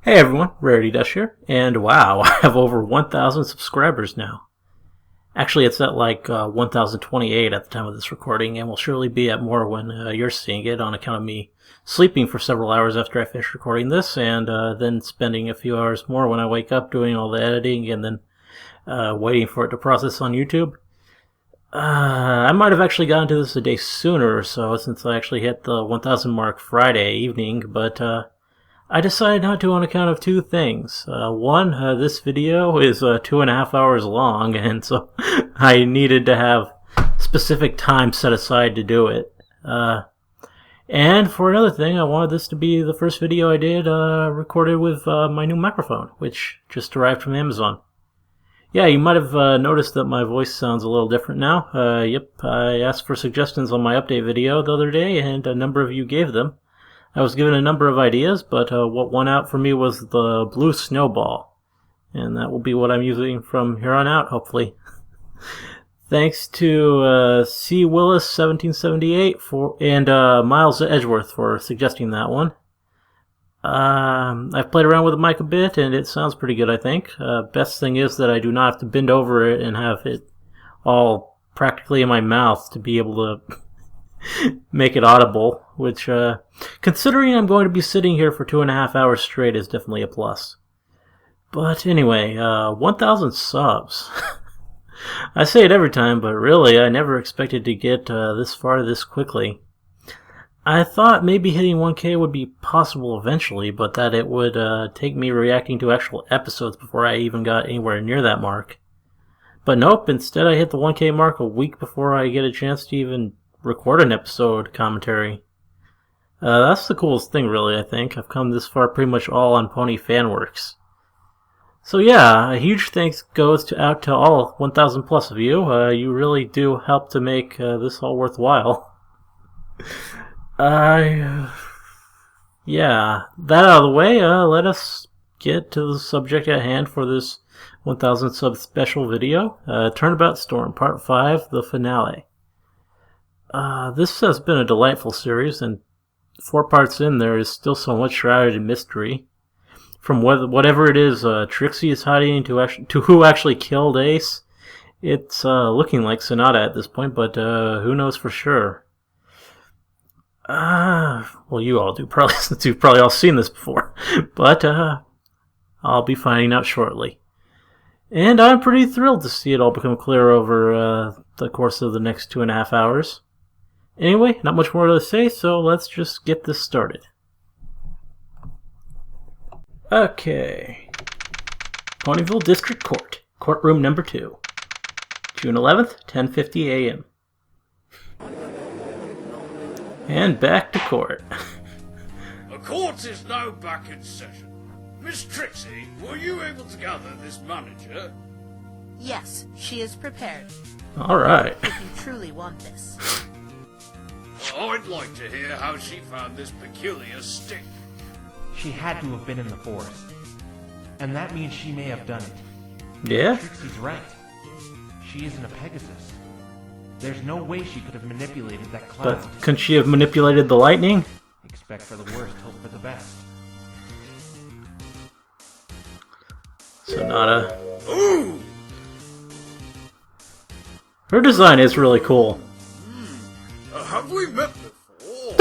Hey everyone, Rarity Dash here, and wow, I have over 1,000 subscribers now. Actually, it's at like 1,028 at the time of this recording, and will surely be at more when you're seeing it on account of me sleeping for several hours after I finish recording this, and then spending a few hours more when I wake up doing all the editing, and then waiting for it to process on YouTube. I might have actually gotten to this a day sooner or so, since I actually hit the 1,000 mark Friday evening, but I decided not to on account of two things. One, this video is 2.5 hours long, and so I needed to have specific time set aside to do it. And for another thing, I wanted this to be the first video I did recorded with my new microphone, which just arrived from Amazon. Yeah, you might have noticed that my voice sounds a little different now. Yep, I asked for suggestions on my update video the other day, and a number of you gave them. I was given a number of ideas, but what won out for me was the blue snowball. And that will be what I'm using from here on out, hopefully. Thanks to C. Willis 1778 and Miles Edgeworth for suggesting that one. I've played around with the mic a bit, and it sounds pretty good, I think. Best thing is that I do not have to bend over it and have it all practically in my mouth to be able to make it audible, which, considering I'm going to be sitting here for 2.5 hours straight, is definitely a plus. But anyway, 1,000 subs. I say it every time, but really, I never expected to get this far this quickly. I thought maybe hitting 1K would be possible eventually, but that it would take me reacting to actual episodes before I even got anywhere near that mark. But nope, instead I hit the 1K mark a week before I get a chance to even record an episode commentary. That's the coolest thing, really, I think. I've come this far pretty much all on Pony Fanworks. So yeah, a huge thanks goes out to all 1,000 plus of you. You really do help to make this all worthwhile. Yeah, that out of the way, let us get to the subject at hand for this 1,000 sub special video. Turnabout Storm, Part 5, the finale. This has been a delightful series, and 4 parts in, there is still so much shrouded in mystery. From whatever it is Trixie is hiding to who actually killed Ace, it's looking like Sonata at this point, but who knows for sure. Well, you all do, probably, since you've probably all seen this before, but I'll be finding out shortly. And I'm pretty thrilled to see it all become clear over the course of the next 2.5 hours. Anyway, not much more to say, so let's just get this started. Okay. Ponyville District Court, Courtroom Number 2. June 11th, 10:50 a.m. And back to court. The court is now back in session. Miss Trixie, were you able to gather this manager? Yes, she is prepared. Alright. If you truly want this. I'd like to hear how she found this peculiar stick. She had to have been in the forest. And that means she may have done it. Yeah? Trixie's right. She isn't a Pegasus. There's no way she could have manipulated that cloud. But couldn't she have manipulated the lightning? Expect for the worst, hope for the best. Sonata. Ooh! Her design is really cool. Have we met before?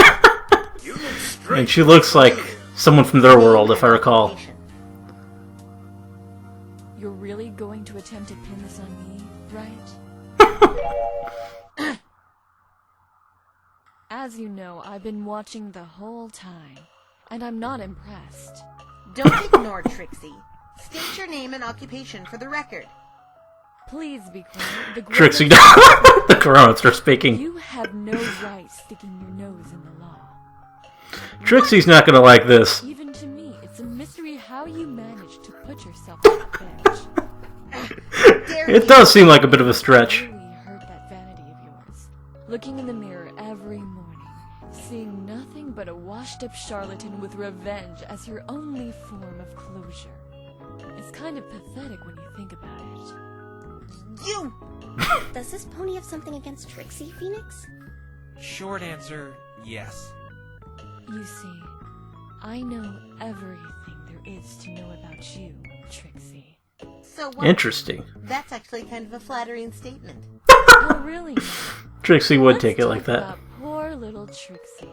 You look strange. And she looks like someone from their world, if I recall. You're really going to attempt to pin this on me, right? As you know, I've been watching the whole time, and I'm not impressed. Don't ignore Trixie. State your name and occupation for the record. Please be quiet. Trixie, the Coronas are speaking. You have no right sticking your nose in the law. Trixie's not gonna like this. Even to me, it's a mystery how you managed to put yourself on the bench. It does seem like a bit of a stretch. Really hurt that vanity of yours. Looking in the mirror every morning, seeing nothing but a washed-up charlatan with revenge as your only form of closure. It's kind of pathetic when you think about it. You! Does this pony have something against Trixie, Phoenix? Short answer, yes. You see, I know everything there is to know about you, Trixie. So what? Interesting. That's actually kind of a flattering statement. Oh, really? Trixie would Let's take it talk like that. about poor little Trixie.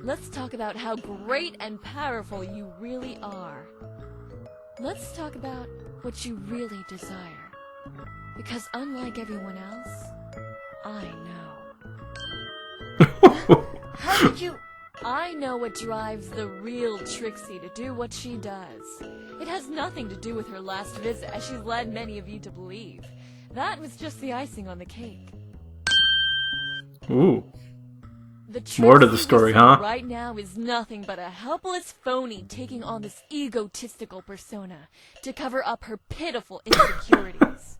Let's talk about how great and powerful you really are. Let's talk about what you really desire. Because unlike everyone else, I know. How did you... I know what drives the real Trixie to do what she does. It has nothing to do with her last visit, as she's led many of you to believe. That was just the icing on the cake. Ooh. The More to the Trixie story, we see huh? right now is nothing but a helpless phony taking on this egotistical persona to cover up her pitiful insecurities.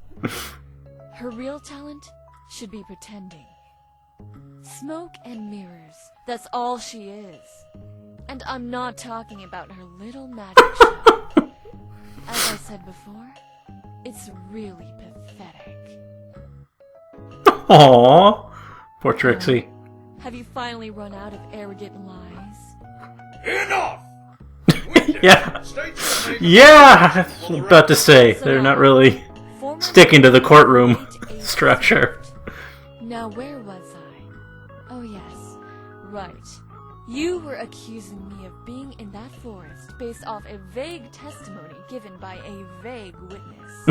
Her real talent should be pretending. Smoke and mirrors, that's all she is. And I'm not talking about her little magic show. As I said before, it's really pathetic. Aww. Poor Trixie. Have you finally run out of arrogant lies? Enough! Yeah. State your name. Yeah! I was about to say, they're not really Former sticking to the courtroom Great Ace structure. Now where was I? Oh yes, right. You were accusing me of being in that forest based off a vague testimony given by a vague witness.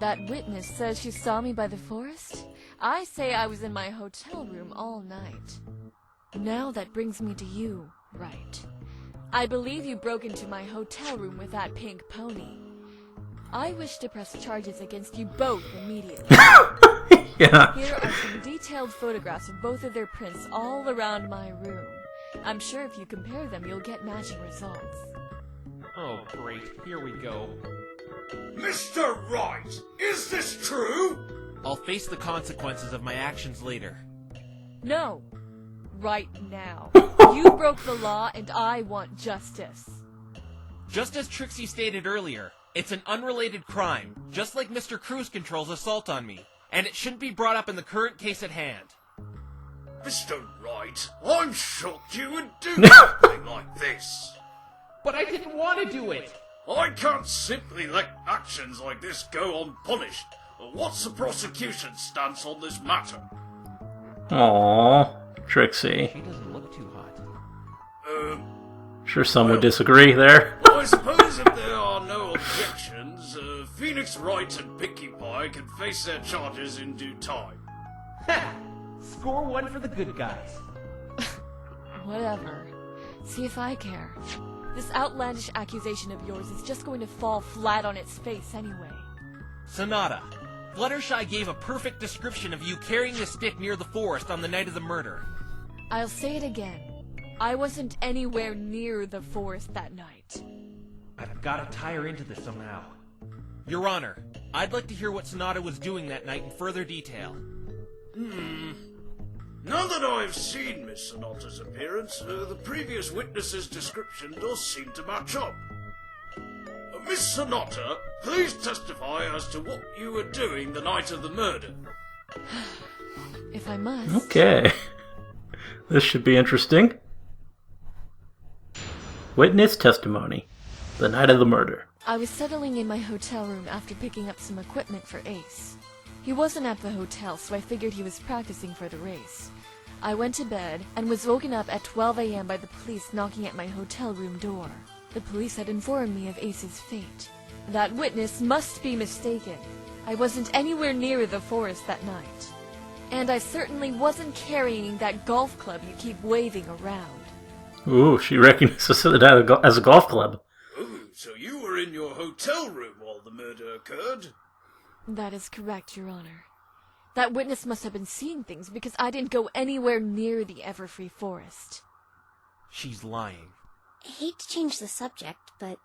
That witness says she saw me by the forest? I say I was in my hotel room all night. Now that brings me to you, Wright. I believe you broke into my hotel room with that pink pony. I wish to press charges against you both immediately. Yeah. Here are some detailed photographs of both of their prints all around my room. I'm sure if you compare them, you'll get matching results. Oh, great. Here we go. Mr. Wright, is this true? I'll face the consequences of my actions later. No. Right now. You broke the law and I want justice. Just as Trixie stated earlier, it's an unrelated crime, just like Mr. Cruise Control's assault on me, and it shouldn't be brought up in the current case at hand. Mr. Wright, I'm shocked you would do something like this. But I didn't want to do it! I can't simply let actions like this go unpunished. What's the prosecution's stance on this matter? Aww. Trixie. She doesn't look too hot. Sure some would disagree there. I suppose if there are no objections, Phoenix Wright and Pinkie Pie can face their charges in due time. Ha! Score one for the good guys. Whatever. See if I care. This outlandish accusation of yours is just going to fall flat on its face anyway. Sonata, Fluttershy gave a perfect description of you carrying the stick near the forest on the night of the murder. I'll say it again. I wasn't anywhere near the forest that night. I've got to tie her into this somehow. Your Honor, I'd like to hear what Sonata was doing that night in further detail. Now that I've seen Miss Sonata's appearance, the previous witness's description does seem to match up. Miss Sonata, please testify as to what you were doing the night of the murder. If I must. Okay. This should be interesting. Witness testimony. The night of the murder. I was settling in my hotel room after picking up some equipment for Ace. He wasn't at the hotel, so I figured he was practicing for the race. I went to bed and was woken up at 12 a.m. by the police knocking at my hotel room door. The police had informed me of Ace's fate. That witness must be mistaken. I wasn't anywhere near the forest that night. And I certainly wasn't carrying that golf club you keep waving around. Ooh, she recognizes it as a golf club. Oh, so you were in your hotel room while the murder occurred? That is correct, Your Honor. That witness must have been seeing things because I didn't go anywhere near the Everfree Forest. She's lying. I hate to change the subject, but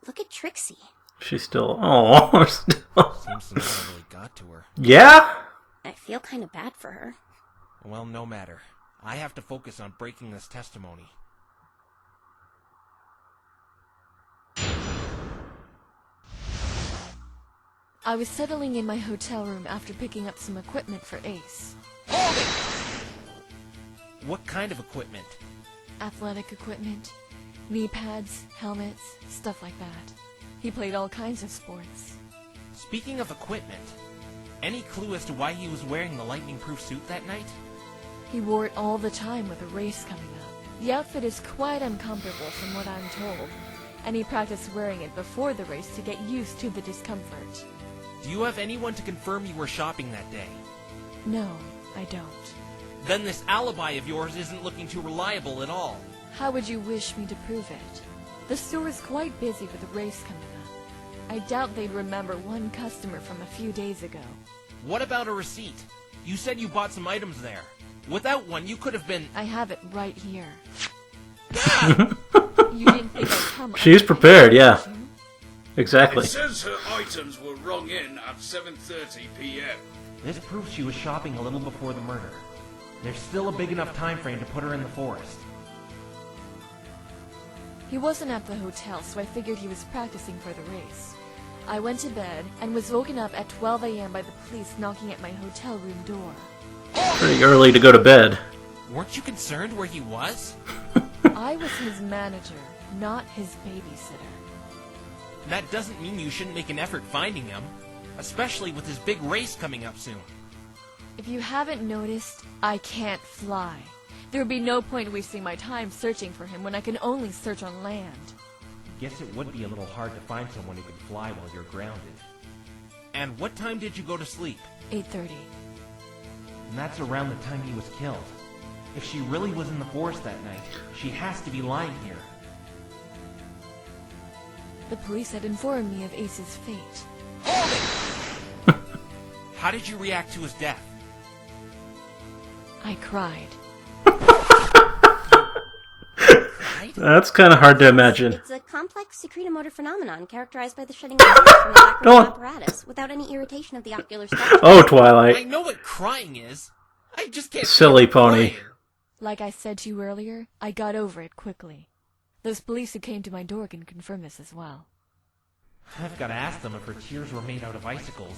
look at Trixie. She's still... Oh, still... Seems Sonata really got to her. Yeah? I feel kind of bad for her. Well, no matter. I have to focus on breaking this testimony. I was settling in my hotel room after picking up some equipment for Ace. Hold it! What kind of equipment? athletic equipment, knee pads, helmets, stuff like that. He played all kinds of sports. Speaking of equipment, any clue as to why he was wearing the lightning-proof suit that night? He wore it all the time with a race coming up. The outfit is quite uncomfortable from what I'm told, and he practiced wearing it before the race to get used to the discomfort. Do you have anyone to confirm you were shopping that day? No, I don't. Then this alibi of yours isn't looking too reliable at all. How would you wish me to prove it? The store is quite busy with the race coming up. I doubt they'd remember one customer from a few days ago. What about a receipt? You said you bought some items there. Without one, you could have been... I have it right here. God! You didn't think I'd come... She's prepared, yeah. Exactly. It says her items were rung in at 7:30 p.m. This proves she was shopping a little before the murder. There's still a big enough time frame to put her in the forest. He wasn't at the hotel, so I figured he was practicing for the race. I went to bed and was woken up at 12 a.m. by the police knocking at my hotel room door. Pretty early to go to bed. Weren't you concerned where he was? I was his manager, not his babysitter. That doesn't mean you shouldn't make an effort finding him, especially with his big race coming up soon. If you haven't noticed, I can't fly. There would be no point wasting my time searching for him when I can only search on land. Guess it would be a little hard to find someone who can fly while you're grounded. And what time did you go to sleep? 8:30. And that's around the time he was killed. If she really was in the forest that night, she has to be lying here. The police had informed me of Ace's fate. Hold it! How did you react to his death? I cried. That's kind of hard to imagine. It's a complex secretomotor phenomenon characterized by the shedding of tears from the lacrimal apparatus without any irritation of the ocular structure. Oh, I Twilight. know what crying is. I just can't... Silly pony. crying. Like I said to you earlier, I got over it quickly. Those police who came to my door can confirm this as well. I've got to ask them if her tears were made out of icicles.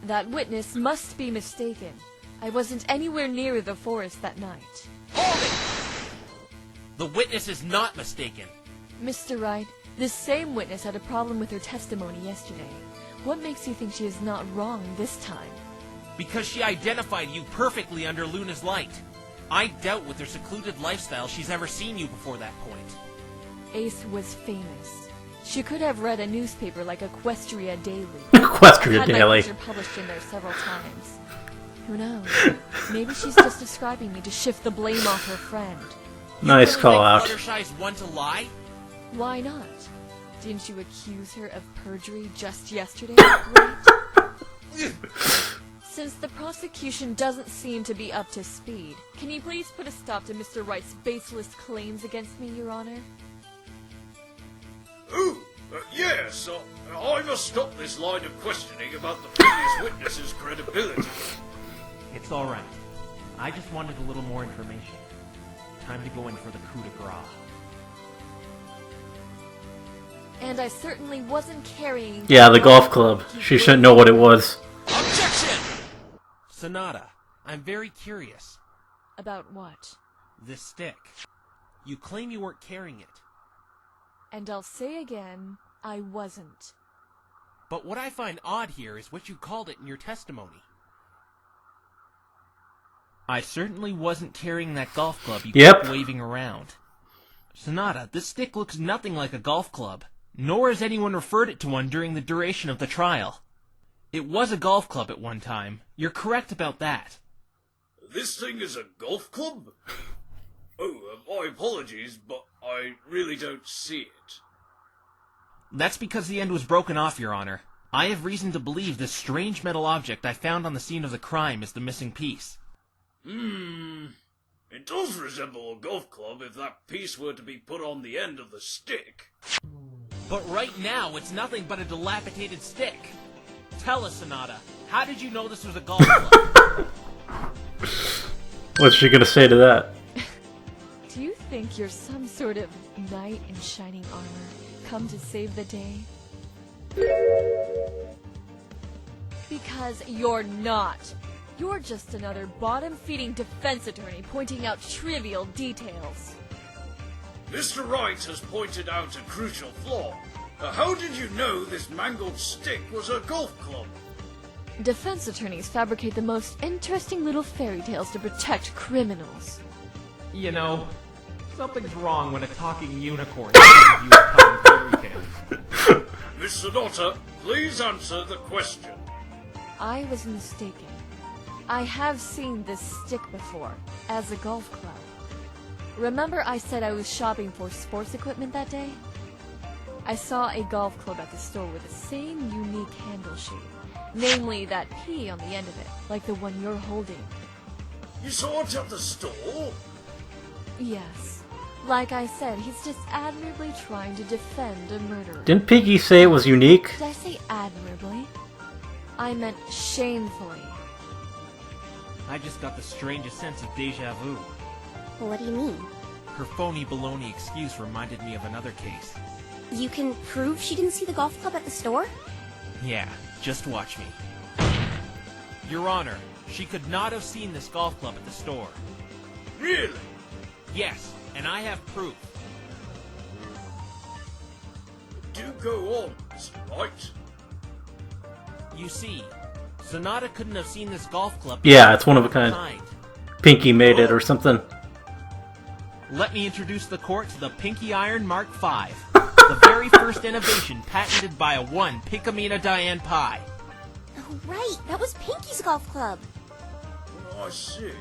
That witness must be mistaken. I wasn't anywhere near the forest that night. Hold it! The witness is not mistaken. Mr. Wright, this same witness had a problem with her testimony yesterday. What makes you think she is not wrong this time? Because she identified you perfectly under Luna's light. I doubt with her secluded lifestyle she's ever seen you before that point. Ace was famous. She could have read a newspaper like Equestria Daily. Equestria Had Daily. my picture published in there several times. Who knows? Maybe she's just describing me to shift the blame off her friend. Nice You call really out. think Fluttershy's one to lie? Why not? Didn't you accuse her of perjury just yesterday, right? Since the prosecution doesn't seem to be up to speed, can you please put a stop to Mr. Wright's baseless claims against me, Your Honor? Oh, yes, I must stop this line of questioning about the previous witness's credibility. It's alright. I just wanted a little more information. Time to go in for the coup de grace. And I certainly wasn't carrying... Yeah, the golf club. She shouldn't know what it was. Objection! Sonata, I'm very curious. About what? This stick. You claim you weren't carrying it. And I'll say again, I wasn't. But what I find odd here is what you called it in your testimony. I certainly wasn't carrying that golf club you Yep. kept waving around. Sonata, this stick looks nothing like a golf club, nor has anyone referred it to one during the duration of the trial. It was a golf club at one time. You're correct about that. This thing is a golf club? Oh, my apologies, but I really don't see it. That's because the end was broken off, Your Honor. I have reason to believe this strange metal object I found on the scene of the crime is the missing piece. It does resemble a golf club if that piece were to be put on the end of the stick. But right now, it's nothing but a dilapidated stick. Tell us, Sonata, how did you know this was a golf club? What's she gonna say to that? Do you think you're some sort of knight in shining armor, come to save the day? Because you're not. You're just another bottom-feeding defense attorney pointing out trivial details. Mr. Wright has pointed out a crucial flaw. How did you know this mangled stick was a golf club? Defense attorneys fabricate the most interesting little fairy tales to protect criminals. You know, something's wrong when a talking unicorn tells you a telling fairy tales. Miss Sonata, please answer the question. I was mistaken. I have seen this stick before, as a golf club. Remember I said I was shopping for sports equipment that day? I saw a golf club at the store with the same unique handle shape. Namely, that P on the end of it, like the one you're holding. You saw it at the store? Yes. Like I said, he's just admirably trying to defend a murderer. Didn't Piggy say it was unique? Did I say admirably? I meant shamefully. I just got the strangest sense of deja vu. What do you mean? Her phony baloney excuse reminded me of another case. You can prove she didn't see the golf club at the store? Yeah, just watch me. Your Honor, she could not have seen this golf club at the store. Really? Yes, and I have proof. Do go on, Mr. Wright. You see, Sonata couldn't have seen this golf club. Yeah, it's one of a kind. Pinky made it or something. Let me introduce the court to the Pinky Iron Mark V, the very first innovation patented by a one Pickamina Diane Pie. Oh, right. That was Pinky's golf club. Oh, I see.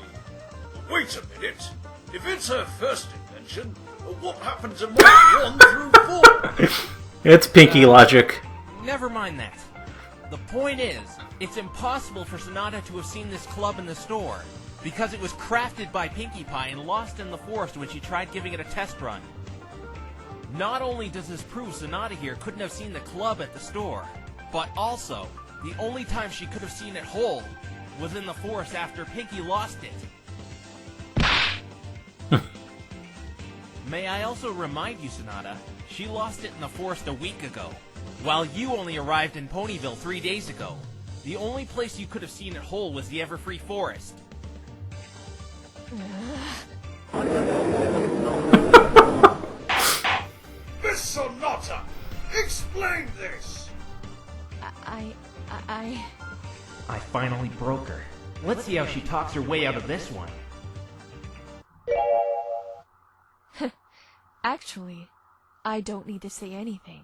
Wait a minute. If it's her first invention, what happened to Mark 1 through 4? It's Pinky logic. Never mind that. The point is, it's impossible for Sonata to have seen this club in the store, because it was crafted by Pinkie Pie and lost in the forest when she tried giving it a test run. Not only does this prove Sonata here couldn't have seen the club at the store, but also, the only time she could have seen it whole was in the forest after Pinkie lost it. May I also remind you, Sonata, she lost it in the forest a week ago, while you only arrived in Ponyville 3 days ago. The only place you could have seen it whole was the Everfree Forest. Miss Sonata, explain this! I finally broke her. Let's see how she talks her way out of this one. Actually, I don't need to say anything.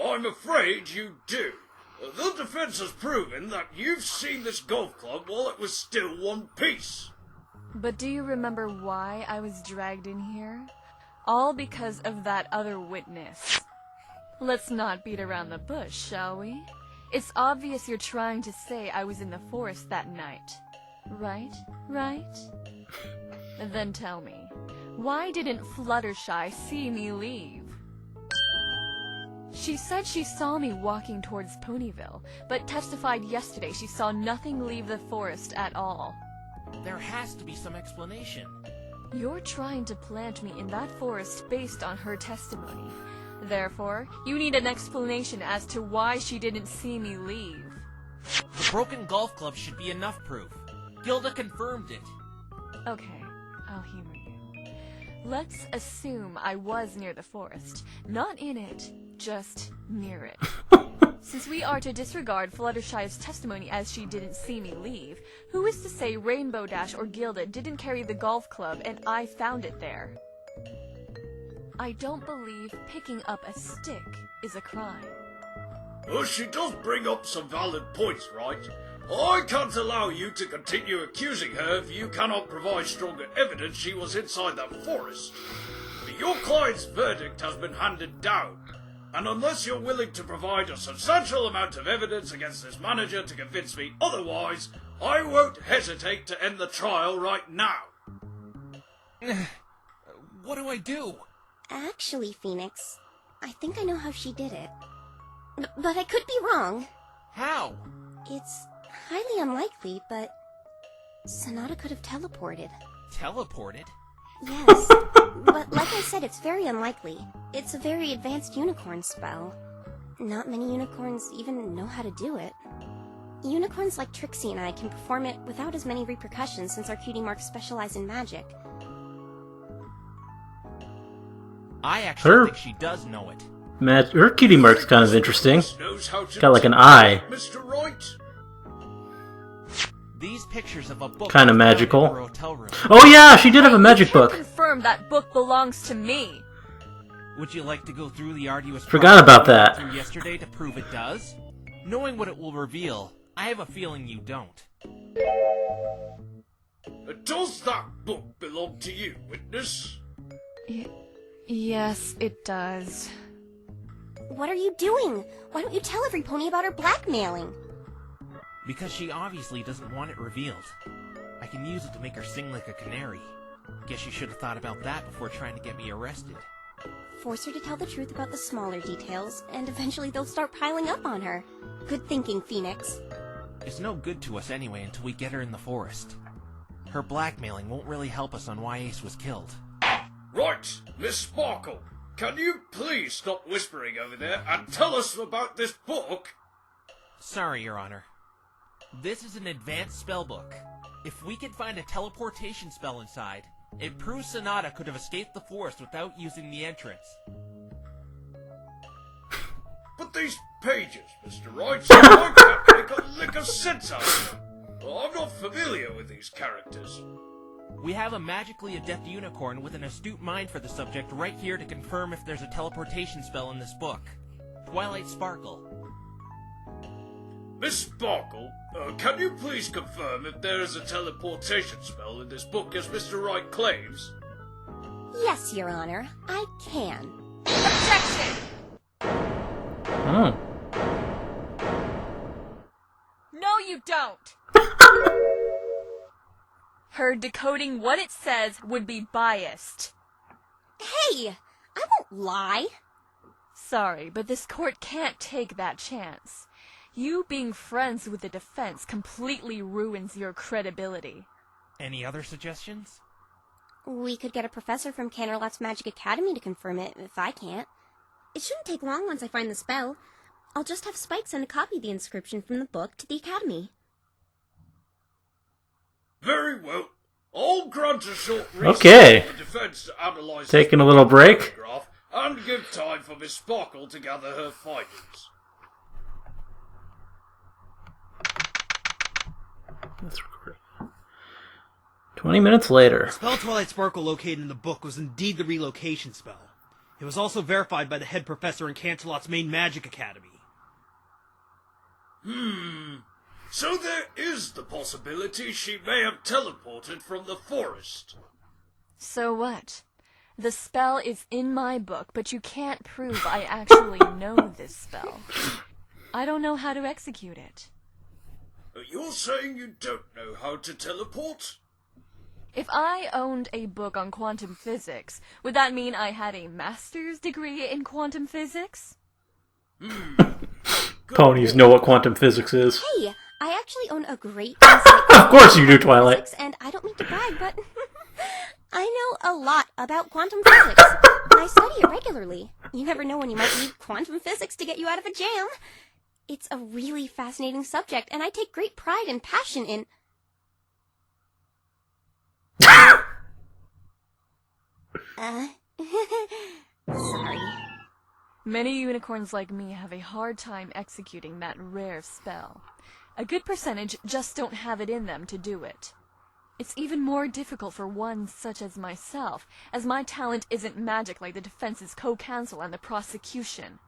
I'm afraid you do. The defense has proven that you've seen this golf club while it was still one piece. But do you remember why I was dragged in here? All because of that other witness. Let's not beat around the bush, shall we? It's obvious you're trying to say I was in the forest that night. Right? Right? Then tell me, why didn't Fluttershy see me leave? She said she saw me walking towards Ponyville, but testified yesterday she saw nothing leave the forest at all. There has to be some explanation. You're trying to plant me in that forest based on her testimony. Therefore, you need an explanation as to why she didn't see me leave. The broken golf club should be enough proof. Gilda confirmed it. Okay, I'll humor you. Let's assume I was near the forest. Not in it, just near it. Since we are to disregard Fluttershy's testimony as she didn't see me leave, who is to say Rainbow Dash or Gilda didn't carry the golf club and I found it there? I don't believe picking up a stick is a crime. Well, she does bring up some valid points, right? I can't allow you to continue accusing her if you cannot provide stronger evidence she was inside that forest. Your client's verdict has been handed down, and unless you're willing to provide a substantial amount of evidence against this manager to convince me otherwise, I won't hesitate to end the trial right now. What do I do? Actually, Phoenix, I think I know how she did it. But I could be wrong. How? It's highly unlikely, but Sonata could have teleported. Teleported? Yes, but like I said, it's very unlikely. It's a very advanced unicorn spell. Not many unicorns even know how to do it. Unicorns like Trixie and I can perform it without as many repercussions since our cutie marks specialize in magic. I actually think she does know it. Her cutie mark's kind of interesting. Knows how to Got like an eye. Mr. Wright. These pictures of a book Kind of I found in magical. her hotel room. Oh yeah, she did have a magic You can't book. confirm that book belongs to me. Would you like to go through the arduous Forgot process about we went that. through yesterday to prove it does? Knowing what it will reveal, I have a feeling you don't. Does that book belong to you, witness? Yes, it does. What are you doing? Why don't you tell every pony about her blackmailing? Because she obviously doesn't want it revealed. I can use it to make her sing like a canary. Guess you should have thought about that before trying to get me arrested. Force her to tell the truth about the smaller details, and eventually they'll start piling up on her. Good thinking, Phoenix. It's no good to us anyway until we get her in the forest. Her blackmailing won't really help us on why Ace was killed. Right, Miss Sparkle, can you please stop whispering over there and tell us about this book? Sorry, Your Honor. This is an advanced spellbook. If we could find a teleportation spell inside, it proves Sonata could have escaped the forest without using the entrance. But these pages, Mr. Wright, I can't make a lick of sense out of them. I'm not familiar with these characters. We have a magically adept unicorn with an astute mind for the subject right here to confirm if there's a teleportation spell in this book. Twilight Sparkle. Miss Sparkle, can you please confirm if there is a teleportation spell in this book as Mr. Wright claims? Yes, Your Honor, I can. Objection! Oh. No, you don't! Her decoding what it says would be biased. Hey! I won't lie! Sorry, but this court can't take that chance. You being friends with the defense completely ruins your credibility. Any other suggestions? We could get a professor from Canterlot's Magic Academy to confirm it, if I can't. It shouldn't take long once I find the spell. I'll just have Spike send a copy of the inscription from the book to the Academy. Very well. I'll grant a short Okay. recess for the defense to analyze Taking this a little break. photograph and give time for Miss Sparkle to gather her findings. Let's record. 20 minutes later. The spell Twilight Sparkle located in the book was indeed the relocation spell. It was also verified by the head professor in Canterlot's main magic academy. So there is the possibility she may have teleported from the forest. So what? The spell is in my book, but you can't prove I actually know this spell. I don't know how to execute it. You're saying you don't know how to teleport? If I owned a book on quantum physics, would that mean I had a master's degree in quantum physics? Ponies know what quantum physics is. Hey, I actually own a great insight. Of course you do, Twilight. Physics, and I don't mean to brag, but I know a lot about quantum physics, and I study it regularly. You never know when you might need quantum physics to get you out of a jam. It's a really fascinating subject, and I take great pride and passion in... Sorry. Many unicorns like me have a hard time executing that rare spell. A good percentage just don't have it in them to do it. It's even more difficult for one such as myself, as my talent isn't magic like the defense's co-counsel and the prosecution.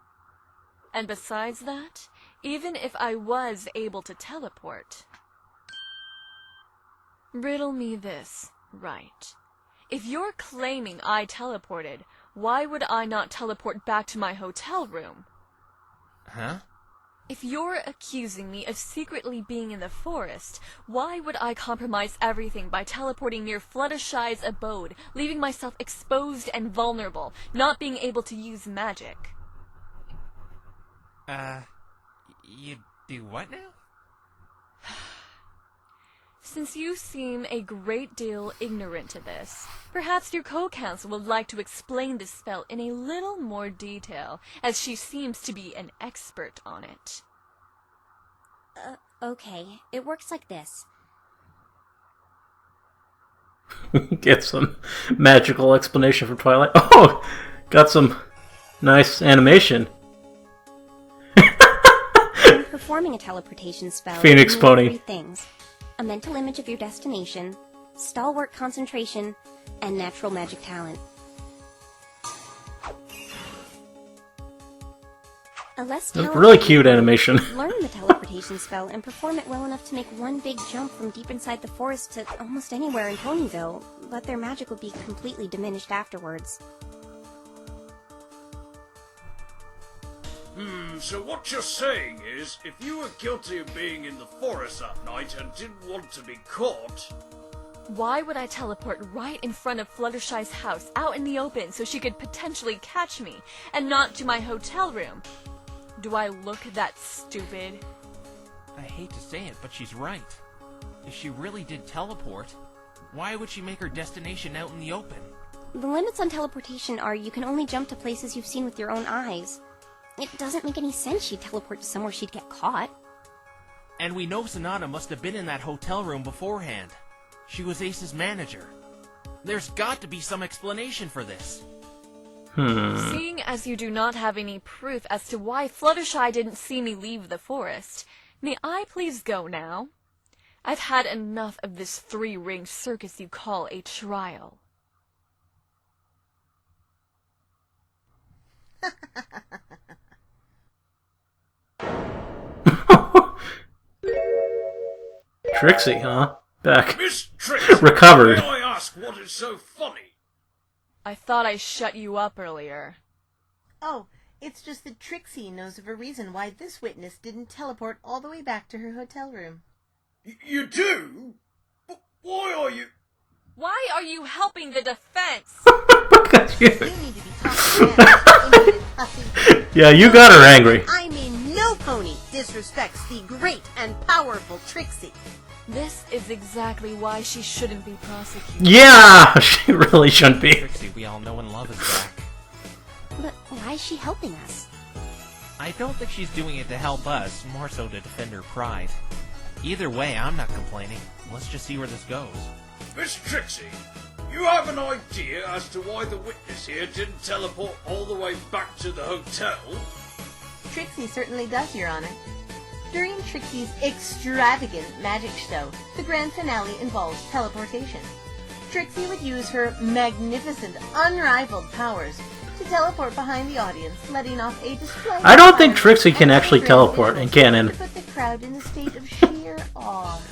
And besides that, even if I was able to teleport... Riddle me this, right? If you're claiming I teleported, why would I not teleport back to my hotel room? Huh? If you're accusing me of secretly being in the forest, why would I compromise everything by teleporting near Fluttershy's abode, leaving myself exposed and vulnerable, not being able to use magic? You do what now? Since you seem a great deal ignorant to this, perhaps your co-counsel would like to explain this spell in a little more detail, as she seems to be an expert on it. Okay, it works like this. Get some magical explanation from Twilight. Oh, got some nice animation. When performing a teleportation spell, Phoenix you need Pony. 3 things. A mental image of your destination, stalwart concentration, and natural magic talent. A less talented Really cute animation. learn the teleportation spell and perform it well enough to make one big jump from deep inside the forest to almost anywhere in Ponyville, but their magic would be completely diminished afterwards. So what you're saying is, if you were guilty of being in the forest that night and didn't want to be caught... Why would I teleport right in front of Fluttershy's house, out in the open, so she could potentially catch me, and not to my hotel room? Do I look that stupid? I hate to say it, but she's right. If she really did teleport, why would she make her destination out in the open? The limits on teleportation are you can only jump to places you've seen with your own eyes. It doesn't make any sense she'd teleport to somewhere she'd get caught. And we know Sonata must have been in that hotel room beforehand. She was Ace's manager. There's got to be some explanation for this. Seeing as you do not have any proof as to why Fluttershy didn't see me leave the forest, may I please go now? I've had enough of this 3-ring circus you call a trial. Trixie, huh? Back. Miss Trixie, Recovered. may I ask what is so funny? I thought I shut you up earlier. Oh, it's just that Trixie knows of a reason why this witness didn't teleport all the way back to her hotel room. You do? But why are you... Why are you helping the defense? You need to be talking to Yeah, you got her angry. I mean, no pony disrespects the great and powerful Trixie. This is exactly why she shouldn't be prosecuted. Yeah, she really shouldn't be. Trixie we all know and love is back. But why is she helping us? I don't think she's doing it to help us, more so to defend her pride. Either way, I'm not complaining. Let's just see where this goes. Miss Trixie, you have an idea as to why the witness here didn't teleport all the way back to the hotel? Trixie certainly does, Your Honor. During Trixie's extravagant magic show, the grand finale involves teleportation. Trixie would use her magnificent, unrivaled powers to teleport behind the audience, letting off a display. I don't think Trixie can actually teleport in canon. To put the crowd in a state of sheer awe.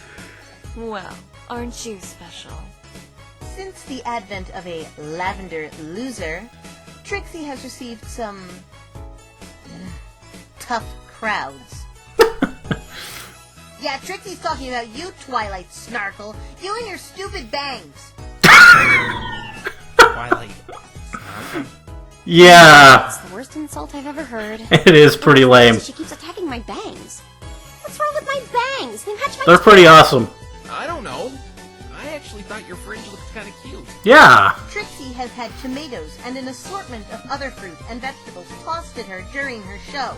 Well, aren't you special? Since the advent of a lavender loser, Trixie has received some tough crowds. Yeah, Trixie's talking about you, Twilight Snarkle. You and your stupid bangs. Twilight. Snarkle. Yeah, It's the worst insult I've ever heard. it is pretty lame. She keeps attacking my bangs. What's wrong with my bangs? They match my They're pretty awesome. I don't know. I actually thought your fringe looked kind of cute. Yeah. Trixie has had tomatoes and an assortment of other fruit and vegetables tossed at her during her show.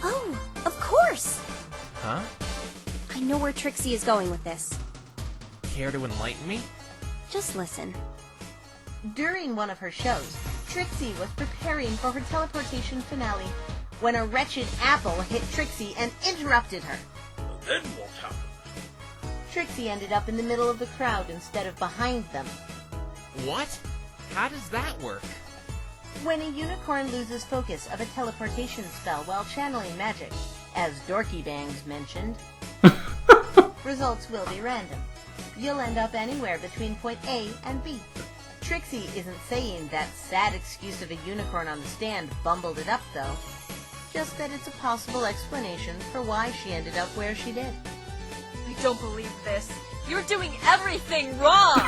Oh, of course! Huh? I know where Trixie is going with this. Care to enlighten me? Just listen. During one of her shows, Trixie was preparing for her teleportation finale when a wretched apple hit Trixie and interrupted her. Then what happened? Trixie ended up in the middle of the crowd instead of behind them. What? How does that work? When a unicorn loses focus of a teleportation spell while channeling magic, as Dorky Bangs mentioned, results will be random. You'll end up anywhere between point A and B. Trixie isn't saying that sad excuse of a unicorn on the stand bumbled it up, though. Just that it's a possible explanation for why she ended up where she did. I don't believe this. You're doing everything wrong!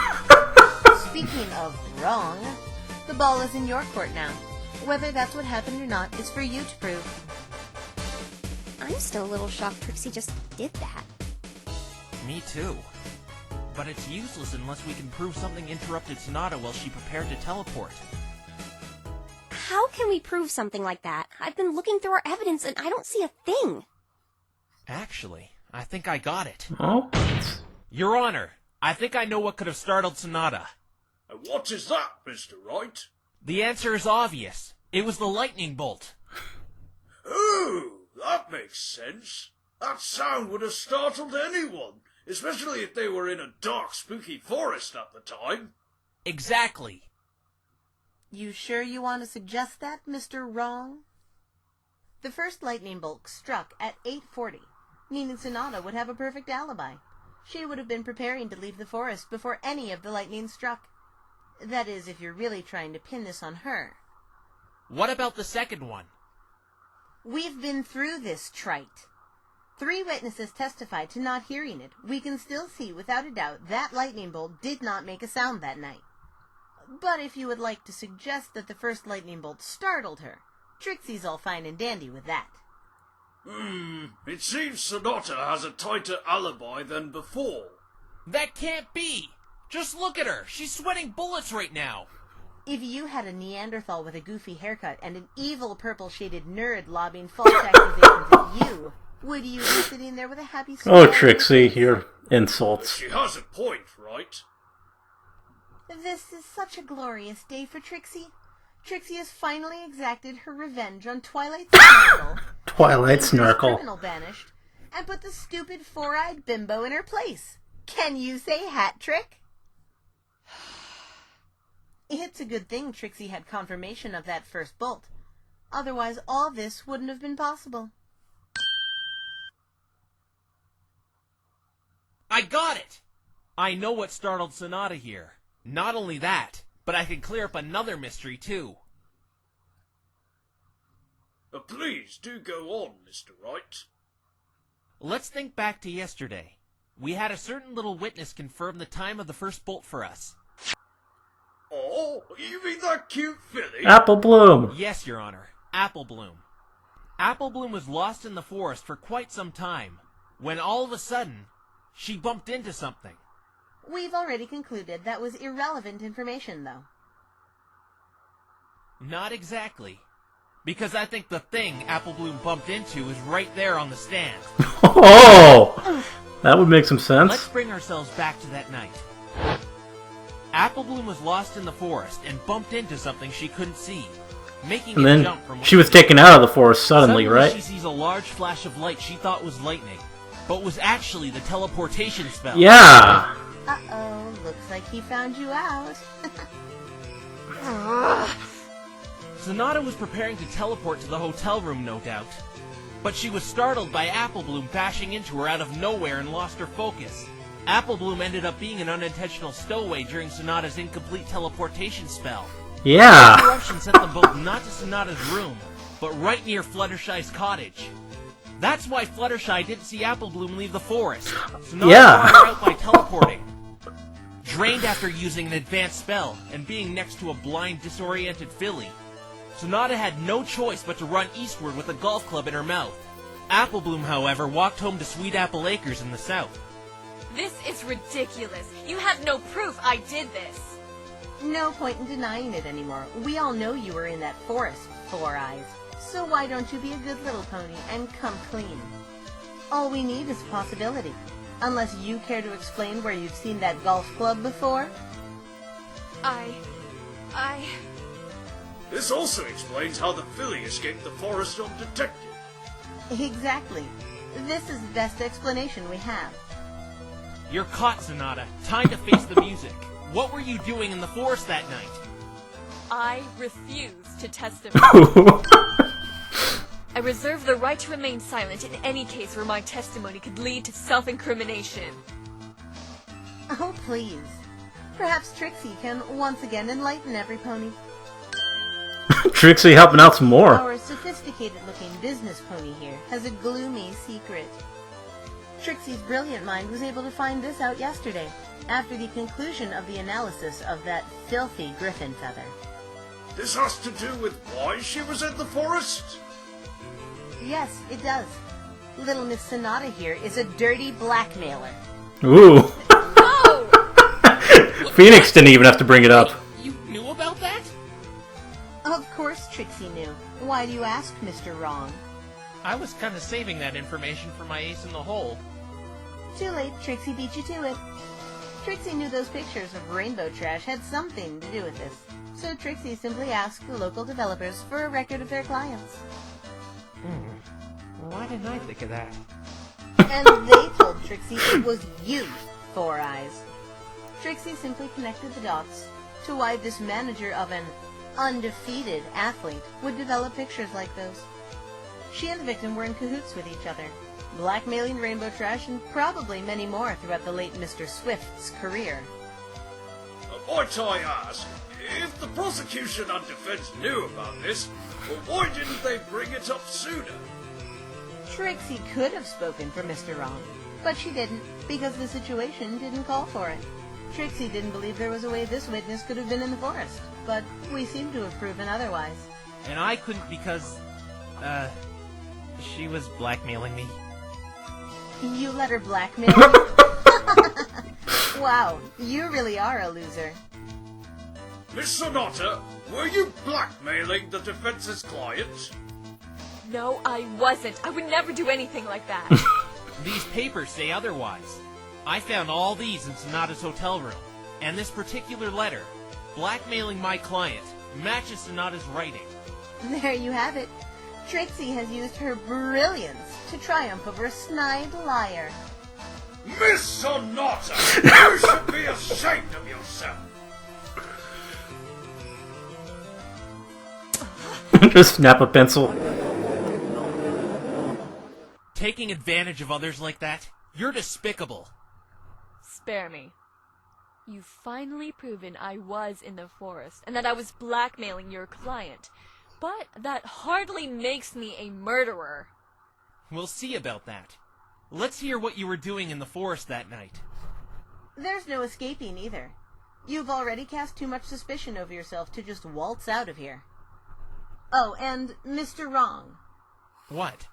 Speaking of wrong, the ball is in your court now. Whether that's what happened or not is for you to prove. I'm still a little shocked Trixie just did that. Me too. But it's useless unless we can prove something interrupted Sonata while she prepared to teleport. How can we prove something like that? I've been looking through our evidence and I don't see a thing. Actually, I think I got it. Oh? Your Honor, I think I know what could have startled Sonata. And what is that, Mr. Wright? The answer is obvious. It was the lightning bolt. Oh, that makes sense. That sound would have startled anyone, especially if they were in a dark, spooky forest at the time. Exactly. You sure you want to suggest that, Mr. Wrong? The first lightning bolt struck at 8:40, meaning Sonata would have a perfect alibi. She would have been preparing to leave the forest before any of the lightning struck. That is, if you're really trying to pin this on her. What about the second one? We've been through this, trite. 3 witnesses testified to not hearing it. We can still see without a doubt that lightning bolt did not make a sound that night. But if you would like to suggest that the first lightning bolt startled her, Trixie's all fine and dandy with that. It seems Sonata has a tighter alibi than before. That can't be! Just look at her! She's sweating bullets right now! If you had a Neanderthal with a goofy haircut and an evil purple-shaded nerd lobbing false accusations at you, would you be sitting there with a happy smile? Oh, Trixie, your insults. She has a point, right? This is such a glorious day for Trixie. Trixie has finally exacted her revenge on Twilight Snarkle. Twilight Her Snarkle. criminal banished, and put the stupid four-eyed bimbo in her place. Can you say hat trick? It's a good thing Trixie had confirmation of that first bolt. Otherwise, all this wouldn't have been possible. I got it! I know what startled Sonata here. Not only that, but I can clear up another mystery too. Please do go on, Mr. Wright. Let's think back to yesterday. We had a certain little witness confirm the time of the first bolt for us. Oh, you mean that cute filly? Apple Bloom. Yes, Your Honor. Apple Bloom. Apple Bloom was lost in the forest for quite some time, when all of a sudden, she bumped into something. We've already concluded that was irrelevant information, though. Not exactly. Because I think the thing Apple Bloom bumped into is right there on the stand. Oh! That would make some sense. Let's bring ourselves back to that night. Apple Bloom was lost in the forest and bumped into something she couldn't see, making And it then jump from... she was taken out of the forest suddenly, right? she sees a large flash of light she thought was lightning, but was actually the teleportation spell. Yeah! Uh-oh, looks like he found you out. Sonata was preparing to teleport to the hotel room, no doubt. But she was startled by Apple Bloom bashing into her out of nowhere and lost her focus. Apple Bloom ended up being an unintentional stowaway during Sonata's incomplete teleportation spell. Yeah! The interruption sent them both not to Sonata's room, but right near Fluttershy's cottage. That's why Fluttershy didn't see Apple Bloom leave the forest. Sonata brought her out by teleporting. Drained after using an advanced spell, and being next to a blind, disoriented filly, Sonata had no choice but to run eastward with a golf club in her mouth. Apple Bloom, however, walked home to Sweet Apple Acres in the south. This is ridiculous. You have no proof I did this. No point in denying it anymore. We all know you were in that forest, Four Eyes. So why don't you be a good little pony and come clean? All we need is possibility. Unless you care to explain where you've seen that golf club before? This also explains how the filly escaped the forest undetected. Exactly. This is the best explanation we have. You're caught, Sonata. Time to face the music. What were you doing in the forest that night? I refuse to testify. I reserve the right to remain silent in any case where my testimony could lead to self-incrimination. Oh, please. Perhaps Trixie can once again enlighten every pony. Trixie helping out some more. Our sophisticated-looking business pony here has a gloomy secret. Trixie's brilliant mind was able to find this out yesterday, after the conclusion of the analysis of that filthy griffin feather. This has to do with why she was in the forest? Yes, it does. Little Miss Sonata here is a dirty blackmailer. Ooh. No! Phoenix didn't even have to bring it up. You knew about that? Of course Trixie knew. Why do you ask, Mr. Wrong? I was kind of saving that information for my ace in the hole. Too late, Trixie beat you to it. Trixie knew those pictures of rainbow trash had something to do with this, so Trixie simply asked the local developers for a record of their clients. Why didn't I think of that? And they told Trixie it was you, Four Eyes. Trixie simply connected the dots to why this manager of an undefeated athlete would develop pictures like those. She and the victim were in cahoots with each other, blackmailing rainbow trash and probably many more throughout the late Mr. Swift's career. Might I ask, if the prosecution and defense knew about this, well, why didn't they bring it up sooner? Trixie could have spoken for Mr. Wrong, but she didn't because the situation didn't call for it. Trixie didn't believe there was a way this witness could have been in the forest, but we seem to have proven otherwise. And I couldn't because, she was blackmailing me. You let her blackmail you? Wow, you really are a loser. Miss Sonata, were you blackmailing the defense's client? No, I wasn't. I would never do anything like that. These papers say otherwise. I found all these in Sonata's hotel room, and this particular letter, blackmailing my client, matches Sonata's writing. There you have it. Trixie has used her brilliance to triumph over a snide liar. Miss Sonata, you should be ashamed of yourself. Just snap a pencil. Taking advantage of others like that? You're despicable. Spare me. You've finally proven I was in the forest and that I was blackmailing your client. But that hardly makes me a murderer. We'll see about that. Let's hear what you were doing in the forest that night. There's no escaping either. You've already cast too much suspicion over yourself to just waltz out of here. Oh, and Mr. Wrong. What?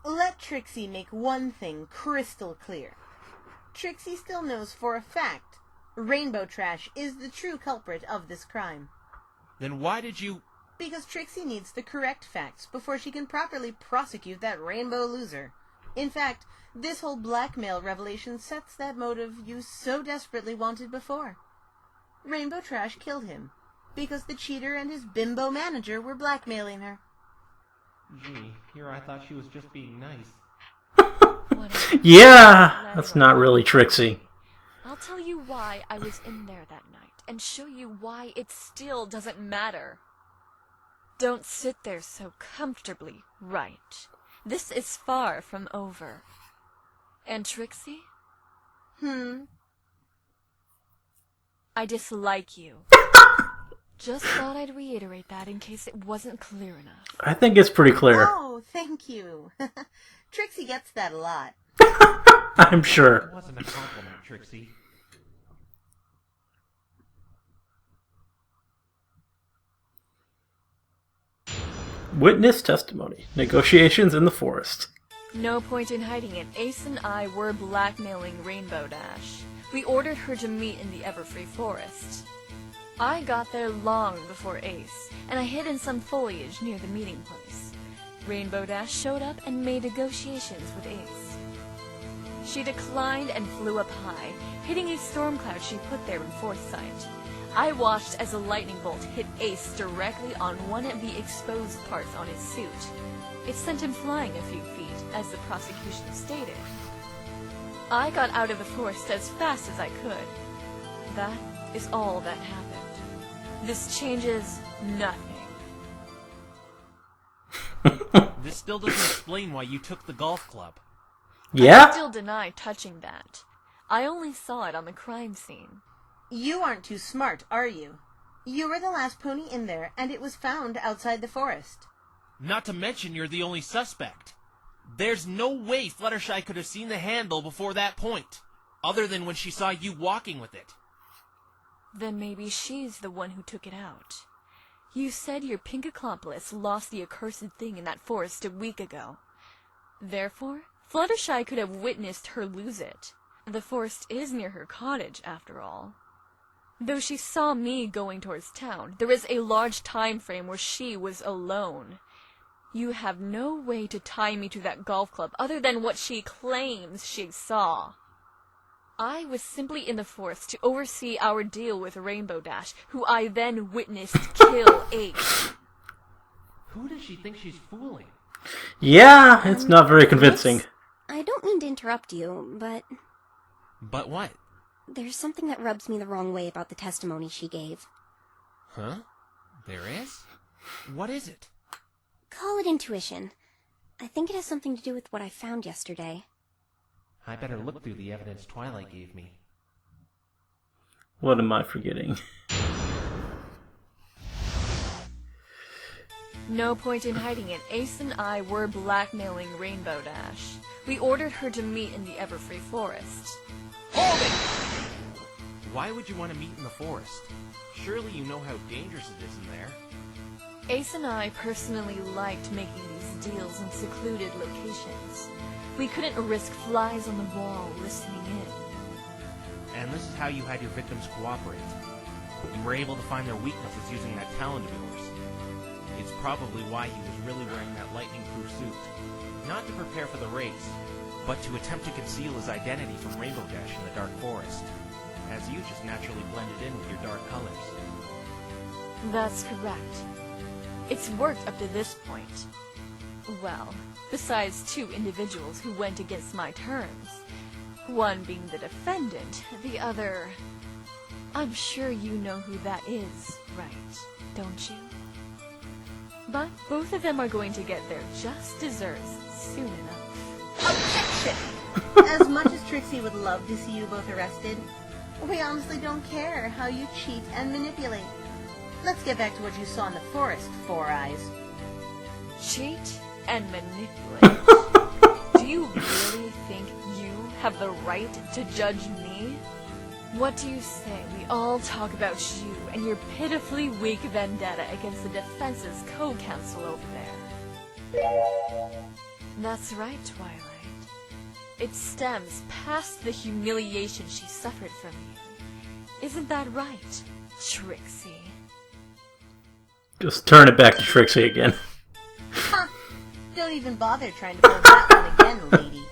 Let Trixie make one thing crystal clear. Trixie still knows for a fact Rainbow Trash is the true culprit of this crime. Then why did you... Because Trixie needs the correct facts before she can properly prosecute that rainbow loser. In fact, this whole blackmail revelation sets that motive you so desperately wanted before. Rainbow Trash killed him because the cheater and his bimbo manager were blackmailing her. Gee, here I thought she was just being nice. Yeah, that's not really Trixie. I'll tell you why I was in there that night, and show you why it still doesn't matter. Don't sit there so comfortably, Wright. This is far from over. And Trixie? I dislike you. Just thought I'd reiterate that in case it wasn't clear enough. I think it's pretty clear. Oh, thank you. Trixie gets that a lot. I'm sure. It wasn't a compliment, Trixie. Witness testimony. Negotiations in the forest. No point in hiding it. Ace and I were blackmailing Rainbow Dash. We ordered her to meet in the Everfree Forest. I got there long before Ace, and I hid in some foliage near the meeting place. Rainbow Dash showed up and made negotiations with Ace. She declined and flew up high, hitting a storm cloud she put there in foresight. I watched as a lightning bolt hit Ace directly on one of the exposed parts on his suit. It sent him flying a few feet, as the prosecution stated. I got out of the forest as fast as I could. That is all that happened. This changes nothing. This still doesn't explain why you took the golf club. Yeah? I still deny touching that. I only saw it on the crime scene. You aren't too smart, are you? You were the last pony in there, and it was found outside the forest. Not to mention you're the only suspect. There's no way Fluttershy could have seen the handle before that point, other than when she saw you walking with it. Then maybe she's the one who took it out. You said your pink accomplice lost the accursed thing in that forest a week ago. Therefore, Fluttershy could have witnessed her lose it. The forest is near her cottage, after all. Though she saw me going towards town, there is a large time frame where she was alone. You have no way to tie me to that golf club other than what she claims she saw. I was simply in the forest to oversee our deal with Rainbow Dash, who I then witnessed kill Ace. Who does she think she's fooling? Yeah, it's not very convincing. I don't mean to interrupt you, but But what? there's something that rubs me the wrong way about the testimony she gave. Huh? There is? What is it? Call it intuition. I think it has something to do with what I found yesterday. I better look through the evidence Twilight gave me. What am I forgetting? No point in hiding it. Ace and I were blackmailing Rainbow Dash. We ordered her to meet in the Everfree Forest. Hold it! Why would you want to meet in the forest? Surely you know how dangerous it is in there. Ace and I personally liked making these deals in secluded locations. We couldn't risk flies on the wall listening in. And this is how you had your victims cooperate. You were able to find their weaknesses using that talent of yours. It's probably why he was really wearing that lightning-proof suit. Not to prepare for the race, but to attempt to conceal his identity from Rainbow Dash in the dark forest, as you just naturally blended in with your dark colors. That's correct. It's worked up to this point. Well, besides two individuals who went against my terms. One being the defendant, the other... I'm sure you know who that is, right? Don't you? But both of them are going to get their just desserts soon enough. Objection! As much as Trixie would love to see you both arrested, we honestly don't care how you cheat and manipulate. Let's get back to what you saw in the forest, Four Eyes. Cheat and manipulate. Do you really think you have the right to judge me? What do you say we all talk about you and your pitifully weak vendetta against the defense's co-counsel over there? That's right, Twilight. It stems past the humiliation she suffered from you. Isn't that right, Trixie? Just turn it back to Trixie again. Ha! Don't even bother trying to pull that one again, lady.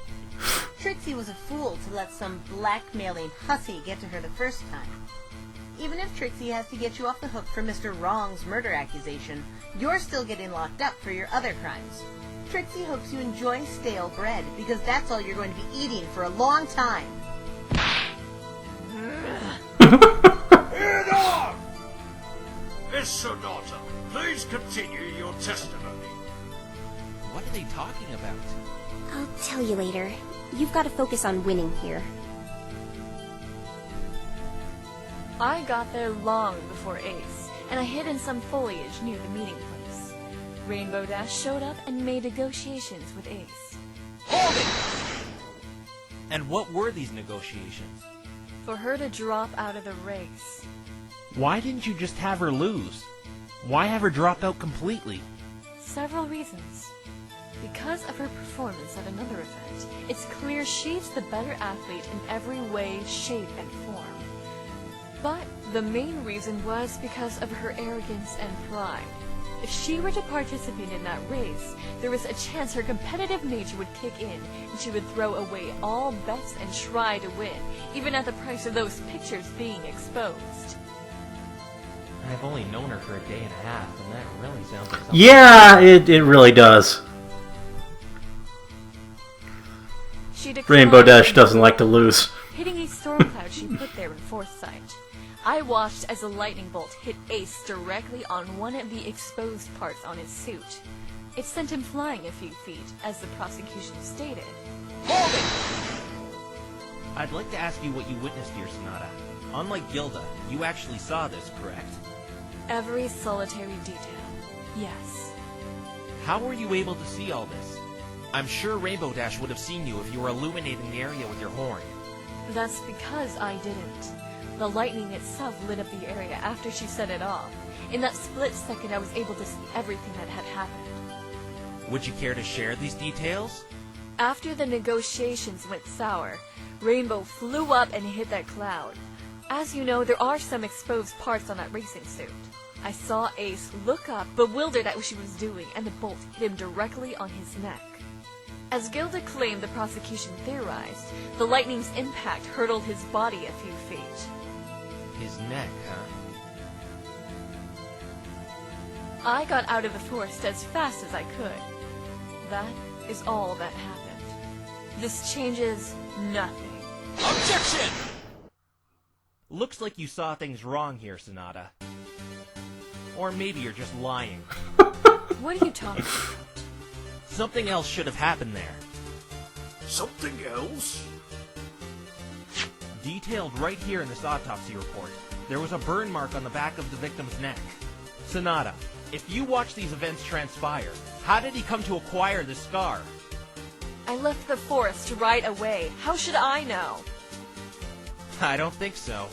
Trixie was a fool to let some blackmailing hussy get to her the first time. Even if Trixie has to get you off the hook for Mr. Wrong's murder accusation, you're still getting locked up for your other crimes. Trixie hopes you enjoy stale bread, because that's all you're going to be eating for a long time. Enough! Miss Sonata, please continue your testimony. What are they talking about? I'll tell you later. You've got to focus on winning here. I got there long before Ace, and I hid in some foliage near the meeting place. Rainbow Dash showed up and made negotiations with Ace. Hold it! And what were these negotiations? For her to drop out of the race. Why didn't you just have her lose? Why have her drop out completely? Several reasons. Because of her performance at another event, it's clear she's the better athlete in every way, shape, and form. But the main reason was because of her arrogance and pride. If she were to participate in that race, there was a chance her competitive nature would kick in, and she would throw away all bets and try to win, even at the price of those pictures being exposed. I've only known her for a day and a half, and that really sounds like something... Yeah, it really does. She Rainbow Dash doesn't like to lose. hitting a storm cloud she put there in foresight. I watched as a lightning bolt hit Ace directly on one of the exposed parts on his suit. It sent him flying a few feet, as the prosecution stated. Hold it! I'd like to ask you what you witnessed here, Sonata. Unlike Gilda, you actually saw this, correct? Every solitary detail, yes. How were you able to see all this? I'm sure Rainbow Dash would have seen you if you were illuminating the area with your horn. That's because I didn't. The lightning itself lit up the area after she set it off. In that split second, I was able to see everything that had happened. Would you care to share these details? After the negotiations went sour, Rainbow flew up and hit that cloud. As you know, there are some exposed parts on that racing suit. I saw Ace look up, bewildered at what she was doing, and the bolt hit him directly on his neck. As Gilda claimed the prosecution theorized, the lightning's impact hurtled his body a few feet. His neck, huh? I got out of the forest as fast as I could. That is all that happened. This changes nothing. Objection! Looks like you saw things wrong here, Sonata. Or maybe you're just lying. What are you talking about? Something else should have happened there. Something else? Detailed right here in this autopsy report, there was a burn mark on the back of the victim's neck. Sonata, if you watch these events transpire, how did he come to acquire this scar? I left the forest right away. How should I know? I don't think so.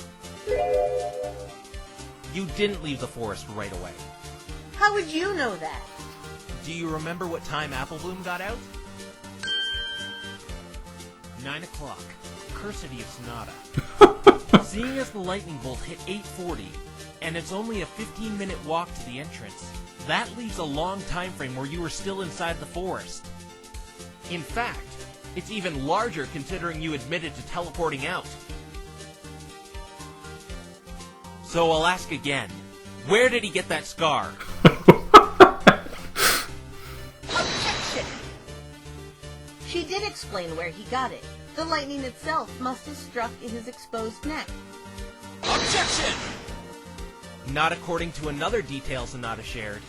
You didn't leave the forest right away. How would you know that? Do you remember what time Applebloom got out? 9 o'clock. Cursity of Sonata. Seeing as the lightning bolt hit 8:40, and it's only a 15-minute walk to the entrance, that leaves a long time frame where you were still inside the forest. In fact, it's even larger considering you admitted to teleporting out. So I'll ask again, where did he get that scar? Objection! She did explain where he got it. The lightning itself must have struck his exposed neck. Objection! Not according to another detail Sonata shared.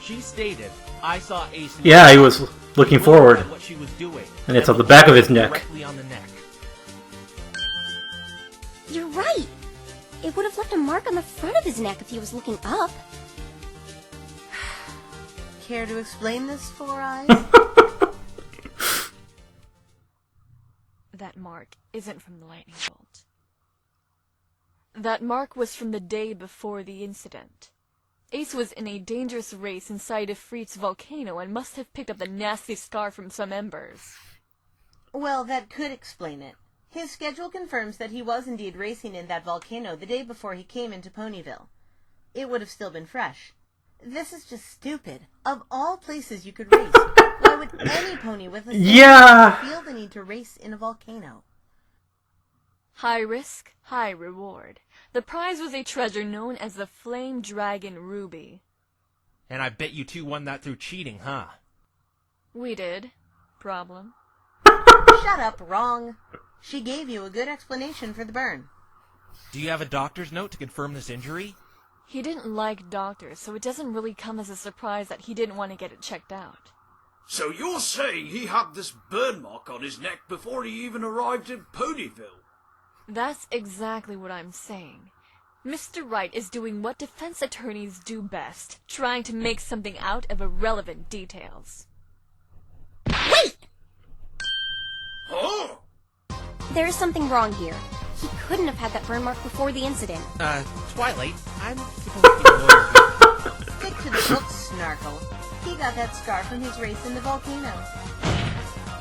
She stated, I saw Ace... Yeah, he was looking forward. What she was doing, And it's on the back of his neck. Directly on the neck. You're right. It would have left a mark on the front of his neck if he was looking up. Care to explain this, Four Eyes? That mark isn't from the lightning bolt. That mark was from the day before the incident. Ace was in a dangerous race inside of Freet's volcano and must have picked up the nasty scar from some embers. Well, that could explain it. His schedule confirms that he was indeed racing in that volcano the day before he came into Ponyville. It would have still been fresh. This is just stupid. Of all places you could race, why would any pony with a feel the need to race in a volcano? High risk, high reward. The prize was a treasure known as the Flame Dragon Ruby. And I bet you two won that through cheating, huh? We did. Problem? Shut up, wrong. She gave you a good explanation for the burn. Do you have a doctor's note to confirm this injury? He didn't like doctors, so it doesn't really come as a surprise that he didn't want to get it checked out. So you're saying he had this burn mark on his neck before he even arrived in Ponyville? That's exactly what I'm saying. Mr. Wright is doing what defense attorneys do best, trying to make something out of irrelevant details. Wait! Huh? There is something wrong here. He couldn't have had that burn mark before the incident. Twilight, I'm supposed to be a lawyer. Stick to the books, Snarkle. He got that scar from his race in the volcano.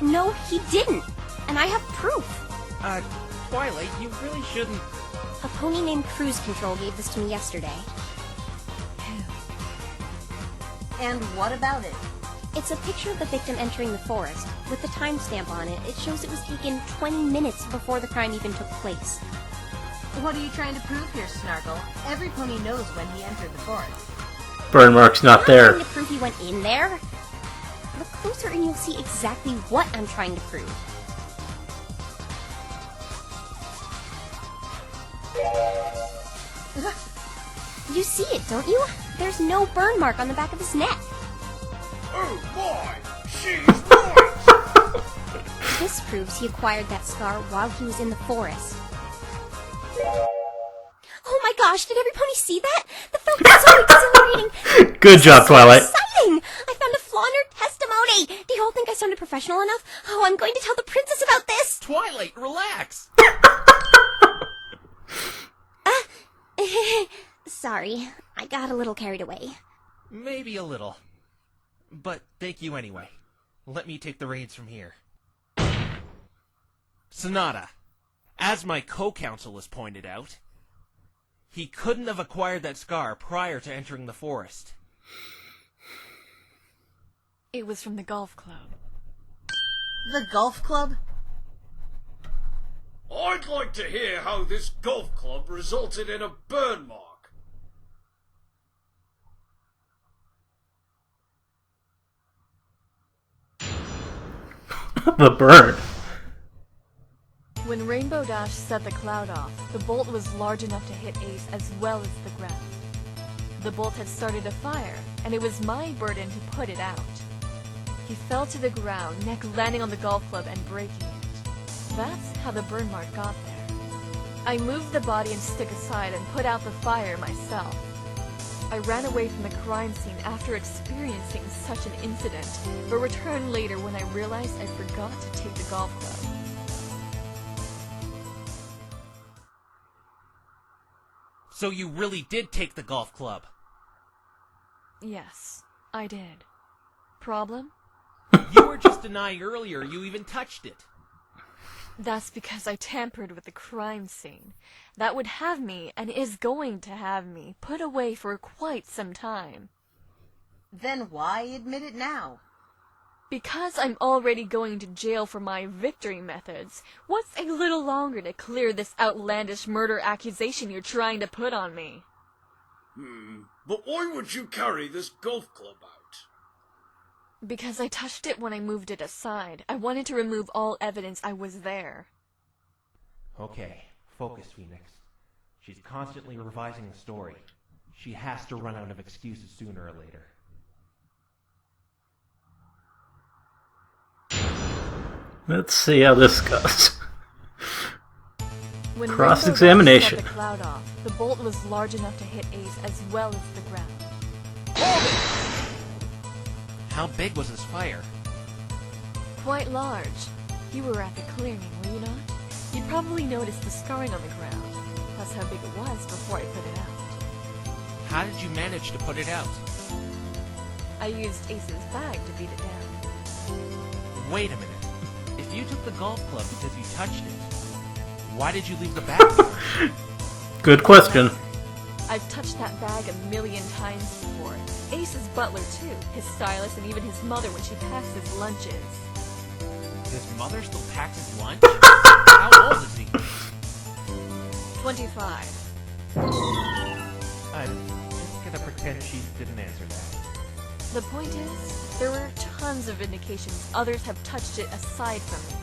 No, he didn't. And I have proof. Twilight, you really shouldn't... A pony named Cruise Control gave this to me yesterday. And what about it? It's a picture of the victim entering the forest. With the timestamp on it, it shows it was taken 20 minutes before the crime even took place. What are you trying to prove here, Snarkle? Every pony knows when he entered the forest. Burn mark's not I'm there. trying to prove he went in there. Look closer and you'll see exactly what I'm trying to prove. You see it, don't you? There's no burn mark on the back of his neck. Oh my! She's right! This proves he acquired that scar while he was in the forest. Oh my gosh, did every pony see that? The film is so exhilarating! Good job, So Twilight. exciting! I found a flaw in her testimony! Do you all think I sounded professional enough? Oh, I'm going to tell the princess about this! Twilight, relax! Sorry, I got a little carried away. Maybe a little. But thank you anyway. Let me take the reins from here. Sonata, as my co-counsel has pointed out, He couldn't have acquired that scar prior to entering the forest. It was from the golf club. The golf club? I'd like to hear how this golf club resulted in a burn mark. The burn. When Rainbow Dash set the cloud off, the bolt was large enough to hit Ace as well as the ground. The bolt had started a fire, and it was my burden to put it out. He fell to the ground, neck landing on the golf club and breaking it. That's how the burn mark got there. I moved the body and stick aside and put out the fire myself. I ran away from the crime scene after experiencing such an incident, but returned later when I realized I forgot to take the golf club. So you really did take the golf club? Yes, I did. Problem? You were just denying earlier you even touched it. That's because I tampered with the crime scene. That would have me, and is going to have me, put away for quite some time. Then why admit it now? Because I'm already going to jail for my victory methods, what's a little longer to clear this outlandish murder accusation you're trying to put on me? But why would you carry this golf club out? Because I touched it when I moved it aside. I wanted to remove all evidence I was there. Okay, focus, Phoenix. She's constantly revising the story. She has to run out of excuses sooner or later. Let's see how this goes. When Cross-examination. Rainbow Dash set the cloud off, the bolt was large enough to hit Ace as well as the ground. How big was this fire? Quite large. You were at the clearing, were you not? You probably noticed the scarring on the ground. That's how big it was before I put it out. How did you manage to put it out? I used Ace's bag to beat it down. Wait a minute. If you took the golf club because you touched it, why did you leave the bag behind? Good question. I've touched that bag a million times before. Ace's butler too, his stylist, and even his mother when she packs his lunches. His mother still packs his lunch? How old is he? 25. I'm just gonna pretend she didn't answer that. The point is, there were tons of indications others have touched it aside from me.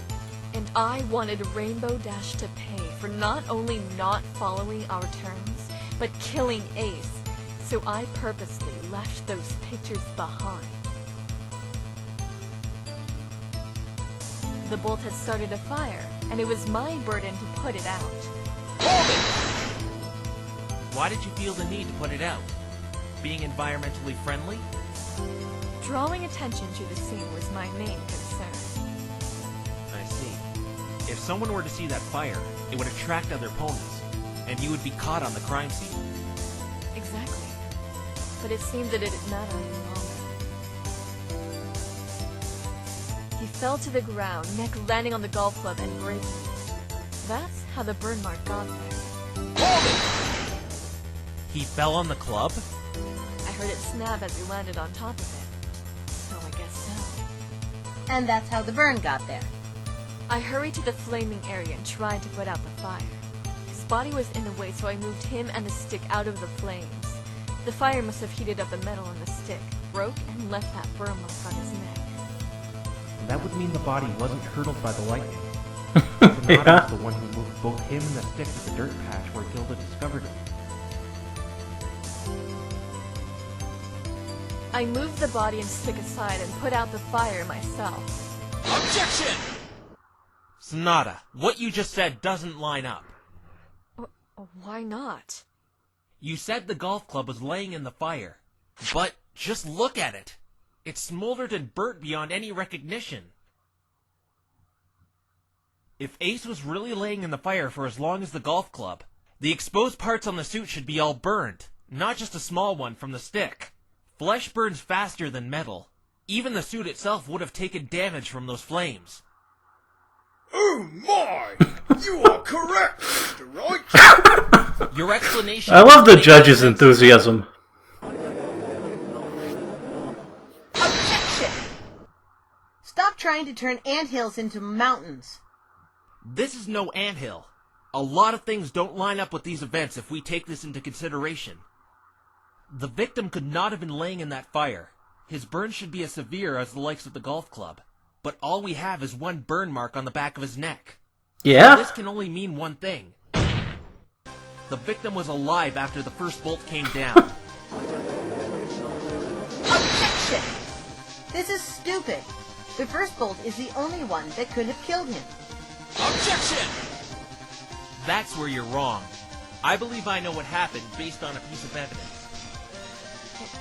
And I wanted Rainbow Dash to pay for not only not following our terms, but killing Ace. So I purposely left those pictures behind. The bolt had started a fire, and it was my burden to put it out. Why did you feel the need to put it out? Being environmentally friendly? Drawing attention to the scene was my main concern. I see. If someone were to see that fire, it would attract other ponies, and you would be caught on the crime scene. Exactly. But it seemed that it didn't matter any longer. He fell to the ground, neck landing on the golf club and breaking it. That's how the burn mark got there. He fell on the club? I heard it snap as he landed on top of it. So I guess so. And that's how the burn got there. I hurried to the flaming area and tried to put out the fire. His body was in the way, so I moved him and the stick out of the flames. The fire must have heated up the metal in the stick, broke, and left that burn mark on his neck. That would mean the body wasn't hurtled by the lightning. Sonata was the one who moved both him and the stick to the dirt patch where Gilda discovered him. I moved the body and stick aside and put out the fire myself. Objection! Sonata, what you just said doesn't line up. Why not? You said the golf club was laying in the fire, but just look at it. It's smoldered and burnt beyond any recognition. If Ace was really laying in the fire for as long as the golf club, the exposed parts on the suit should be all burned, not just a small one from the stick. Flesh burns faster than metal. Even the suit itself would have taken damage from those flames. Oh my! You are correct, Mr. Wright! Your explanation... I love the judge's enthusiasm. Objection! Stop trying to turn anthills into mountains. This is no anthill. A lot of things don't line up with these events if we take this into consideration. The victim could not have been laying in that fire. His burn should be as severe as the likes of the golf club. But all we have is one burn mark on the back of his neck. Yeah? This can only mean one thing. The victim was alive after the first bolt came down. Objection! This is stupid. The first bolt is the only one that could have killed him. Objection! That's where you're wrong. I believe I know what happened based on a piece of evidence.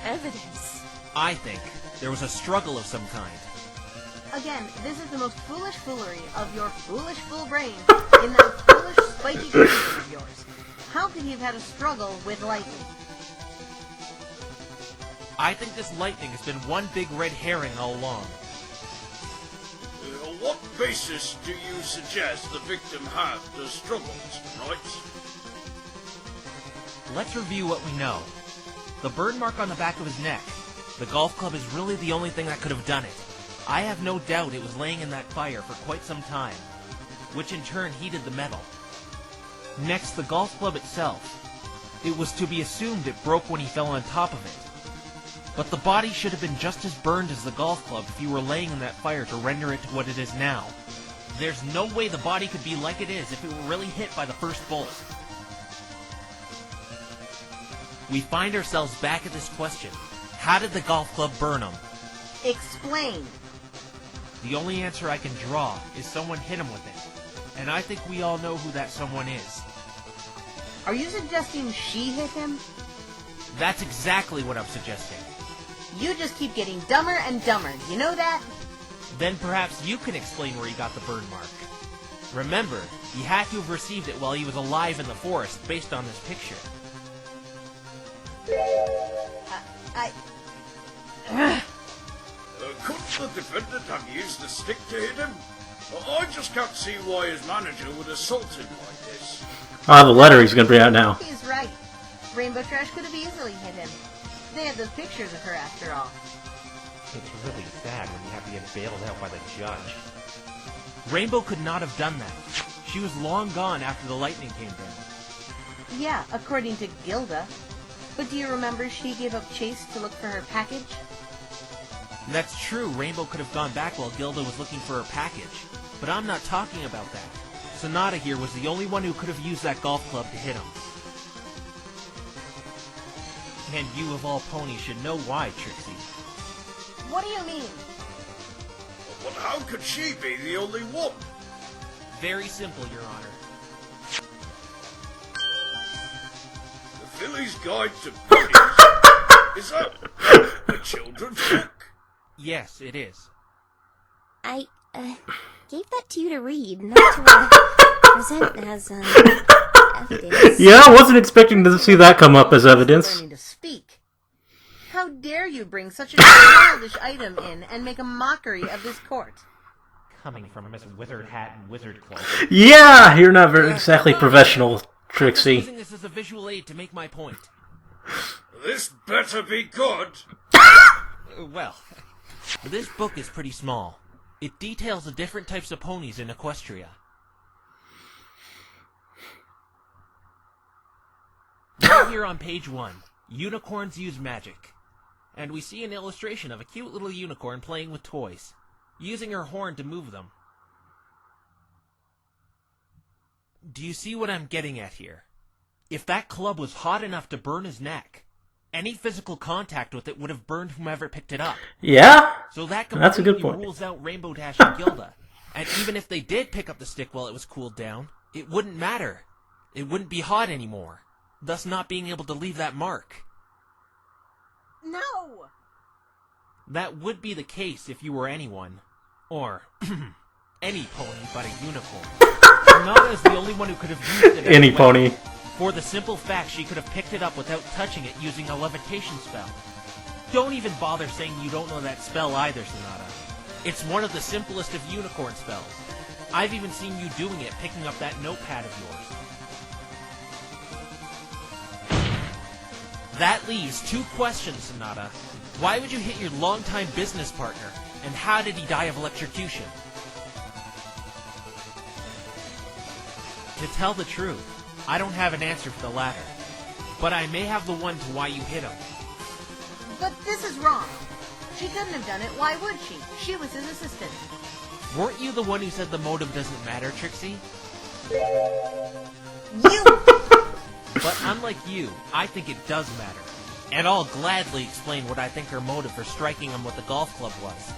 Evidence? I think there was a struggle of some kind. Again, this is the most foolish foolery of your foolish fool brain in that foolish spiky creature of yours. How could he have had a struggle with lightning? I think this lightning has been one big red herring all along. On what basis do you suggest the victim had the struggle, Mr. Wright? Let's review what we know. The burn mark on the back of his neck. The golf club is really the only thing that could have done it. I have no doubt it was laying in that fire for quite some time, which in turn heated the metal. Next, the golf club itself. It was to be assumed it broke when he fell on top of it. But the body should have been just as burned as the golf club if you were laying in that fire to render it to what it is now. There's no way the body could be like it is if it were really hit by the first bolt. We find ourselves back at this question. How did the golf club burn him? Explain. The only answer I can draw is someone hit him with it. And I think we all know who that someone is. Are you suggesting she hit him? That's exactly what I'm suggesting. You just keep getting dumber and dumber, you know that? Then perhaps you can explain where he got the burn mark. Remember, he had to have received it while he was alive in the forest based on this picture. Couldn't the defendant have used the stick to hit him? I just can't see why his manager would assault him like this. Ah, the letter he's gonna bring out now. He's right. Rainbow Trash could have easily hit him. They had those pictures of her after all. It's really sad when you have to get bailed out by the judge. Rainbow could not have done that. She was long gone after the lightning came down. Yeah, according to Gilda. But do you remember she gave up chase to look for her package? That's true, Rainbow could have gone back while Gilda was looking for her package. But I'm not talking about that. Sonata here was the only one who could have used that golf club to hit him. And you of all ponies should know why, Trixie. What do you mean? But how could she be the only one? Very simple, Your Honor. The Filly's Guide to Ponies? Is that a children's book? Yes, it is. I, gave that to you to read, not to, present as, evidence. Yeah, I wasn't expecting to see that come up as evidence. Learning to speak. How dare you bring such a childish item in and make a mockery of this court? Coming from Miss Wizard Hat and Wizard Cloak. Yeah, you're not very exactly professional, Trixie. I'm using this as a visual aid to make my point. This better be good. Well, this book is pretty small. It details the different types of ponies in Equestria. Right here on page 1, unicorns use magic. And we see an illustration of a cute little unicorn playing with toys, using her horn to move them. Do you see what I'm getting at here? If that club was hot enough to burn his neck, any physical contact with it would have burned whomever picked it up. Yeah? So that That's a good completely point. rules out Rainbow Dash and Gilda. And even if they did pick up the stick while it was cooled down, it wouldn't matter. It wouldn't be hot anymore, thus not being able to leave that mark. No! That would be the case if you were anyone. Or, any pony but a unicorn. Sonata is the only one who could have used it as Any a weapon, pony. for the simple fact she could have picked it up without touching it using a levitation spell. Don't even bother saying you don't know that spell either, Sonata. It's one of the simplest of unicorn spells. I've even seen you doing it, picking up that notepad of yours. That leaves 2 questions, Sonata. Why would you hit your longtime business partner? And how did he die of electrocution? To tell the truth, I don't have an answer for the latter. But I may have the one to why you hit him. But this is wrong. She couldn't have done it. Why would she? She was his assistant. Weren't you the one who said the motive doesn't matter, Trixie? You! But unlike you, I think it does matter. And I'll gladly explain what I think her motive for striking him with the golf club was.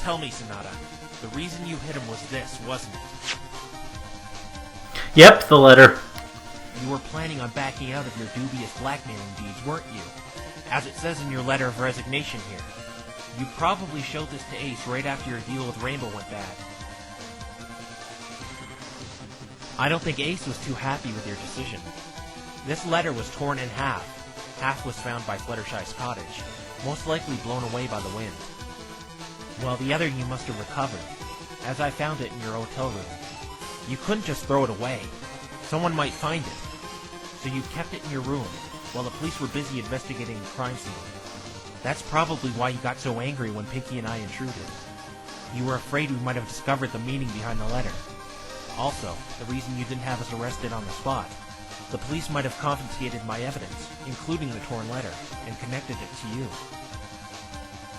Tell me, Sonata, the reason you hit him was this, wasn't it? Yep, the letter. You were planning on backing out of your dubious blackmailing deeds, weren't you? As it says in your letter of resignation here. You probably showed this to Ace right after your deal with Rainbow went bad. I don't think Ace was too happy with your decision. This letter was torn in half. Half was found by Fluttershy's cottage, most likely blown away by the wind. While the other you must have recovered, as I found it in your hotel room. You couldn't just throw it away. Someone might find it. So you kept it in your room, while the police were busy investigating the crime scene. That's probably why you got so angry when Pinky and I intruded. You were afraid we might have discovered the meaning behind the letter. Also, the reason you didn't have us arrested on the spot. The police might have confiscated my evidence, including the torn letter, and connected it to you.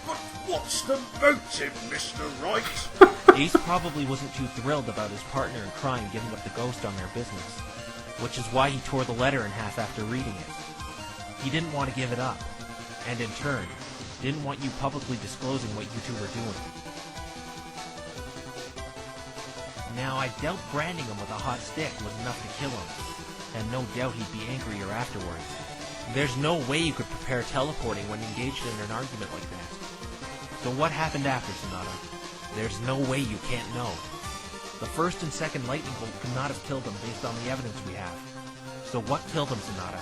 But what's the motive, Mr. Wright? Ace probably wasn't too thrilled about his partner in crime giving up the ghost on their business, which is why he tore the letter in half after reading it. He didn't want to give it up, and in turn, didn't want you publicly disclosing what you two were doing. Now, I doubt branding him with a hot stick was enough to kill him, and no doubt he'd be angrier afterwards. There's no way you could prepare teleporting when engaged in an argument like that. So what happened after, Sonata? There's no way you can't know. The first and second lightning bolt could not have killed him based on the evidence we have. So what killed him, Sonata?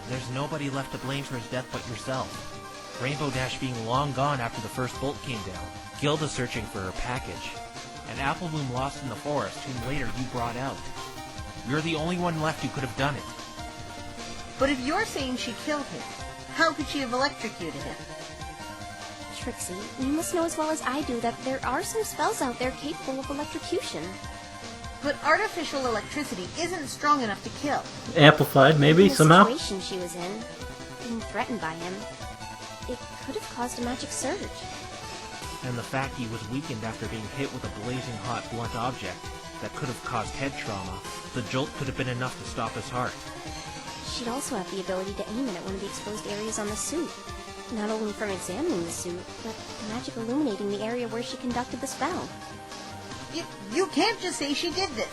There's nobody left to blame for his death but yourself. Rainbow Dash being long gone after the first bolt came down. Gilda searching for her package. And Apple Bloom lost in the forest, whom later you brought out. You're the only one left who could have done it. But if you're saying she killed him, how could she have electrocuted him? Trixie, you must know as well as I do that there are some spells out there capable of electrocution. But artificial electricity isn't strong enough to kill. Amplified, maybe, somehow? The situation she was in, being threatened by him, it could have caused a magic surge. And the fact he was weakened after being hit with a blazing hot blunt object that could have caused head trauma, the jolt could have been enough to stop his heart. She'd also have the ability to aim it at one of the exposed areas on the suit. Not only from examining the suit, but the magic illuminating the area where she conducted the spell. You can't just say she did this.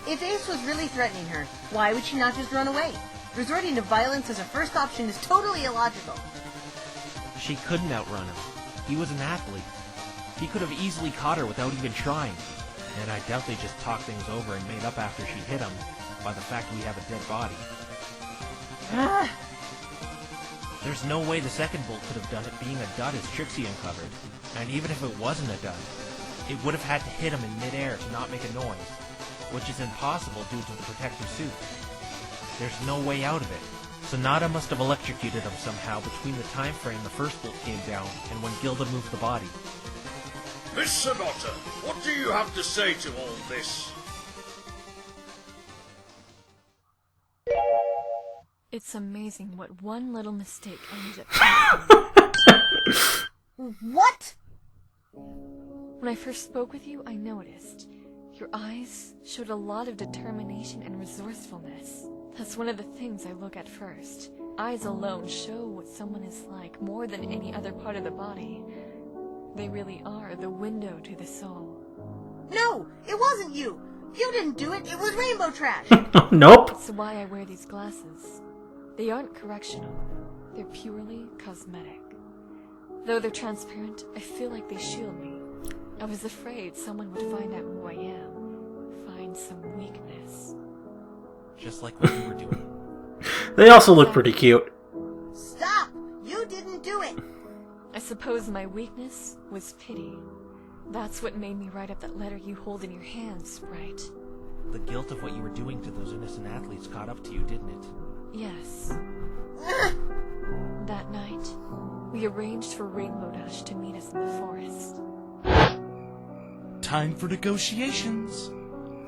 If Ace was really threatening her, why would she not just run away? Resorting to violence as a first option is totally illogical. She couldn't outrun him. He was an athlete. He could have easily caught her without even trying. And I doubt they just talked things over and made up after she hit him by the fact we have a dead body. There's no way the second bolt could have done it being a dud as Trixie uncovered. And even if it wasn't a dud, it would have had to hit him in midair to not make a noise, which is impossible due to the protective suit. There's no way out of it. Sonata must have electrocuted him somehow between the time frame the first bolt came down and when Gilda moved the body. Miss Sonata, what do you have to say to all this? It's amazing what one little mistake ends up costing. What? When I first spoke with you, I noticed. Your eyes showed a lot of determination and resourcefulness. That's one of the things I look at first. Eyes alone show what someone is like more than any other part of the body. They really are the window to the soul. No, it wasn't you. You didn't do it. It was Rainbow Trash. Nope. That's why I wear these glasses. They aren't correctional. They're purely cosmetic. Though they're transparent, I feel like they shield me. I was afraid someone would find out who I am. Find some weakness. Just like what you were doing. They also look pretty cute. Stop! You didn't do it. I suppose my weakness was pity. That's what made me write up that letter you hold in your hands, Wright. The guilt of what you were doing to those innocent athletes caught up to you, didn't it? Yes. That night, we arranged for Rainbow Dash to meet us in the forest. Time for negotiations.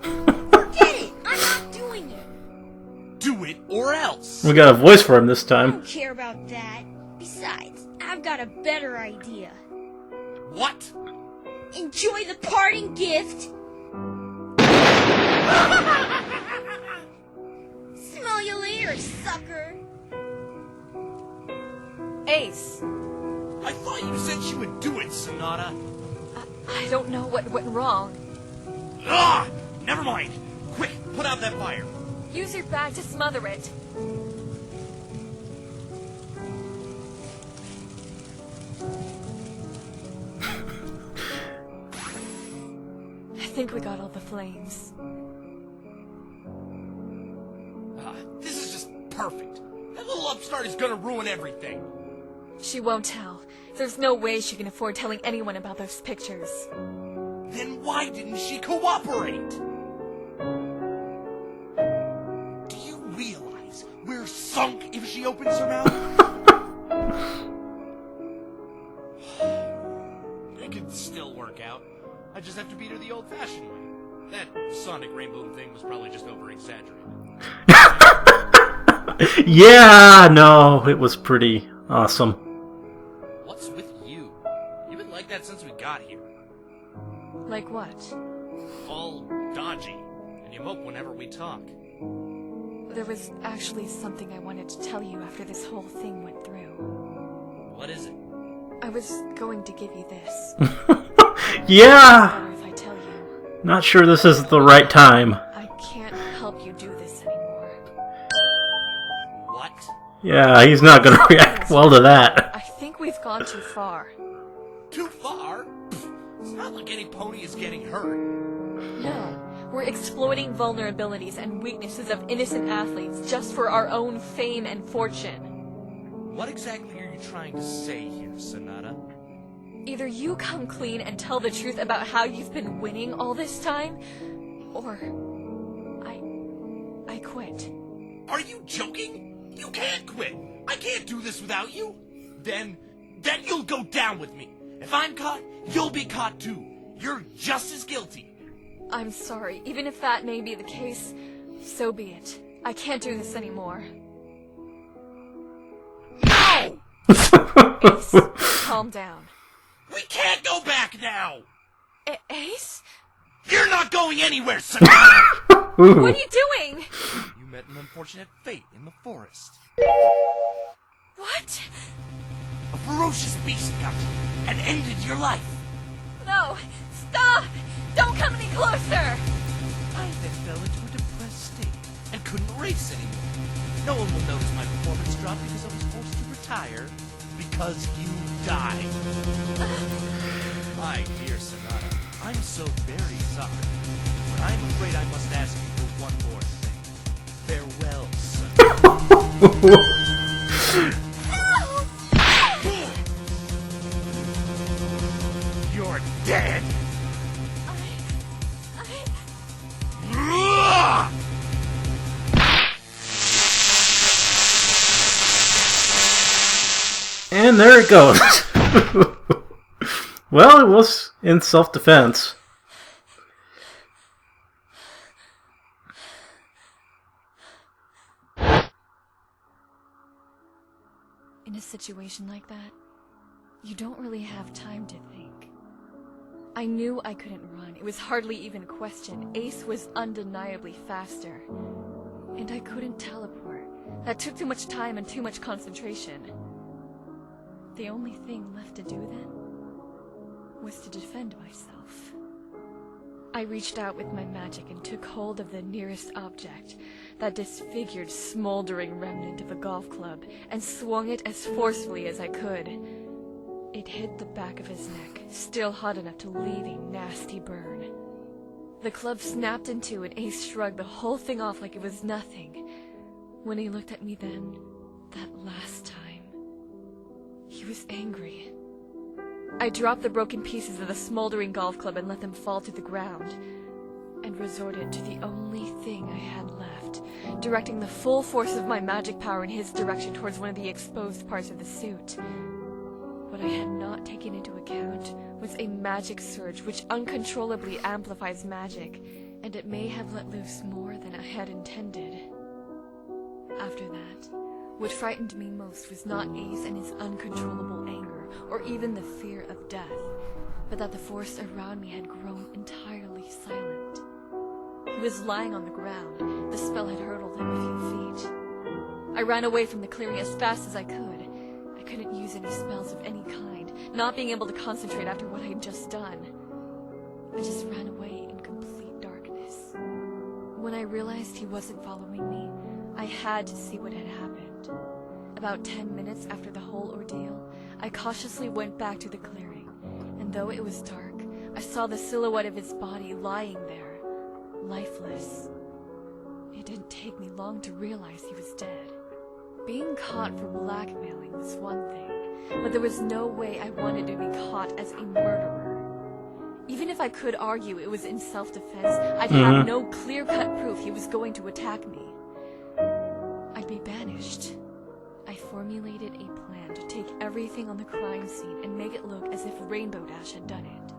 Forget it! I'm not doing it! Do it or else. We got a voice for him this I time. don't care about that. Besides, I've got a better idea. What? Enjoy the parting gift! Smell you later, sucker! Ace! I thought you said you would do it, Sonata. I don't know what went wrong. Ah! Never mind. Quick, put out that fire. Use your bag to smother it. I think we got all the flames. This is just perfect. That little upstart is gonna ruin everything. She won't tell. There's no way she can afford telling anyone about those pictures. Then why didn't she cooperate? Do you realize we're sunk if she opens her mouth? It could still work out. I just have to beat her the old-fashioned way. That sonic rainbow thing was probably just over-exaggerated. Yeah, no, it was pretty awesome. What's with you? You've been like that since we got here. Like what? All dodgy, and you mope whenever we talk. There was actually something I wanted to tell you after this whole thing went through. What is it? I was going to give you this. Yeah! Better if I tell you. Not sure this is the right time. I can't help you do this anymore. What? Yeah, he's not gonna react well to that. I think we've gone too far. Too far? It's not like any pony is getting hurt. No, we're exploiting vulnerabilities and weaknesses of innocent athletes just for our own fame and fortune. What exactly are you trying to say here, Sonata? Either you come clean and tell the truth about how you've been winning all this time, or I quit. Are you joking? You can't quit. I can't do this without you. Then you'll go down with me. If I'm caught, you'll be caught too. You're just as guilty. I'm sorry. Even if that may be the case, so be it. I can't do this anymore. No! Ace, calm down. We can't go back now! Ace? You're not going anywhere, Sonata! What are you doing? You met an unfortunate fate in the forest. What? A ferocious beast got you and ended your life. No! Stop! Don't come any closer! I then fell into a depressed state and couldn't race anymore. No one will notice my performance dropped because I was forced to retire because you died. My dear Sonata, I'm so very sorry, but I'm afraid I must ask you for one more thing. Farewell, Sonata. You're dead! And there it goes. Well, it was in self-defense. In a situation like that, you don't really have time to think. I knew I couldn't run. It was hardly even a question. Ace was undeniably faster. And I couldn't teleport. That took too much time and too much concentration. The only thing left to do then was to defend myself. I reached out with my magic and took hold of the nearest object, that disfigured, smoldering remnant of a golf club, and swung it as forcefully as I could. It hit the back of his neck, still hot enough to leave a nasty burn. The club snapped in two, and Ace shrugged the whole thing off like it was nothing. When he looked at me then, that last time, he was angry. I dropped the broken pieces of the smoldering golf club and let them fall to the ground. and resorted to the only thing I had left, directing the full force of my magic power in his direction towards one of the exposed parts of the suit. What I had not taken into account was a magic surge which uncontrollably amplifies magic, and it may have let loose more than I had intended. After that, what frightened me most was not Ace and his uncontrollable anger, or even the fear of death, but that the force around me had grown entirely silent. He was lying on the ground. The spell had hurtled him a few feet. I ran away from the clearing as fast as I could. I couldn't use any spells of any kind, not being able to concentrate after what I had just done. I just ran away in complete darkness. When I realized he wasn't following me, I had to see what had happened. About 10 minutes after the whole ordeal, I cautiously went back to the clearing, and though it was dark, I saw the silhouette of his body lying there, lifeless. It didn't take me long to realize he was dead. Being caught for blackmailing was one thing, but there was no way I wanted to be caught as a murderer. Even if I could argue it was in self-defense, I'd have no clear-cut proof he was going to attack me. I'd be banished. I formulated a plan to take everything on the crime scene and make it look as if Rainbow Dash had done it.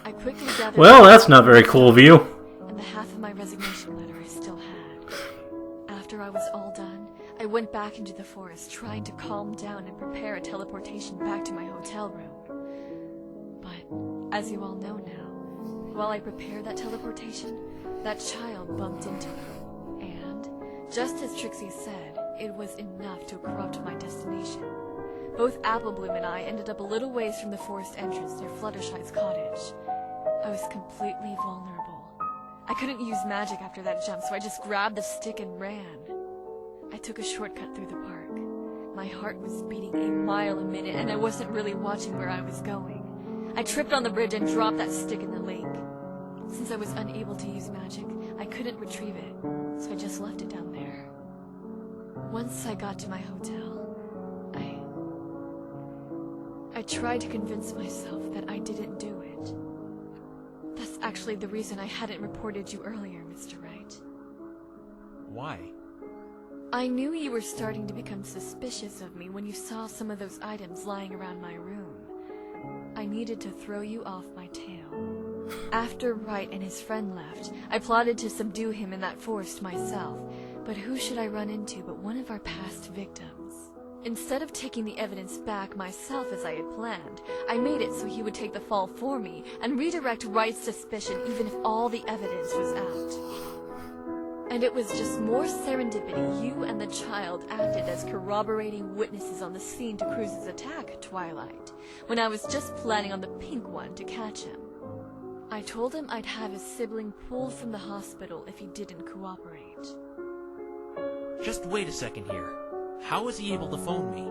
I quickly gathered... Well, that's not very cool of you. And the half of my resignation letter I still had. After I was all done, I went back into the forest, trying to calm down and prepare a teleportation back to my hotel room. But, as you all know now, while I prepared that teleportation, that child bumped into me. And, just as Trixie said, it was enough to corrupt my destination. Both Applebloom and I ended up a little ways from the forest entrance near Fluttershy's cottage. I was completely vulnerable. I couldn't use magic after that jump, so I just grabbed the stick and ran. I took a shortcut through the park. My heart was beating a mile a minute, and I wasn't really watching where I was going. I tripped on the bridge and dropped that stick in the lake. Since I was unable to use magic, I couldn't retrieve it, so I just left it down there. Once I got to my hotel, I tried to convince myself that I didn't do it. That's actually the reason I hadn't reported you earlier, Mr. Wright. Why? I knew you were starting to become suspicious of me when you saw some of those items lying around my room. I needed to throw you off my tail. After Wright and his friend left, I plotted to subdue him in that forest myself. But who should I run into but one of our past victims? Instead of taking the evidence back myself as I had planned, I made it so he would take the fall for me and redirect Wright's suspicion even if all the evidence was out. And it was just more serendipity you and the child acted as corroborating witnesses on the scene to Cruz's attack at Twilight, when I was just planning on the pink one to catch him. I told him I'd have his sibling pulled from the hospital if he didn't cooperate. Just wait a second here. How was he able to phone me?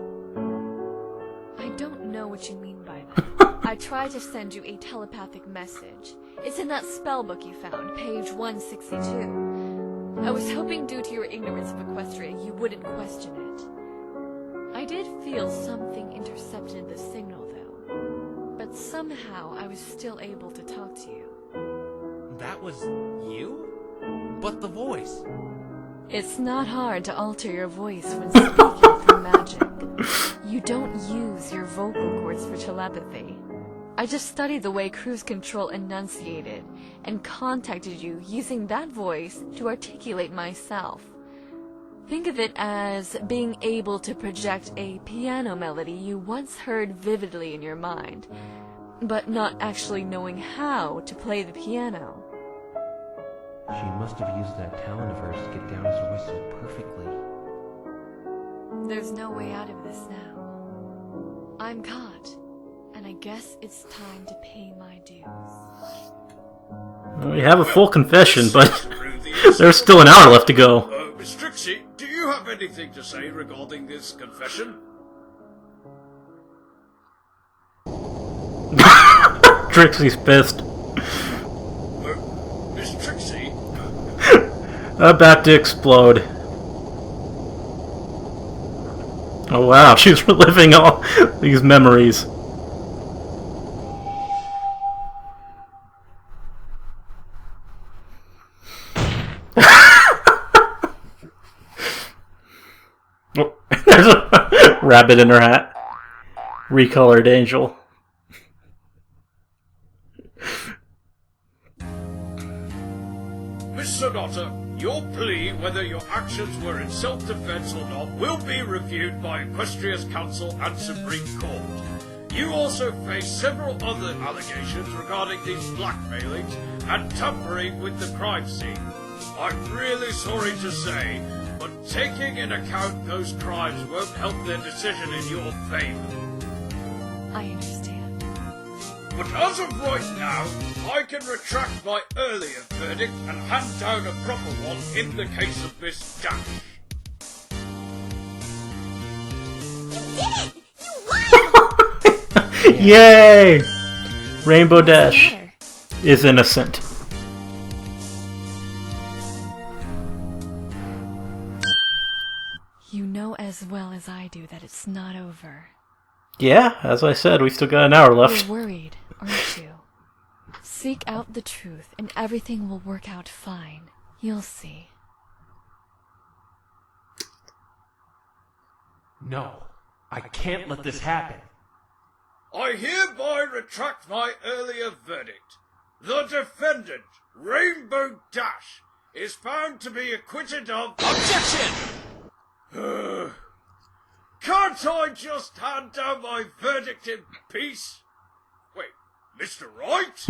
I don't know what you mean by that. I tried to send you a telepathic message. It's in that spell book you found, page 162. I was hoping due to your ignorance of Equestria you wouldn't question it. I did feel something intercepted the signal though, but somehow I was still able to talk to you. That was you? But the voice... It's not hard to alter your voice when speaking through magic. You don't use your vocal cords for telepathy. I just studied the way Cruise Control enunciated, and contacted you using that voice to articulate myself. Think of it as being able to project a piano melody you once heard vividly in your mind, but not actually knowing how to play the piano. She must have used that talent of hers to get down his voice so perfectly. There's no way out of this now. I'm caught, and I guess it's time to pay my dues. Well, you have a full confession, but there's still an hour left to go. Miss Trixie, do you have anything to say regarding this confession? Trixie's pissed. Miss Trixie? About to explode. Oh wow, she's reliving all these memories. rabbit in her hat. Recolored angel. Miss Sonata, your plea, whether your actions were in self-defense or not, will be reviewed by Equestria's Council and Supreme Court. You also face several other allegations regarding these blackmailings and tampering with the crime scene. I'm really sorry to say, but taking into account those crimes won't help their decision in your favor. I understand. But as of right now, I can retract my earlier verdict and hand down a proper one in the case of Miss Dash. You did it! You won! Yay! Rainbow What's the Dash matter? is innocent. You know as well as I do that it's not over. Yeah, as I said, we still got an hour left. You're worried, aren't you? Seek out the truth and everything will work out fine. You'll see. No, I can't let this happen. I hereby retract my earlier verdict. The defendant, Rainbow Dash, is found to be acquitted of... Objection! Can't I just hand down my verdict in peace? Wait, Mr. Wright?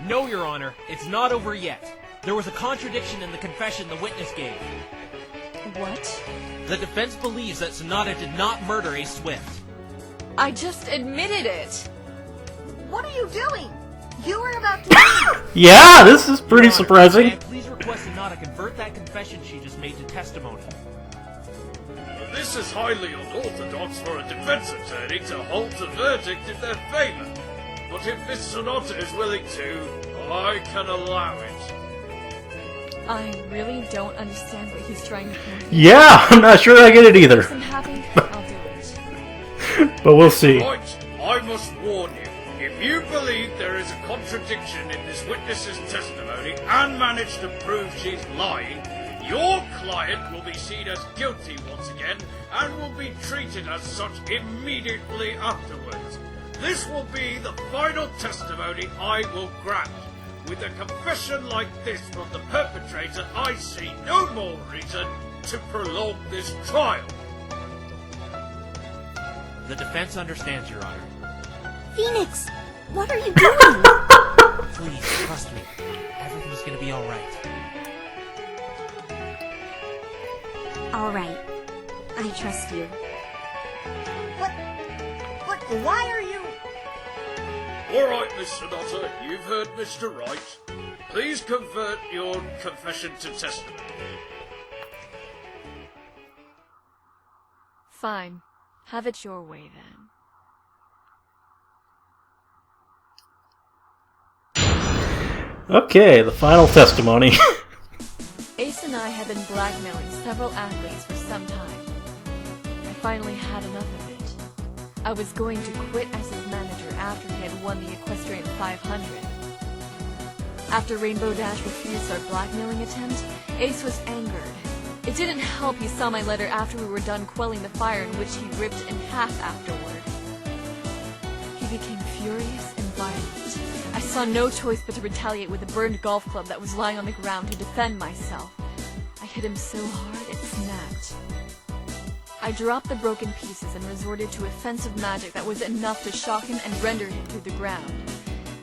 No, Your Honor, it's not over yet. There was a contradiction in the confession the witness gave. What? The defense believes that Sonata did not murder Ace Swift. I just admitted it! What are you doing? You were about to... Yeah, this is pretty Your Honor, surprising. may I please request Sonata convert that confession she just made to testimony. This is highly unorthodox for a defense attorney to halt a verdict in their favor. But if Miss Sonata is willing to, I can allow it. I really don't understand what he's trying to do. Yeah, I'm not sure I get it either. If I'm happy, I'll do it. But we'll see. Right, I must warn you. If you believe there is a contradiction in this witness's testimony and manage to prove she's lying, your client will be seen as guilty once again and will be treated as such immediately afterwards. This will be the final testimony I will grant. With a confession like this from the perpetrator, I see no more reason to prolong this trial. The defense understands, Your Honor. Phoenix, what are you doing? Please, trust me. Everything's gonna be alright. Alright, I trust you. But why are you... Alright, Miss Sonata, you've heard Mr. Wright. Please convert your confession to testimony. Fine. Have it your way, then. Okay, the final testimony. Ace and I had been blackmailing several athletes for some time. I finally had enough of it. I was going to quit as his manager after he had won the Equestrian 500. After Rainbow Dash refused our blackmailing attempt, Ace was angered. It didn't help he saw my letter after we were done quelling the fire in which he ripped in half afterward. He became furious and violent. I saw no choice but to retaliate with a burned golf club that was lying on the ground to defend myself. I hit him so hard it snapped. I dropped the broken pieces and resorted to offensive magic that was enough to shock him and render him to the ground.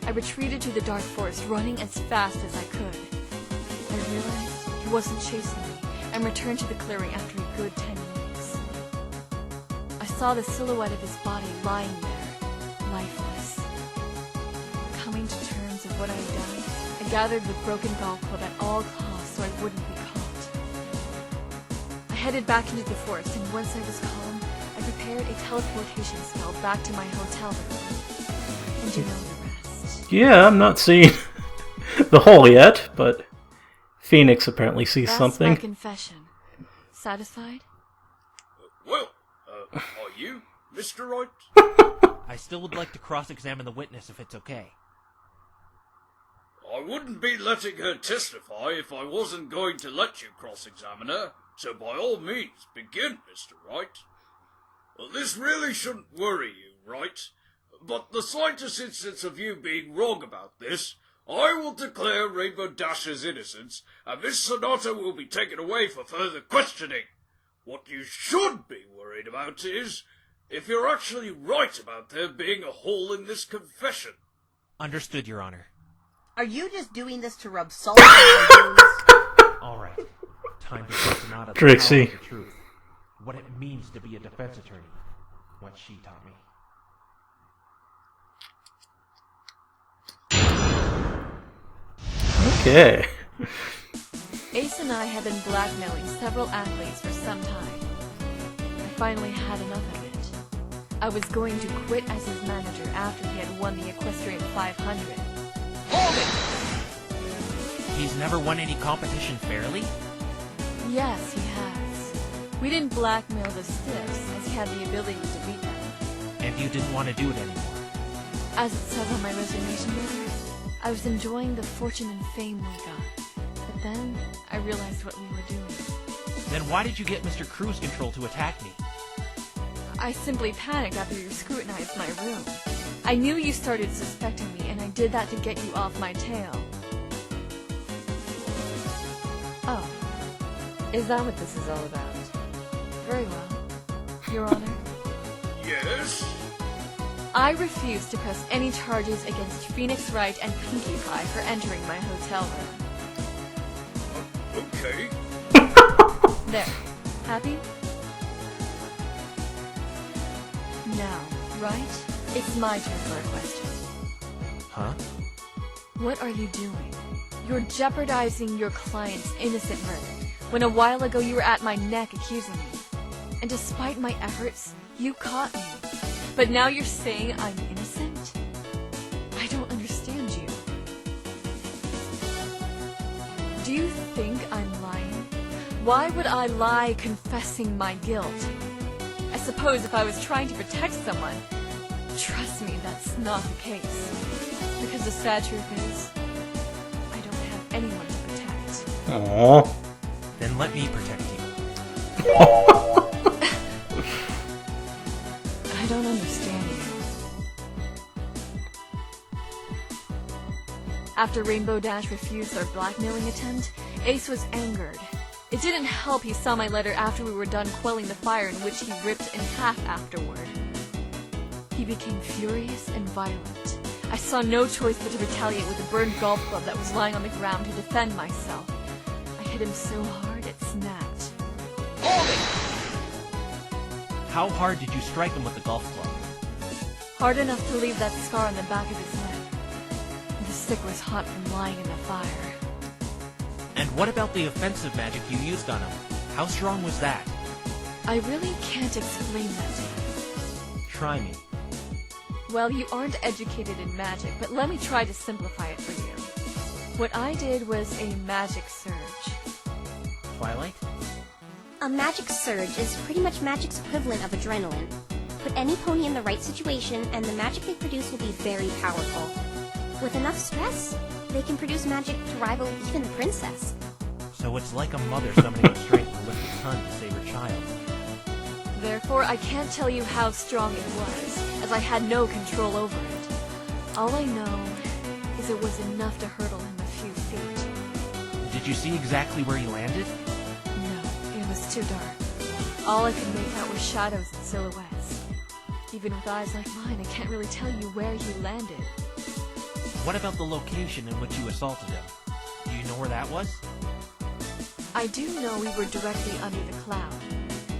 I retreated to the dark forest, running as fast as I could. I realized he wasn't chasing me, and returned to the clearing after a good 10 minutes. I saw the silhouette of his body lying there, lifeless. Coming to terms of what I had done, I gathered the broken golf club at all costs so I wouldn't be caught. I headed back into the forest, and once I was calm, I prepared a teleportation spell back to my hotel room. And you know the rest. Yeah, I'm not seeing the hole yet, but Phoenix apparently sees That's something. my confession. Satisfied? Well, are you, Mr. Wright? I still would like to cross-examine the witness if it's okay. I wouldn't be letting her testify if I wasn't going to let you cross-examine her, so by all means, begin, Mr. Wright. Well, this really shouldn't worry you, right? But the slightest instance of you being wrong about this, I will declare Rainbow Dash's innocence, and Miss Sonata will be taken away for further questioning. What you should be worried about is if you're actually right about there being a hole in this confession. Understood, Your Honor. Are you just doing this to rub salt in my wounds? All right. Time to show Sonata the Trixie. power of the truth. What it means to be a defense attorney. What she taught me. Okay. Ace and I had been blackmailing several athletes for some time. I finally had enough of it. I was going to quit as his manager after he had won the Equestrian 500. Hold it! He's never won any competition fairly? Yes, he has. We didn't blackmail the stiffs, as he had the ability to beat them. And you didn't want to do it anymore. As it says on my resignation letter, I was enjoying the fortune and fame we got. But then, I realized what we were doing. Then why did you get Mr. Cruise Control to attack me? I simply panicked after you scrutinized my room. I knew you started suspecting me, and I did that to get you off my tail. Oh. Is that what this is all about? Very well. Your Honor. Yes? I refuse to press any charges against Phoenix Wright and Pinkie Pie for entering my hotel room. Okay. There. Happy? Now, right? It's my turn for a question. Huh? What are you doing? You're jeopardizing your client's innocent verdict, when a while ago you were at my neck accusing me. And despite my efforts, you caught me. But now you're saying I'm innocent? I don't understand you. Do you think I'm lying? Why would I lie confessing my guilt? I suppose if I was trying to protect someone, trust me, that's not the case. Because the sad truth is, I don't have anyone to protect. Aww. Then let me protect you. I don't understand you. After Rainbow Dash refused our blackmailing attempt, Ace was angered. It didn't help he saw my letter after we were done quelling the fire, in which he ripped in half afterward. He became furious and violent. I saw no choice but to retaliate with a burned golf club that was lying on the ground to defend myself. I hit him so hard it snapped. Hold it! How hard did you strike him with the golf club? Hard enough to leave that scar on the back of his neck. The stick was hot from lying in the fire. And what about the offensive magic you used on him? How strong was that? I really can't explain that to you. Try me. Well, you aren't educated in magic, but let me try to simplify it for you. What I did was a magic surge. Twilight? A magic surge is pretty much magic's equivalent of adrenaline. Put any pony in the right situation, and the magic they produce will be very powerful. With enough stress, they can produce magic to rival even the princess. So it's like a mother summoning the strength to lift a ton to save her child. Therefore, I can't tell you how strong it was, as I had no control over it. All I know is it was enough to hurtle him a few feet. Did you see exactly where he landed? No, it was too dark. All I could make out were shadows and silhouettes. Even with eyes like mine, I can't really tell you where he landed. What about the location in which you assaulted him? Do you know where that was? I do know we were directly under the cloud.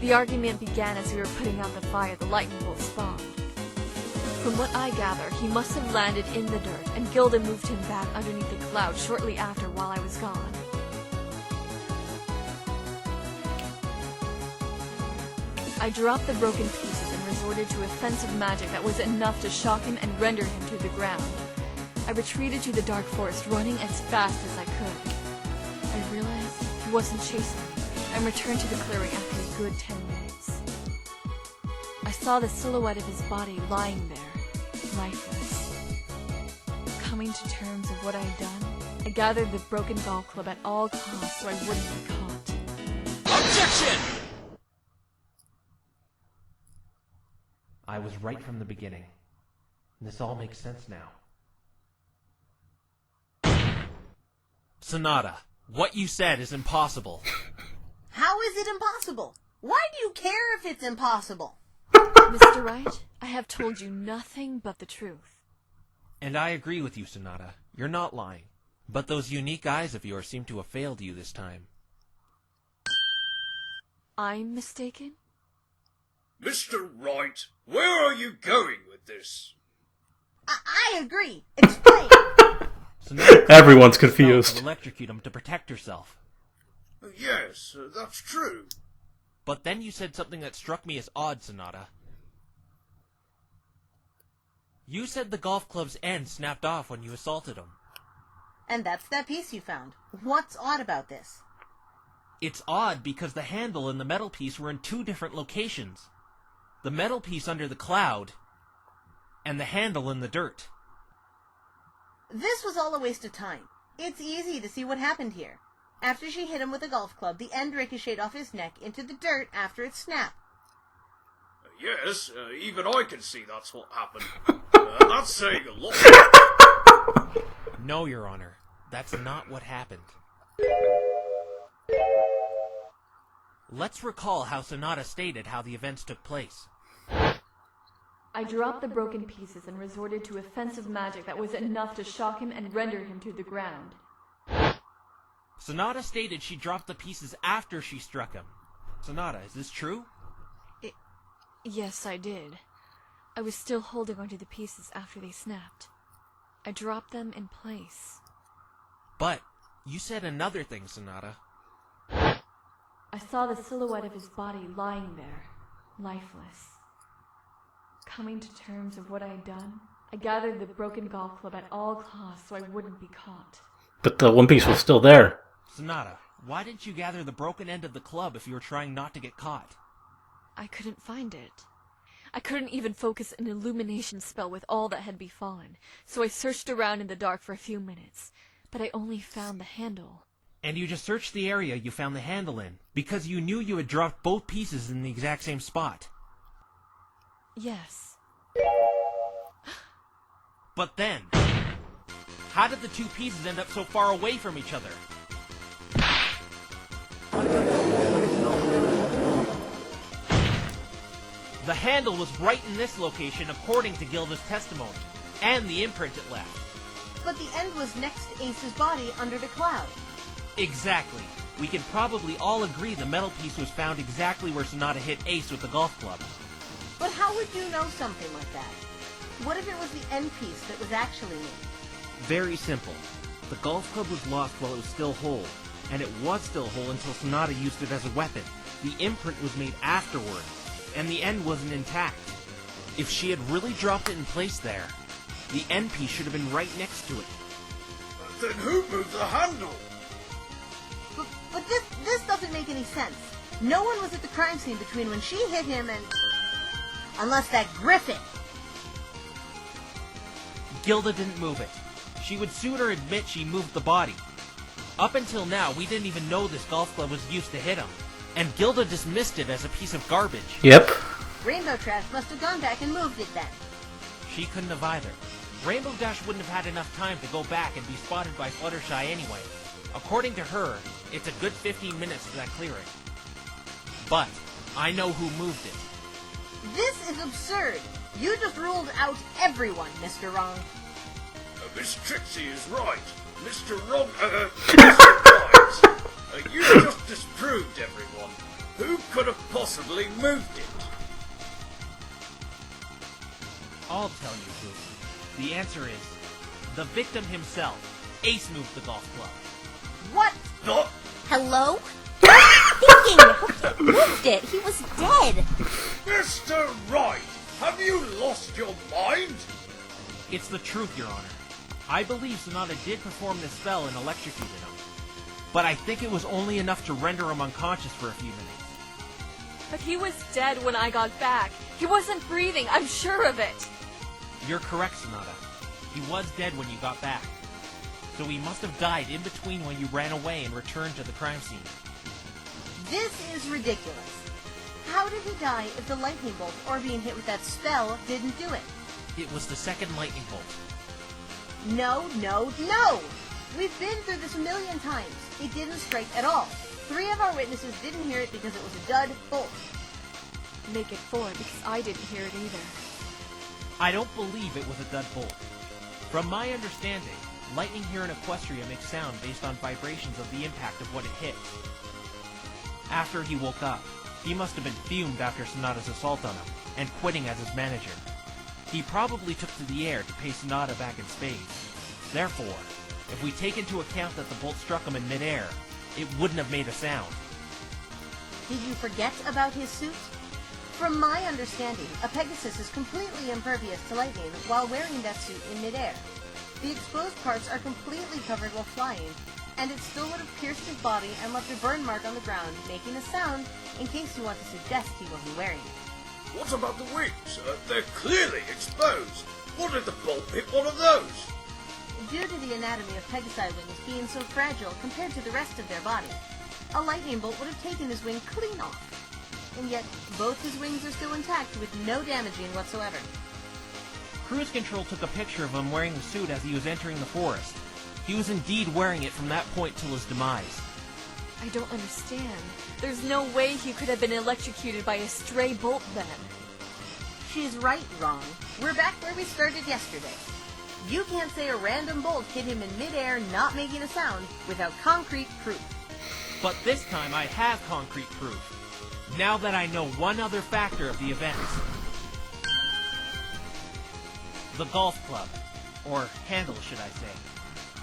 The argument began as we were putting out the fire the lightning bolt spawned. From what I gather, he must have landed in the dirt, and Gilda moved him back underneath the cloud shortly after while I was gone. I dropped the broken pieces and resorted to offensive magic that was enough to shock him and render him to the ground. I retreated to the dark forest, running as fast as I could. I realized he wasn't chasing me, and returned to the clearing after a good 10 minutes. I saw the silhouette of his body lying there, lifeless. Coming to terms of what I had done, I gathered the broken golf club at all costs so I wouldn't be caught. Objection! I was right from the beginning. This all makes sense now. Sonata, what you said is impossible. How is it impossible? Why do you care if it's impossible? Mr. Wright, I have told you nothing but the truth. And I agree with you, Sonata. You're not lying. But those unique eyes of yours seem to have failed you this time. I'm mistaken? Mr. Wright, where are you going with this? I agree. Explain. Sonata Everyone's to confused. electrocute him to protect herself. Yes, that's true. But then you said something that struck me as odd, Sonata. You said the golf club's end snapped off when you assaulted him. And that's that piece you found. What's odd about this? It's odd because the handle and the metal piece were in two different locations. The metal piece under the cloud, and the handle in the dirt. This was all a waste of time. It's easy to see what happened here. After she hit him with a golf club, the end ricocheted off his neck into the dirt after it snapped. Yes, even I can see that's what happened. That's saying a lot. No, Your Honor. That's not what happened. Let's recall how Sonata stated how the events took place. I dropped the broken pieces and resorted to offensive magic that was enough to shock him and render him to the ground. Sonata stated she dropped the pieces after she struck him. Sonata, is this true? Yes, I did. I was still holding onto the pieces after they snapped. I dropped them in place. But you said another thing, Sonata. I saw the silhouette of his body lying there, lifeless. Coming to terms of what I had done, I gathered the broken golf club at all costs so I wouldn't be caught. But the one piece was still there. Sonata, why didn't you gather the broken end of the club if you were trying not to get caught? I couldn't find it. I couldn't even focus an illumination spell with all that had befallen, so I searched around in the dark for a few minutes, but I only found the handle. And you just searched the area you found the handle in, because you knew you had dropped both pieces in the exact same spot. Yes. But then, how did the two pieces end up so far away from each other? The handle was right in this location according to Gilda's testimony, and the imprint it left. But the end was next to Ace's body under the cloud. Exactly. We can probably all agree the metal piece was found exactly where Sonata hit Ace with the golf club. But how would you know something like that? What if it was the end piece that was actually me? Very simple. The golf club was lost while it was still whole, and it was still whole until Sonata used it as a weapon. The imprint was made afterward, and the end wasn't intact. If she had really dropped it in place there, the end piece should have been right next to it. Then who moved the handle? But this doesn't make any sense. No one was at the crime scene between when she hit him and... Unless that Griffin. Gilda didn't move it. She would sooner admit she moved the body. Up until now, we didn't even know this golf club was used to hit him, and Gilda dismissed it as a piece of garbage. Yep. Rainbow Trash must have gone back and moved it then. She couldn't have either. Rainbow Dash wouldn't have had enough time to go back and be spotted by Fluttershy anyway. According to her, it's a good 15 minutes to that clearing. But I know who moved it. This is absurd. You just ruled out everyone, Mr. Wrong. Miss Trixie is right. Mr. Wrong, Mr. Right. You just disproved everyone. Who could have possibly moved it? I'll tell you who. The answer is the victim himself. Ace moved the golf club. What? Not Hello? Thinking! He moved it! He was dead! Mr. Wright! Have you lost your mind? It's the truth, Your Honor. I believe Sonata did perform this spell and electrocuted him. But I think it was only enough to render him unconscious for a few minutes. But he was dead when I got back. He wasn't breathing, I'm sure of it. You're correct, Sonata. He was dead when you got back. So he must have died in between when you ran away and returned to the crime scene. This is ridiculous. How did he die if the lightning bolt or being hit with that spell didn't do it? It was the second lightning bolt. No, no, no! We've been through this a million times. It didn't strike at all. 3 of our witnesses didn't hear it because it was a dud bolt. Make it 4 because I didn't hear it either. I don't believe it was a dud bolt. From my understanding, lightning here in Equestria makes sound based on vibrations of the impact of what it hits. After he woke up, he must have been fumed after Sonata's assault on him, and quitting as his manager. He probably took to the air to pay Sonata back in space. Therefore, if we take into account that the bolt struck him in midair, it wouldn't have made a sound. Did you forget about his suit? From my understanding, a Pegasus is completely impervious to lightning while wearing that suit in midair. The exposed parts are completely covered while flying, and it still would have pierced his body and left a burn mark on the ground, making a sound in case you want to suggest he wasn't wearing it. What about the wings? They're clearly exposed. What if the bolt hit one of those? Due to the anatomy of Pegasi wings being so fragile compared to the rest of their body, a lightning bolt would have taken his wing clean off. And yet, both his wings are still intact with no damaging whatsoever. Cruise Control took a picture of him wearing the suit as he was entering the forest. He was indeed wearing it from that point till his demise. I don't understand. There's no way he could have been electrocuted by a stray bolt then. She's right, Wrong. We're back where we started yesterday. You can't say a random bolt hit him in midair not making a sound without concrete proof. But this time I have concrete proof. Now that I know one other factor of the events. The golf club. Or handle, should I say.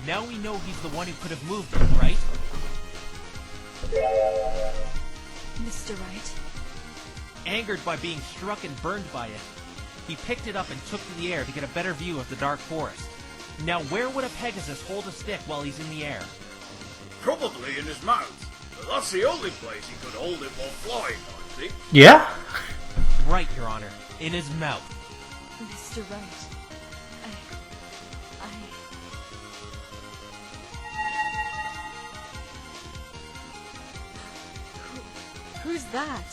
Now we know he's the one who could have moved it, right? Mr. Wright. Angered by being struck and burned by it, he picked it up and took to the air to get a better view of the dark forest. Now where would a Pegasus hold a stick while he's in the air? Probably in his mouth. But that's the only place he could hold it while flying, I think. Yeah? Right, Your Honor. In his mouth. Mr. Wright. Who's that?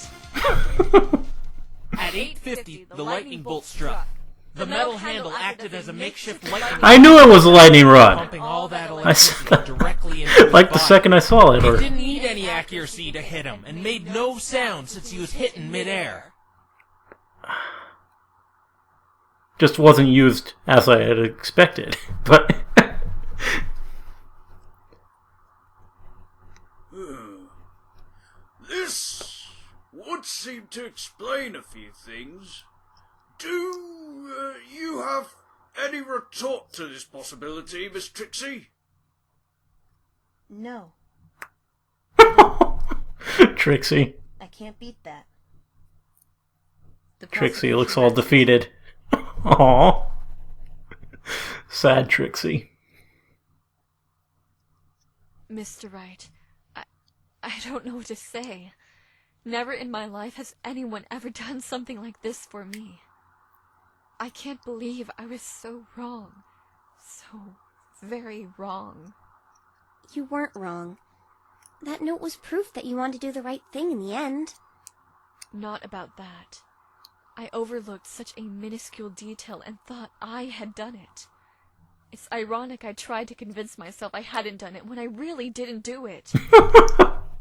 At 8:50, the lightning bolt struck. The metal handle acted as a makeshift lightning I knew it was a lightning rod. pumping all that I said electricity that directly into his like the body. second I saw it. It Or didn't need any accuracy to hit him, and made no sound since he was hit in midair. just wasn't used as I had expected. But This would seem to explain a few things. Do you have any retort to this possibility, Miss Trixie? No, Trixie. I can't beat that. The Trixie looks all prosecution- defeated. Aww. Sad Trixie. Mr. Wright, I don't know what to say. Never in my life has anyone ever done something like this for me. I can't believe I was so wrong. So very wrong. You weren't wrong. That note was proof that you wanted to do the right thing in the end. Not about that. I overlooked such a minuscule detail and thought I had done it. It's ironic I tried to convince myself I hadn't done it when I really didn't do it.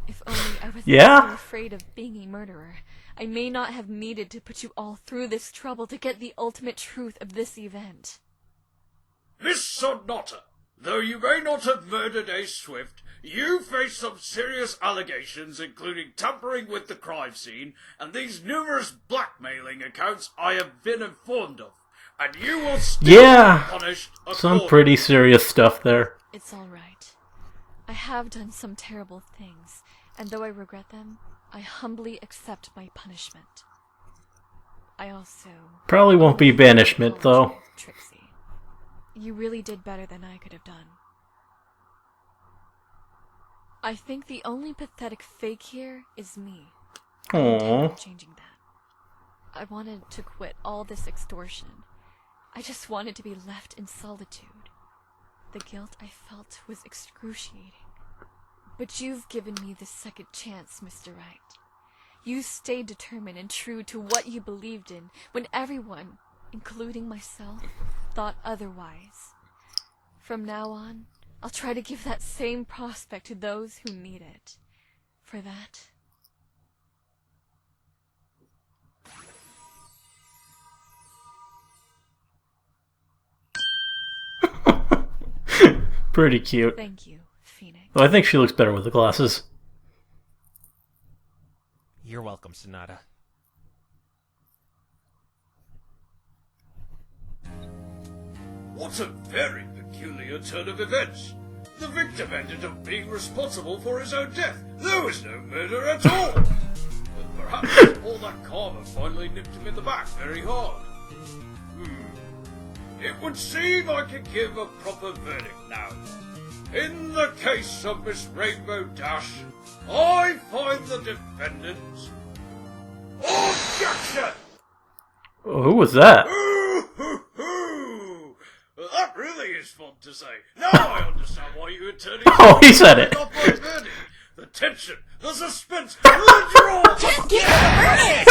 If only I was not so afraid of being a murderer, I may not have needed to put you all through this trouble to get the ultimate truth of this event. Miss Sonata, though you may not have murdered Ace Swift, you face some serious allegations, including tampering with the crime scene and these numerous blackmailing accounts I have been informed of. And you will still be punished accordingly. Some pretty serious stuff there. It's all right. I have done some terrible things, and though I regret them, I humbly accept my punishment. I also... Probably won't be banishment, though. Trixie, you really did better than I could have done. I think the only pathetic fake here is me. I intend on changing that. I wanted to quit all this extortion. I just wanted to be left in solitude. The guilt I felt was excruciating. But you've given me this second chance, Mr. Wright. You stayed determined and true to what you believed in when everyone, including myself, thought otherwise. From now on, I'll try to give that same prospect to those who need it. For that... Pretty cute. Thank you, Phoenix. Though I think she looks better with the glasses. You're welcome, Sonata. What a very peculiar turn of events. The victim ended up being responsible for his own death. There was no murder at all. But perhaps all that karma finally nipped him in the back very hard. It would seem I can give a proper verdict now. In the case of Miss Rainbow Dash, I find the defendants... Objection! Oh, who was that? Ooh. That really is fun to say. Now I understand why you had turned Oh, he said it. Not my verdict. The tension, the suspense, the draw. Just give it a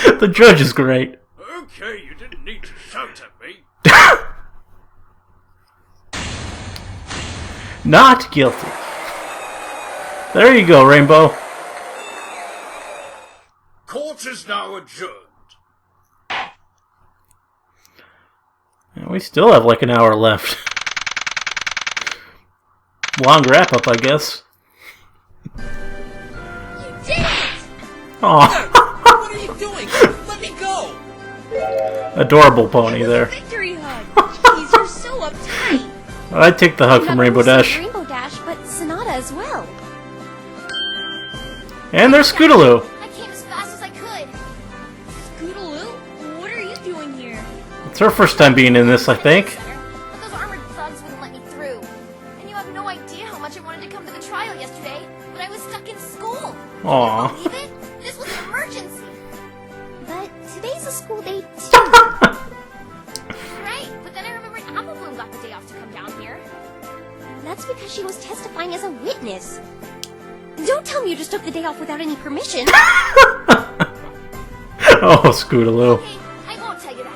verdict! The judge is great. Okay, you didn't need to shout at me. Not guilty. There you go, Rainbow. Court is now adjourned. Yeah, we still have like an hour left. Long wrap-up, I guess. You did it! Aw. What are you doing? Let me go! Adorable pony there. Victory hug! Jeez, you're so uptight! I'd take the hug from Rainbow Dash. Rainbow Dash, but Sonata as well. And there's Scootaloo. I came as fast as I could. Scootaloo? What are you doing here? It's her first time being in this, I think. But those armored thugs wouldn't let me through. And you have no idea how much I wanted to come to the trial yesterday, but I was stuck in school. Aw. Can you believe it? This was an emergency. But today's a school day too. Right, but then I remembered Apple Bloom got the day off to come down here. That's because she was testifying as a witness. Don't tell me you just took the day off without any permission. Oh, Scootaloo. Okay, I won't tell you that.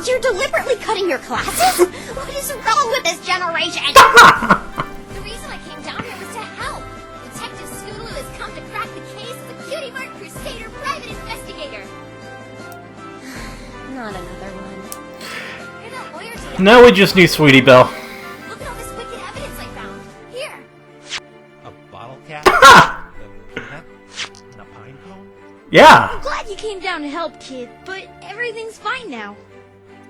You're deliberately cutting your classes? What is wrong with this generation? The reason I came down here was to help. Detective Scootaloo has come to crack the case as a cutie mark crusader private investigator. Not another one. You're that lawyer today. Now we just need Sweetie Belle. Look at all this wicked evidence I found. Here. A bottle cap? A peanut? And a pine cone? Yeah. I'm glad you came down to help, kid, but everything's fine now.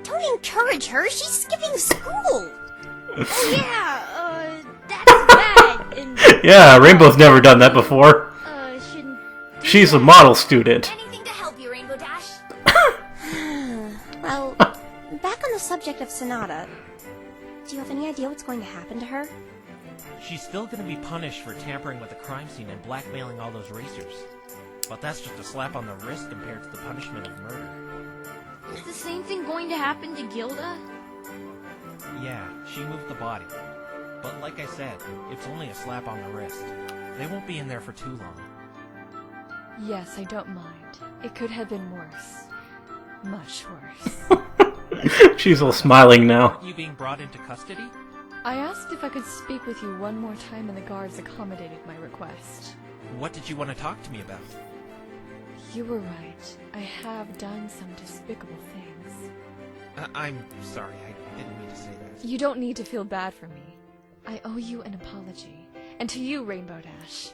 Don't encourage her. She's skipping school. Oh, yeah, that's bad. And, Yeah, Rainbow's never done that before. shouldn't... She's a model student. Anything to help you, Rainbow Dash. Well, back on the subject of Sonata, do you have any idea what's going to happen to her? She's still gonna be punished for tampering with the crime scene and blackmailing all those racers. But that's just a slap on the wrist compared to the punishment of murder. Is the same thing going to happen to Gilda? Yeah, she moved the body. But like I said, it's only a slap on the wrist. They won't be in there for too long. Yes, I don't mind. It could have been worse. Much worse. She's all smiling now. Aren't you being brought into custody? I asked if I could speak with you one more time and the guards accommodated my request. What did you want to talk to me about? You were right. I have done some despicable things. I'm sorry, I didn't mean to say that. You don't need to feel bad for me. I owe you an apology. And to you, Rainbow Dash.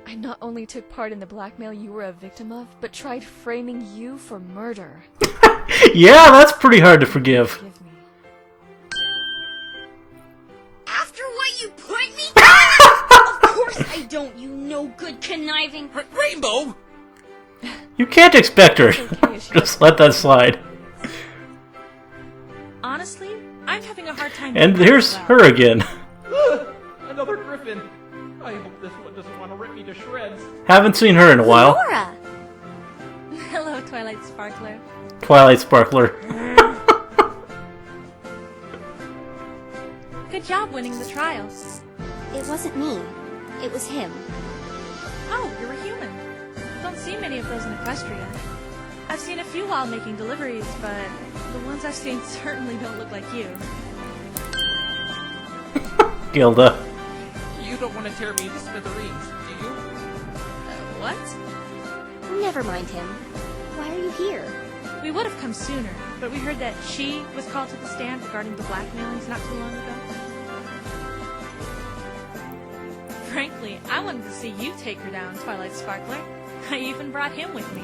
I not only took part in the blackmail you were a victim of, but tried framing you for murder. Yeah, that's pretty hard to forgive. Forgive me. After what you put me through? Of course I don't, you no good conniving... Rainbow! You can't expect her. It's okay if she Just let that slide. Honestly, I'm having a hard time... And here's her again. Another griffin! I hope this one doesn't want to rip me to shreds. Haven't seen her in a while. Laura! Hello, Twilight Sparkler. Twilight Sparkler. Good job winning the trial. It wasn't me. It was him. Oh, you're a human. Don't see many of those in Equestria. I've seen a few while making deliveries, but the ones I've seen certainly don't look like you. Gilda. You don't want to tear me to smithereens, do you? What? Never mind him. Why are you here? We would have come sooner, but we heard that she was called to the stand regarding the blackmailings not too long ago. Frankly, I wanted to see you take her down, Twilight Sparkler. I even brought him with me.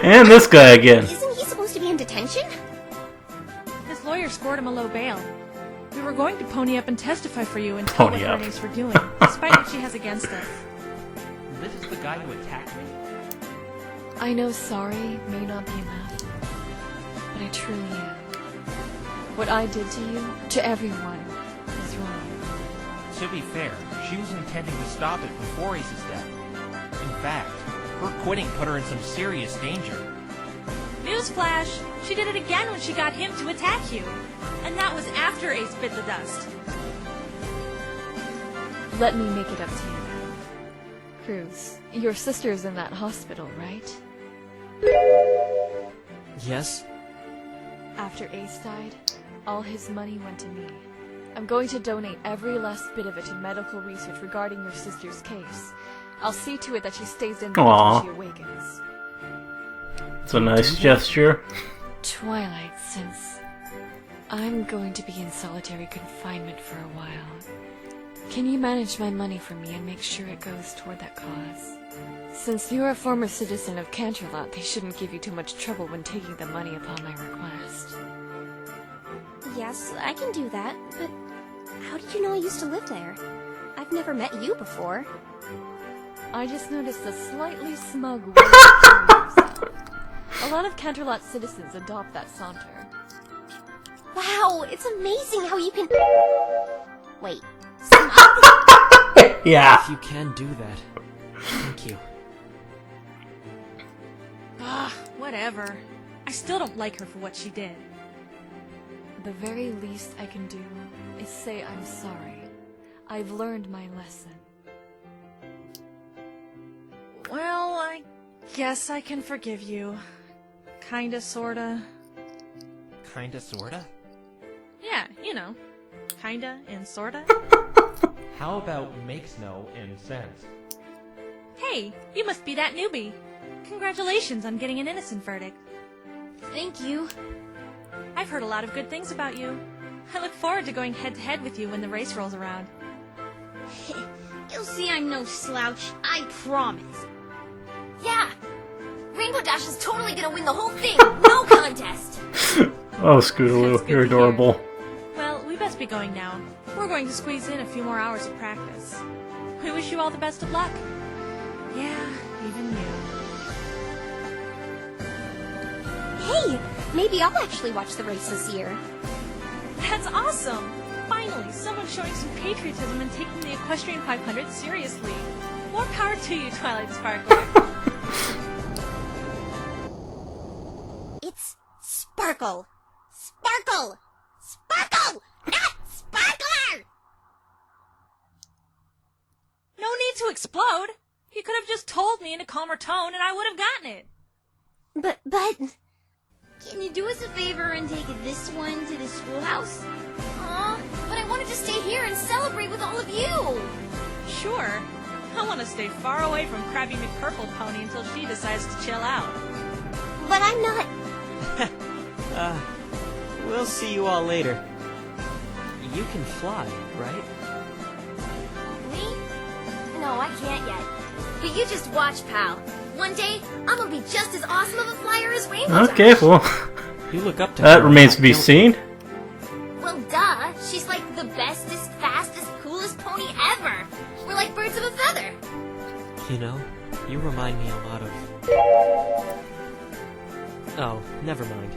And this guy again. Isn't he supposed to be in detention? His lawyer scored him a low bail. We were going to pony up and testify for you and tell what Bernice were doing, despite what she has against us. This is the guy who attacked me? I know sorry may not be enough, but I truly am. What I did to you, to everyone, is wrong. To be fair, she was intending to stop it before Ace's death. In fact, her quitting put her in some serious danger. Newsflash! She did it again when she got him to attack you. And that was after Ace bit the dust. Let me make it up to you then. Cruz, your sister's in that hospital, right? Yes? After Ace died, all his money went to me. I'm going to donate every last bit of it to medical research regarding your sister's case. I'll see to it that she stays in there until she awakens. It's a nice gesture. Twilight, since I'm going to be in solitary confinement for a while, can you manage my money for me and make sure it goes toward that cause? Since you're a former citizen of Canterlot, they shouldn't give you too much trouble when taking the money upon my request. Yes, I can do that, but how did you know I used to live there? I've never met you before. I just noticed a slightly smug way of carrying yourself. A lot of Canterlot citizens adopt that saunter. Wow, it's amazing how you can... Wait, Yeah. If you can do that, thank you. Ah, whatever. I still don't like her for what she did. The very least I can do is say I'm sorry. I've learned my lesson. Well, I guess I can forgive you. Kinda, sorta. Kinda, sorta? Yeah, you know. Kinda and sorta. How about makes no in sense? Hey, you must be that newbie. Congratulations on getting an innocent verdict. Thank you. I've heard a lot of good things about you. I look forward to going head-to-head with you when the race rolls around. You'll see I'm no slouch, I promise. Yeah! Rainbow Dash is totally gonna win the whole thing! No contest! Oh, Scootaloo, That's good you're to hear. adorable. Well, we best be going now. We're going to squeeze in a few more hours of practice. We wish you all the best of luck. Yeah, even you. Hey! Maybe I'll actually watch the race this year. That's awesome! Finally, someone showing some patriotism and taking the Equestrian 500 seriously. More power to you, Twilight Sparkler. It's Sparkle! Sparkle! Sparkle! Not Sparkler! No need to explode! You could have just told me in a calmer tone and I would have gotten it. But... Can you do us a favor and take this one to the schoolhouse? Aw, but I wanted to stay here and celebrate with all of you! Sure. I want to stay far away from Krabby McPurple Pony until she decides to chill out. But I'm not... We'll see you all later. You can fly, right? Me? No, I can't yet. But you just watch, pal. One day, I'm gonna be just as awesome of a flyer as Rainbow Okay, Dash. well, You look up to that her. remains to be seen. Well, duh. She's like the bestest, fastest, coolest pony ever. We're like birds of a feather. You know, you remind me a lot of... Oh, never mind.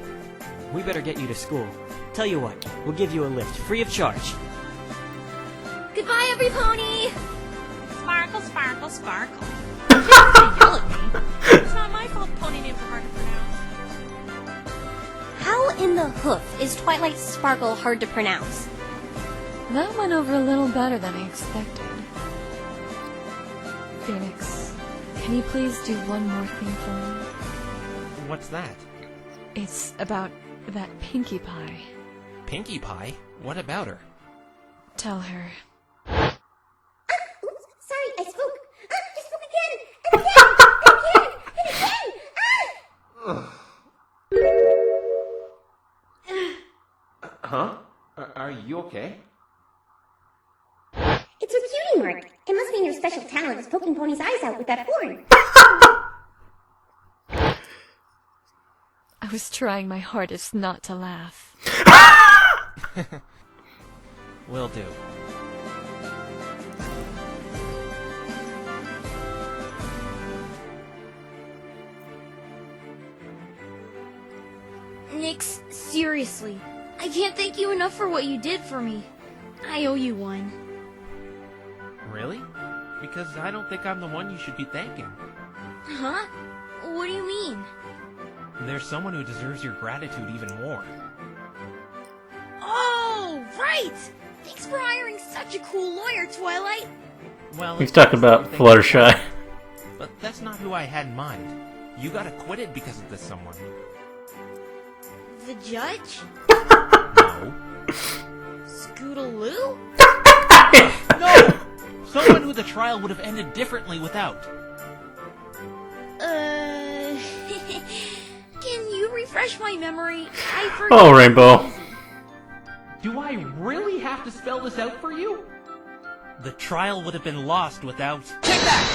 We better get you to school. Tell you what, we'll give you a lift, free of charge. Goodbye, every pony! Sparkle, sparkle, sparkle. You can't yell at me. It's not my fault pony names are hard to pronounce. How in the hoof is Twilight Sparkle hard to pronounce? That went over a little better than I expected. Phoenix, can you please do one more thing for me? What's that? It's about that Pinkie Pie. Pinkie Pie? What about her? Tell her. Oops, sorry, I spoke. I spoke again! And again! Huh? Are you okay? It's a cutie mark. It must mean your special talent is poking Pony's eyes out with that horn. I was trying my hardest not to laugh. Will do. Nix, seriously, I can't thank you enough for what you did for me. I owe you one. Really? Because I don't think I'm the one you should be thanking. Huh? What do you mean? There's someone who deserves your gratitude even more. Oh, right! Thanks for hiring such a cool lawyer, Twilight. Well, He's talking about Fluttershy. But that's not who I had in mind. You got acquitted because of this someone. The judge? No. Scootaloo? No! Someone who the trial would have ended differently without. Can you refresh my memory? I forgot. Oh, Rainbow. Do I really have to spell this out for you? The trial would have been lost without... Take that!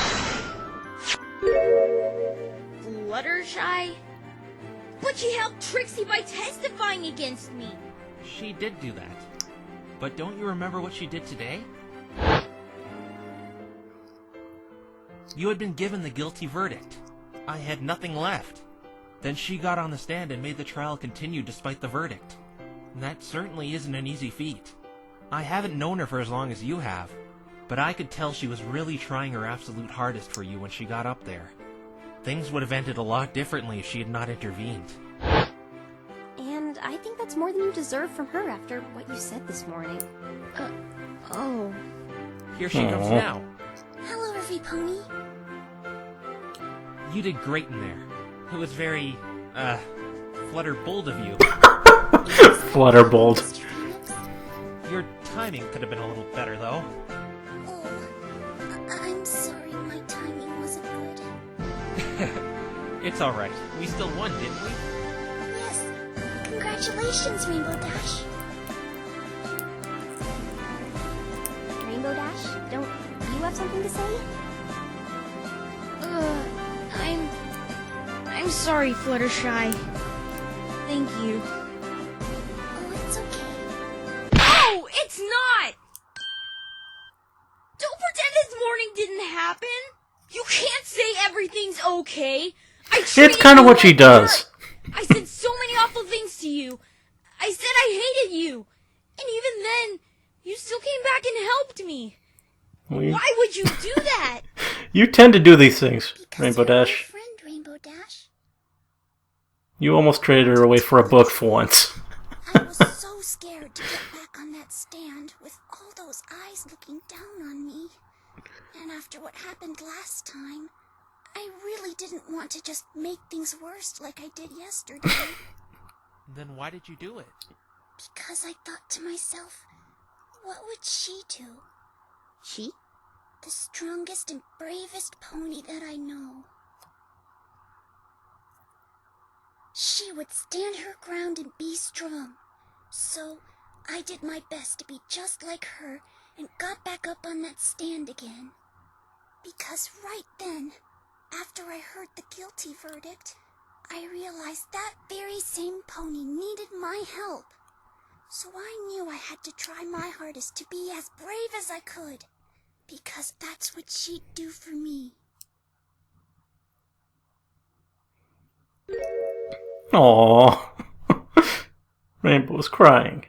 Fluttershy? But she helped Trixie by testifying against me. She did do that. But don't you remember what she did today? You had been given the guilty verdict. I had nothing left. Then she got on the stand and made the trial continue despite the verdict. That certainly isn't an easy feat. I haven't known her for as long as you have, but I could tell she was really trying her absolute hardest for you when she got up there. Things would have ended a lot differently if she had not intervened. And I think that's more than you deserve from her after what you said this morning. Oh. Here she comes now. Hello, Every Pony. You did great in there. It was very, flutterbold of you. Flutterbold. Your timing could have been a little better, though. Oh, I'm sorry my timing wasn't good. It's alright. We still won, didn't we? Yes. Congratulations, Rainbow Dash. Rainbow Dash, don't you have something to say? I'm sorry, Fluttershy. Thank you. Oh, it's okay. No, it's not! Don't pretend this morning didn't happen. You can't say everything's okay. It's kind of what she does. I said so many awful things to you. I said I hated you. And even then, you still came back and helped me. Why would you do that? You tend to do these things, Because Rainbow you're my Dash. friend, Rainbow Dash. You almost traded her away for a book for once. I was so scared to get back on that stand with all those eyes looking down on me. And after what happened last time, I really didn't want to just make things worse like I did yesterday. Then why did you do it? Because I thought to myself, what would she do? She? The strongest and bravest pony that I know. She would stand her ground and be strong. So, I did my best to be just like her and got back up on that stand again. Because right then, after I heard the guilty verdict, I realized that very same pony needed my help. So I knew I had to try my hardest to be as brave as I could. Because that's what she'd do for me. Aww. Rainbow's crying.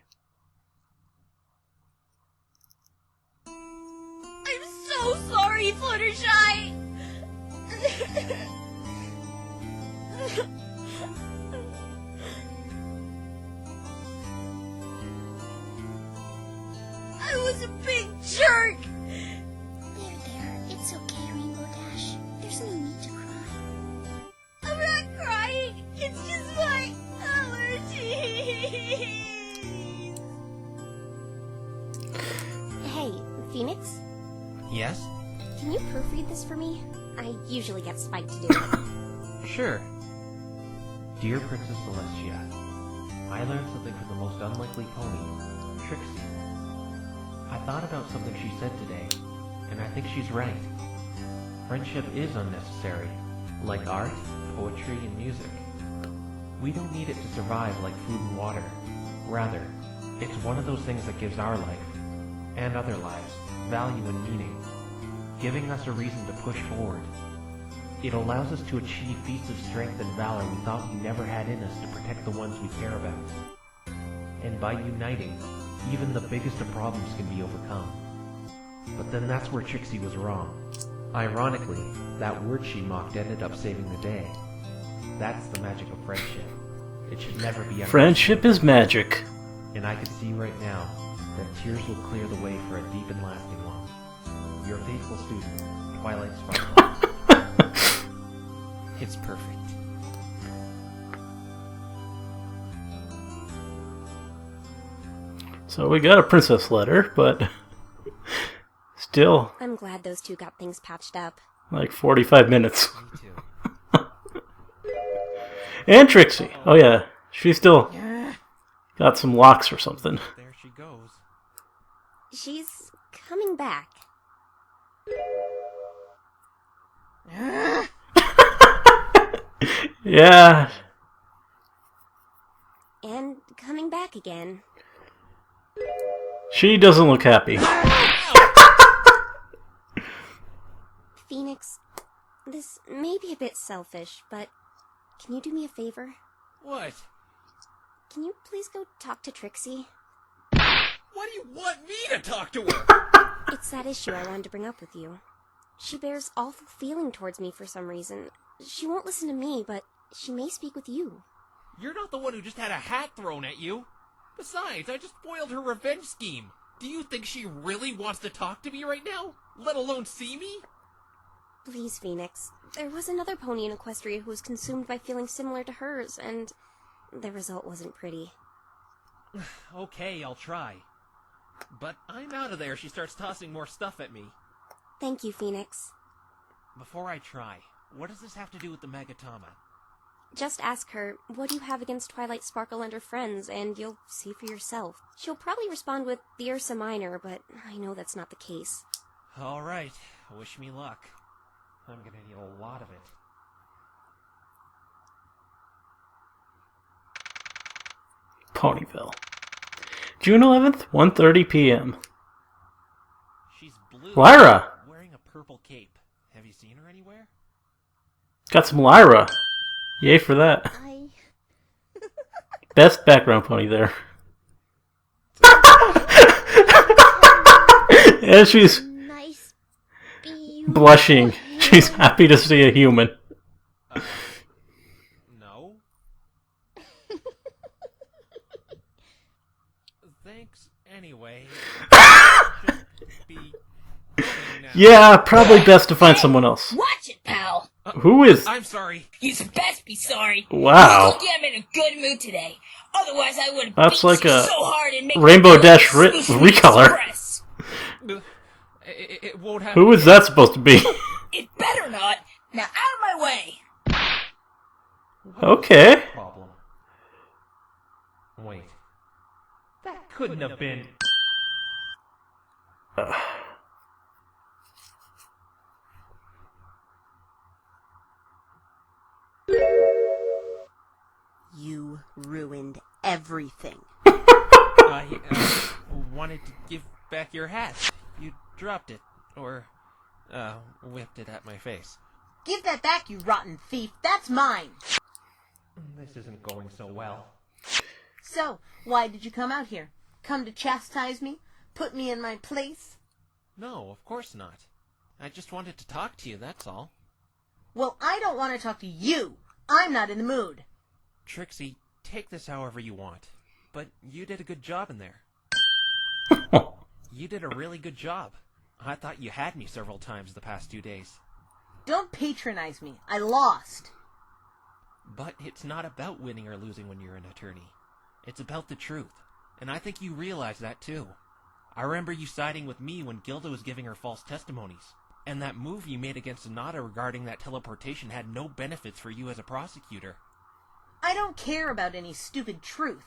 I'm so sorry, Fluttershy. I was a big jerk. There, it's okay, Rainbow Phoenix, Yes? can you proofread this for me? I usually get Spike to do it. Sure. Dear Princess Celestia, I learned something from the most unlikely pony, Trixie. I thought about something she said today, and I think she's right. Friendship is unnecessary, like art, poetry, and music. We don't need it to survive like food and water. Rather, it's one of those things that gives our life, and other lives, value and meaning, giving us a reason to push forward. It allows us to achieve feats of strength and valor we thought we never had in us to protect the ones we care about. And by uniting, even the biggest of problems can be overcome. But then that's where Trixie was wrong. Ironically, that word she mocked ended up saving the day. That's the magic of friendship. It should never be Friendship is magic. And I can see right now that tears will clear the way for a deep and lasting one. Your faithful student, Twilight Sparkle. It's perfect. So we got a princess letter, but still I'm glad those two got things patched up. like 45 minutes. Me too. And Trixie. Oh yeah, she still got some locks or something. There she goes. She's coming back. Yeah. And coming back again. She doesn't look happy. Phoenix, this may be a bit selfish, but can you do me a favor? What? Can you please go talk to Trixie? What do you want me to talk to her? It's that issue I wanted to bring up with you. She bears awful feeling towards me for some reason. She won't listen to me, but she may speak with you. You're not the one who just had a hat thrown at you. Besides, I just foiled her revenge scheme. Do you think she really wants to talk to me right now? Let alone see me? Please, Phoenix. There was another pony in Equestria who was consumed by feelings similar to hers, and the result wasn't pretty. Okay, I'll try. But I'm out of there if she starts tossing more stuff at me. Thank you, Phoenix. Before I try, what does this have to do with the Megatama? Just ask her, what do you have against Twilight Sparkle and her friends, and you'll see for yourself. She'll probably respond with the Ursa Minor, but I know that's not the case. Alright, wish me luck. I'm gonna need a lot of it. Ponyville. June 11th, 1:30 p.m. She's blue. Lyra! Wearing a purple cape. Have you seen her anywhere? Got some Lyra. Yay for that. Best background pony there. And she's Nice, blushing. She's happy to see a human. No. Thanks anyway. Should be now. Yeah, probably best to find someone else. Watch it, pal. Who is... I'm sorry. You best be sorry. Wow. Lucky I'm in a good mood today. Otherwise, I would have That's beat like you a so hard and make Rainbow you Dash exclusively recolor. express. It won't happen. Who is that supposed to be? It better not. Now out of my way. Okay. Problem. Wait. That couldn't have been... You ruined everything. I wanted to give back your hat. You dropped it. Or, whipped it at my face. Give that back, you rotten thief. That's mine. This isn't going so well. So, why did you come out here? Come to chastise me? Put me in my place? No, of course not. I just wanted to talk to you, that's all. Well, I don't want to talk to you. I'm not in the mood. Trixie, take this however you want. But you did a good job in there. You did a really good job. I thought you had me several times the past 2 days. Don't patronize me. I lost. But it's not about winning or losing when you're an attorney. It's about the truth. And I think you realize that too. I remember you siding with me when Gilda was giving her false testimonies. And that move you made against Sonata regarding that teleportation had no benefits for you as a prosecutor. I don't care about any stupid truth.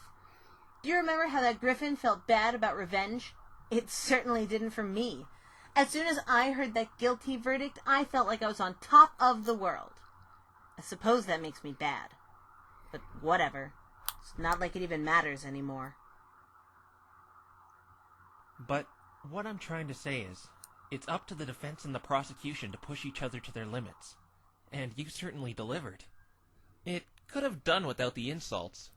Do you remember how that Griffin felt bad about revenge? It certainly didn't for me. As soon as I heard that guilty verdict, I felt like I was on top of the world. I suppose that makes me bad. But whatever. It's not like it even matters anymore. But what I'm trying to say is, it's up to the defense and the prosecution to push each other to their limits. And you certainly delivered. It could have done without the insults.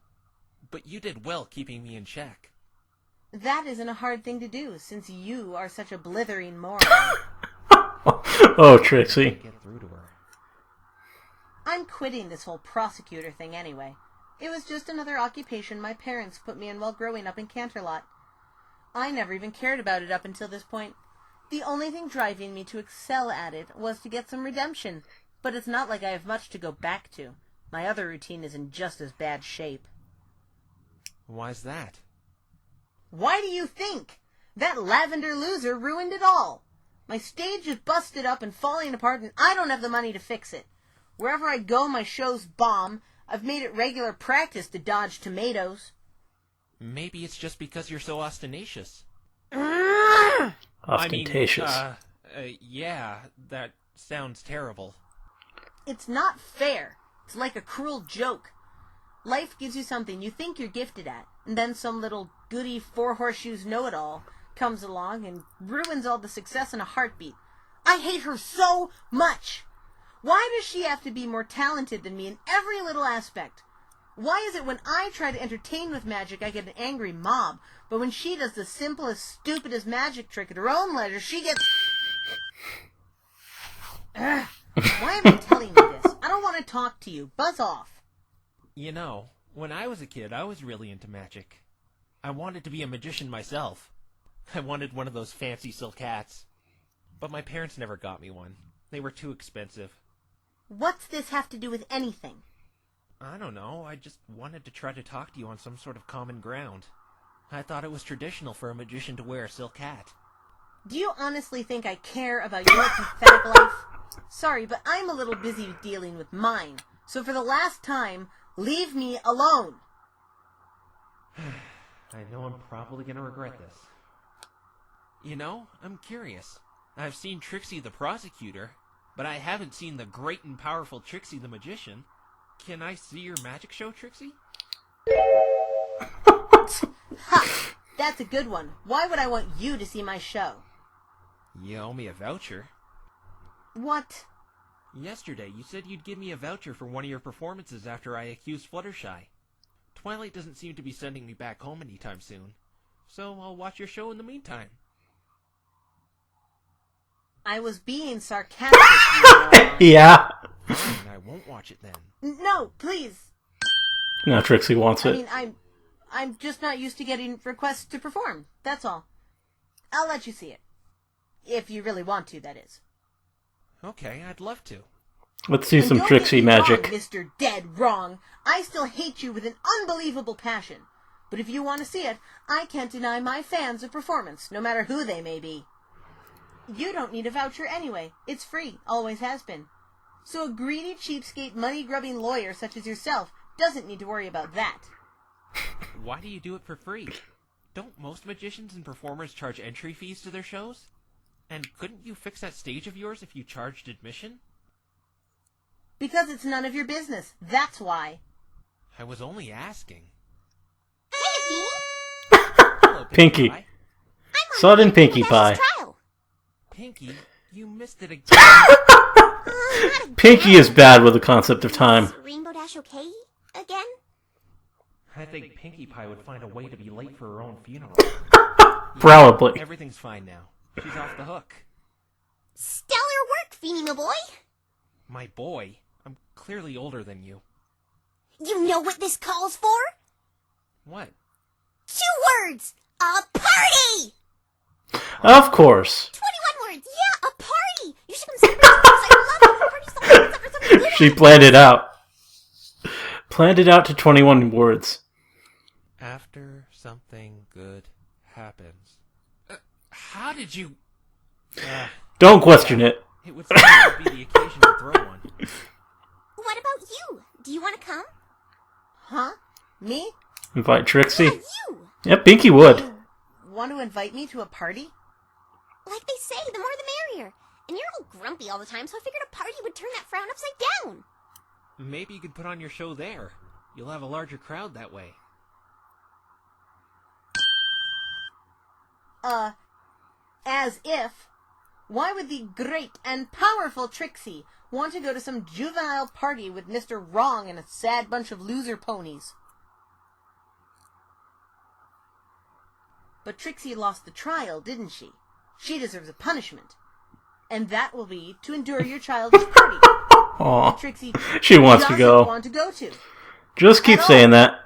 But you did well keeping me in check. That isn't a hard thing to do, since you are such a blithering moron. Oh, Trixie. Get through to her. I'm quitting this whole prosecutor thing anyway. It was just another occupation my parents put me in while growing up in Canterlot. I never even cared about it up until this point. The only thing driving me to excel at it was to get some redemption, but it's not like I have much to go back to. My other routine is in just as bad shape. Why's that? Why do you think? That lavender loser ruined it all. My stage is busted up and falling apart, and I don't have the money to fix it. Wherever I go, my shows bomb. I've made it regular practice to dodge tomatoes. Maybe it's just because you're so ostentatious. Ostentatious. Yeah, that sounds terrible. It's not fair. It's like a cruel joke. Life gives you something you think you're gifted at, and then some little goody four-horseshoes know-it-all comes along and ruins all the success in a heartbeat. I hate her so much! Why does she have to be more talented than me in every little aspect? Why is it when I try to entertain with magic I get an angry mob, but when she does the simplest, stupidest magic trick at her own leisure, she gets... Ugh. Why am I telling you this? I don't want to talk to you. Buzz off. You know, when I was a kid, I was really into magic. I wanted to be a magician myself. I wanted one of those fancy silk hats. But my parents never got me one. They were too expensive. What's this have to do with anything? I don't know. I just wanted to try to talk to you on some sort of common ground. I thought it was traditional for a magician to wear a silk hat. Do you honestly think I care about your pathetic life? Sorry, but I'm a little busy dealing with mine. So for the last time, leave me alone. I know I'm probably gonna regret this. You know, I'm curious. I've seen Trixie the prosecutor, but I haven't seen the great and powerful Trixie the magician. Can I see your magic show, Trixie? Ha! That's a good one. Why would I want you to see my show? You owe me a voucher. What? Yesterday, you said you'd give me a voucher for one of your performances after I accused Fluttershy. Twilight doesn't seem to be sending me back home anytime soon, so I'll watch your show in the meantime. I was being sarcastic, you know. Yeah. Fine, I won't watch it then. No, please. Now Trixie wants it. I mean, I'm just not used to getting requests to perform. That's all. I'll let you see it. If you really want to, that is. Okay, I'd love to. Let's see some don't Trixie get me magic. Wrong, Mr. Dead Wrong. I still hate you with an unbelievable passion. But if you want to see it, I can't deny my fans a performance, no matter who they may be. You don't need a voucher anyway. It's free. Always has been. So a greedy, cheapskate, money-grubbing lawyer such as yourself doesn't need to worry about that. Why do you do it for free? Don't most magicians and performers charge entry fees to their shows? And couldn't you fix that stage of yours if you charged admission? Because it's none of your business. That's why. I was only asking. Hey, Hello, Pinky. Pie. Sudden Pinkie Pie. trial. Pinky, you missed it again. Pinky is bad with the concept of time. Is Rainbow Dash okay? Again? I think Pinkie Pie would find a way to be late for her own funeral. Probably. Everything's fine now. She's off the hook. Stellar work, Feeny, my boy. My boy, I'm clearly older than you. You know what this calls for? What? 2 words! A party! Of course. 21 words! Yeah, a party! You should come celebrate because I love you. Party something good. She planned it out. Planned it out to 21 words. After something good happens. How did you... Don't question it. It would seem to be the occasion to throw one. What about you? Do you want to come? Huh? Me? Invite Trixie. Yeah, you! Yeah, Pinky would. You want to invite me to a party? Like they say, the more the merrier. And you're all grumpy all the time, so I figured a party would turn that frown upside down. Maybe you could put on your show there. You'll have a larger crowd that way. As if. Why would the great and powerful Trixie want to go to some juvenile party with Mr. Wrong and a sad bunch of loser ponies? But Trixie lost the trial, didn't she? She deserves a punishment. And that will be to endure your childish party. Aw, Trixie she wants to doesn't go. want to go to. Just keep saying that.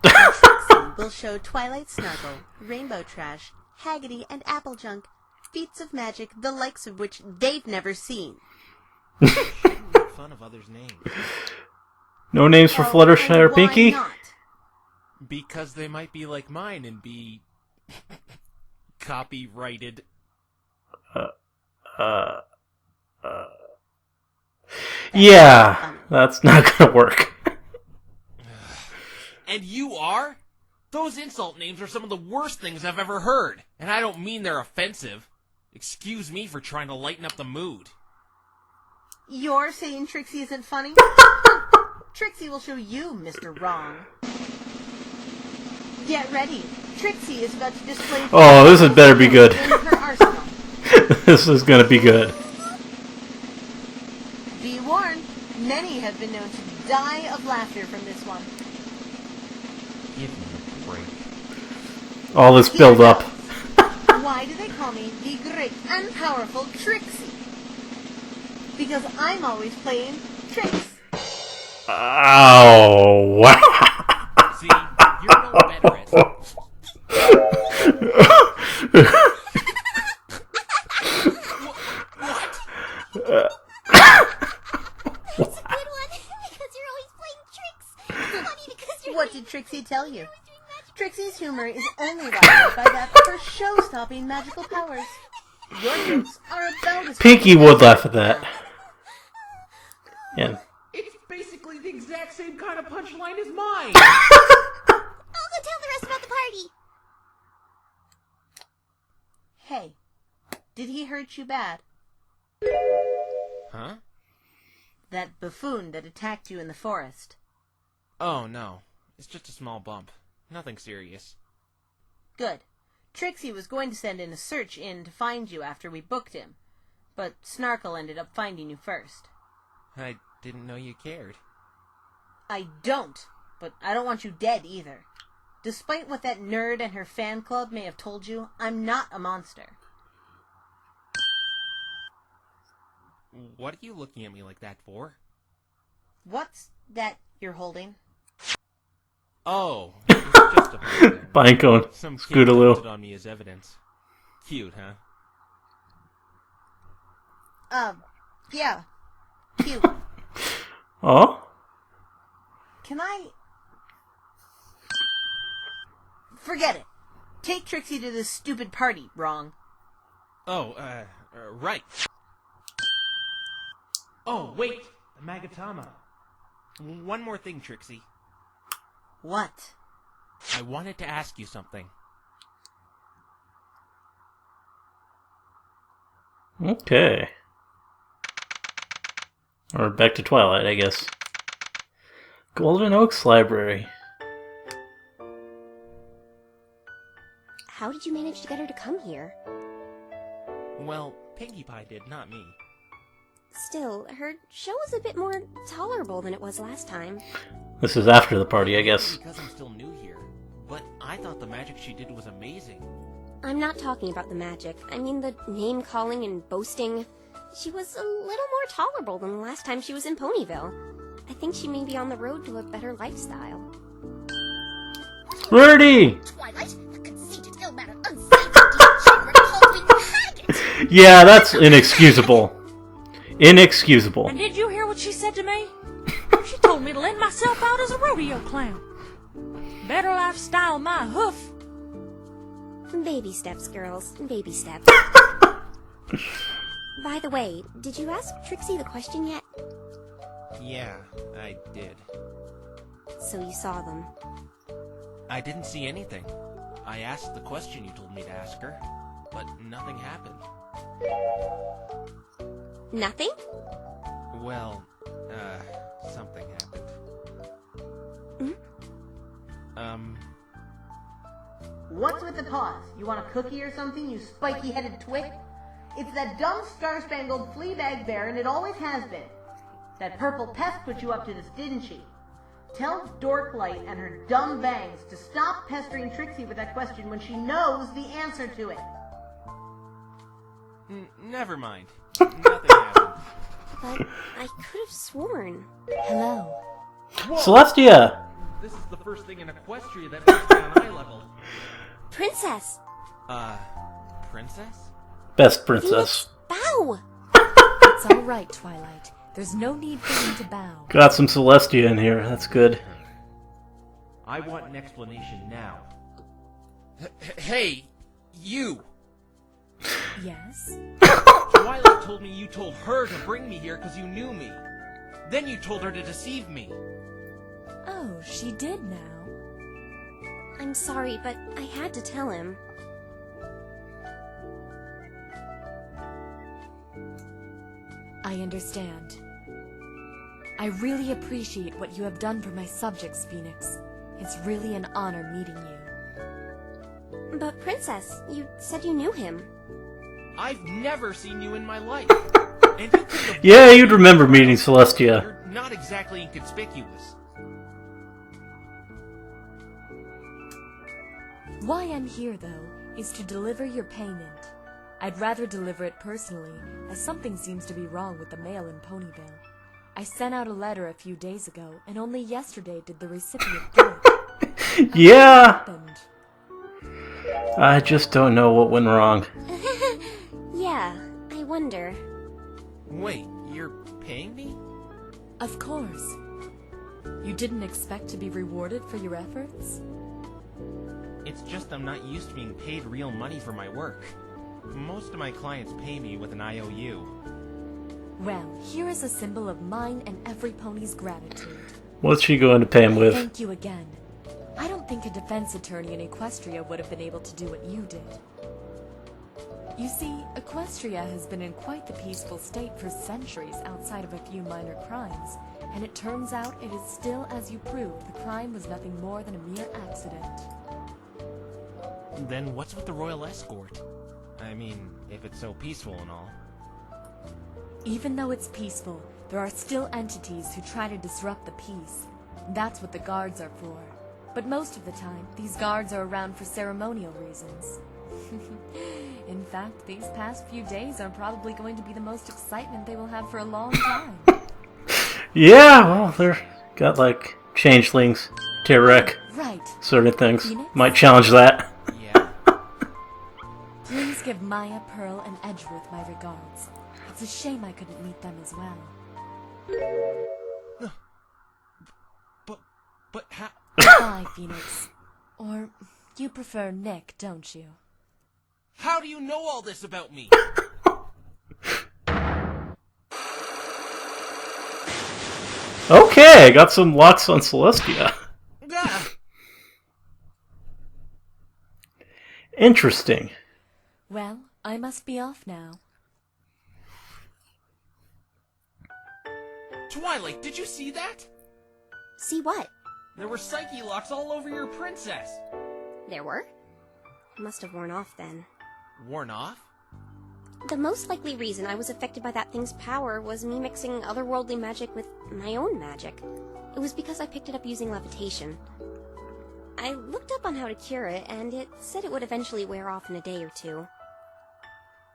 Trixie will show Twilight Snuggle, Rainbow Trash, Haggerty, and Applejunk feats of magic the likes of which they've never seen. Shouldn't make fun of others' names. No names for Fluttershy or Why Pinky? not? Because they might be like mine and be... copyrighted. Yeah, that's not gonna work. And you are? Those insult names are some of the worst things I've ever heard. And I don't mean they're offensive. Excuse me for trying to lighten up the mood. You're saying Trixie isn't funny? Trixie will show you, Mr. Wrong. Get ready. Trixie is about to display... Oh, this had better be good. ...in her arsenal. This is gonna be good. Be warned, many have been known to die of laughter from this one. Give me a break. All this Here build up. goes. Why do they call me the great and powerful Trixie? Because I'm always playing tricks. Oh, wow. See, you're no better at it. What? That's a good one, because you're always playing tricks. It's funny because you're... What did Trixie tell you? Trixie's humor is only rivaled by that of her show-stopping magical powers. Your jokes are about as... Pinky would laugh at that. Yeah. It's basically the exact same kind of punchline as mine. I'll go tell the rest about the party. Hey, did he hurt you bad? Huh? That buffoon that attacked you in the forest. Oh, no. It's just a small bump. Nothing serious. Good. Trixie was going to send in a search in to find you after we booked him, but Snarkle ended up finding you first. I didn't know you cared. I don't, but I don't want you dead either. Despite what that nerd and her fan club may have told you, I'm not a monster. What are you looking at me like that for? What's that you're holding? Oh, it's just a pinecone. Pinecone. Some kid Scootaloo. dumped it on me as evidence. Cute, huh? Yeah. Cute. Oh? Can I... Forget it. Take Trixie to this stupid party, Wrong. Oh, right. Oh, wait! The Magatama. One more thing, Trixie. What? I wanted to ask you something. Okay. Or back to Twilight, I guess. Golden Oaks Library. How did you manage to get her to come here? Well, Pinkie Pie did, not me. Still, her show was a bit more tolerable than it was last time. This is after the party, I guess. Because I'm still new here. But I thought the magic she did was amazing. I'm not talking about the magic. I mean the name-calling and boasting. She was a little more tolerable than the last time she was in Ponyville. I think she may be on the road to a better lifestyle. Birdie! Twilight, the conceited, ill-mannered, unsavory degenerate called me faggot! Yeah, that's inexcusable. Inexcusable. And did you hear what she said to me? She told me to let myself out as a rodeo clown. Better lifestyle my hoof. Baby steps, girls. Baby steps. By the way, did you ask Trixie the question yet? Yeah, I did. So you saw them. I didn't see anything. I asked the question you told me to ask her, but nothing happened. Nothing? Well, something happened. What's with the pause? You want a cookie or something, you spiky-headed twit? It's that dumb star-spangled fleabag bear, and it always has been. That purple pest put you up to this, didn't she? Tell Dorklight and her dumb bangs to stop pestering Trixie with that question when she knows the answer to it. Never mind. Nothing happened. But I could have sworn. Hello. Whoa! Celestia! This is the first thing in Equestria that makes me on eye level. Princess! Princess? Best princess. Bow! It's all right, Twilight. There's no need for you to bow. Got some Celestia in here. That's good. I want an explanation now. Hey, you! Yes? Twilight told me you told her to bring me here because you knew me. Then you told her to deceive me. Oh, she did now. I'm sorry, but I had to tell him. I understand. I really appreciate what you have done for my subjects, Phoenix. It's really an honor meeting you. But Princess, you said you knew him. I've never seen you in my life. And you couldn't have Yeah, you'd remember meeting Celestia. You're not exactly inconspicuous. Why I'm here, though, is to deliver your payment. I'd rather deliver it personally, as something seems to be wrong with the mail in Ponyville. I sent out a letter a few days ago, and only yesterday did the recipient get it. Yeah! I just don't know what went wrong. Yeah, I wonder. Wait, you're paying me? Of course. You didn't expect to be rewarded for your efforts? It's just I'm not used to being paid real money for my work. Most of my clients pay me with an IOU. Well, here is a symbol of mine and every pony's gratitude. What's she going to pay him with? Thank you again. I don't think a defense attorney in Equestria would have been able to do what you did. You see, Equestria has been in quite the peaceful state for centuries outside of a few minor crimes, and it turns out it is still as you proved the crime was nothing more than a mere accident. Then what's with the royal escort? I mean, if it's so peaceful and all. Even though it's peaceful, there are still entities who try to disrupt the peace. That's what the guards are for. But most of the time, these guards are around for ceremonial reasons. In fact, these past few days are probably going to be the most excitement they will have for a long time. Yeah, well, they're got like changelings, Terek, Right. sort of things. Phoenix? Might challenge that. Yeah. Please give Maya, Pearl, and Edgeworth my regards. It's a shame I couldn't meet them as well. But how... Bye, Phoenix. Or you prefer Nick, don't you? How do you know all this about me? Okay, got some locks on Celestia. Interesting. Well, I must be off now. Twilight, did you see that? See what? There were psyche locks all over your princess. There were? Must have worn off then. Worn off? The most likely reason I was affected by that thing's power was me mixing otherworldly magic with my own magic. It was because I picked it up using levitation. I looked up on how to cure it, and it said it would eventually wear off in a day or two.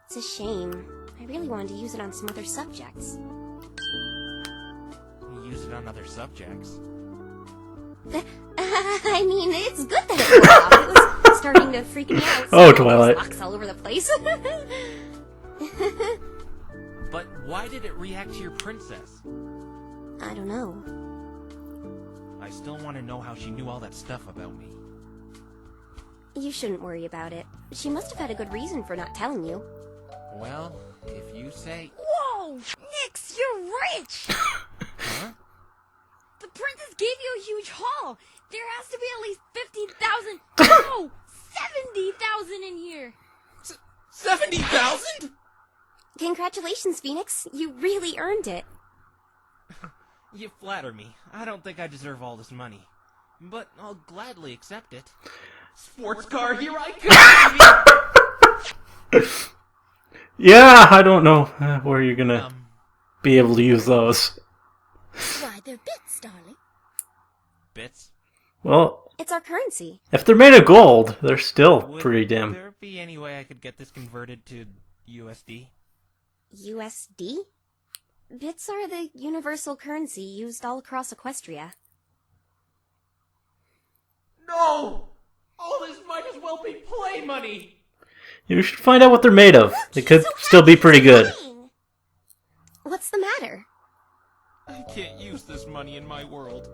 It's a shame. I really wanted to use it on some other subjects. Use it on other subjects. I mean, it's good that it wore off. It was starting to freak me out. Oh, seeing all those Twilight. locks all over the place. But why did it react to your princess? I don't know. I still want to know how she knew all that stuff about me. You shouldn't worry about it. She must have had a good reason for not telling you. Well, if you say... Whoa! Nix, you're rich! Huh? The princess gave you a huge haul! There has to be at least 50,000... no! 70,000 in here! 70,000?! Congratulations, Phoenix. You really earned it. You flatter me. I don't think I deserve all this money. But I'll gladly accept it. Sports car, here I come! Yeah, I don't know where you're gonna be able to use those. Why, they're bits, darling. Bits? Well, it's our currency. If they're made of gold, they're still pretty damn... Would there be any way I could get this converted to USD? USD? Bits are the universal currency used all across Equestria. No! All this might as well be play money! You should find out what they're made of. They could still be pretty good. What's the matter? I can't use this money in my world.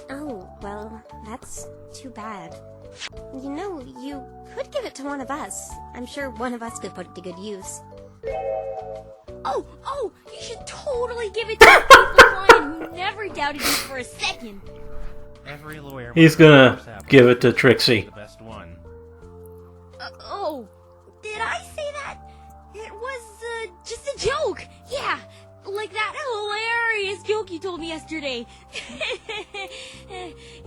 Oh, well, that's too bad. You know, you could give it to one of us. I'm sure one of us could put it to good use. Oh, you should totally give it to a faithful client who never doubted you for a second. Every lawyer... He's gonna give it to Trixie. The best one. Did I say that? It was, just a joke. Yeah, like that hilarious joke you told me yesterday.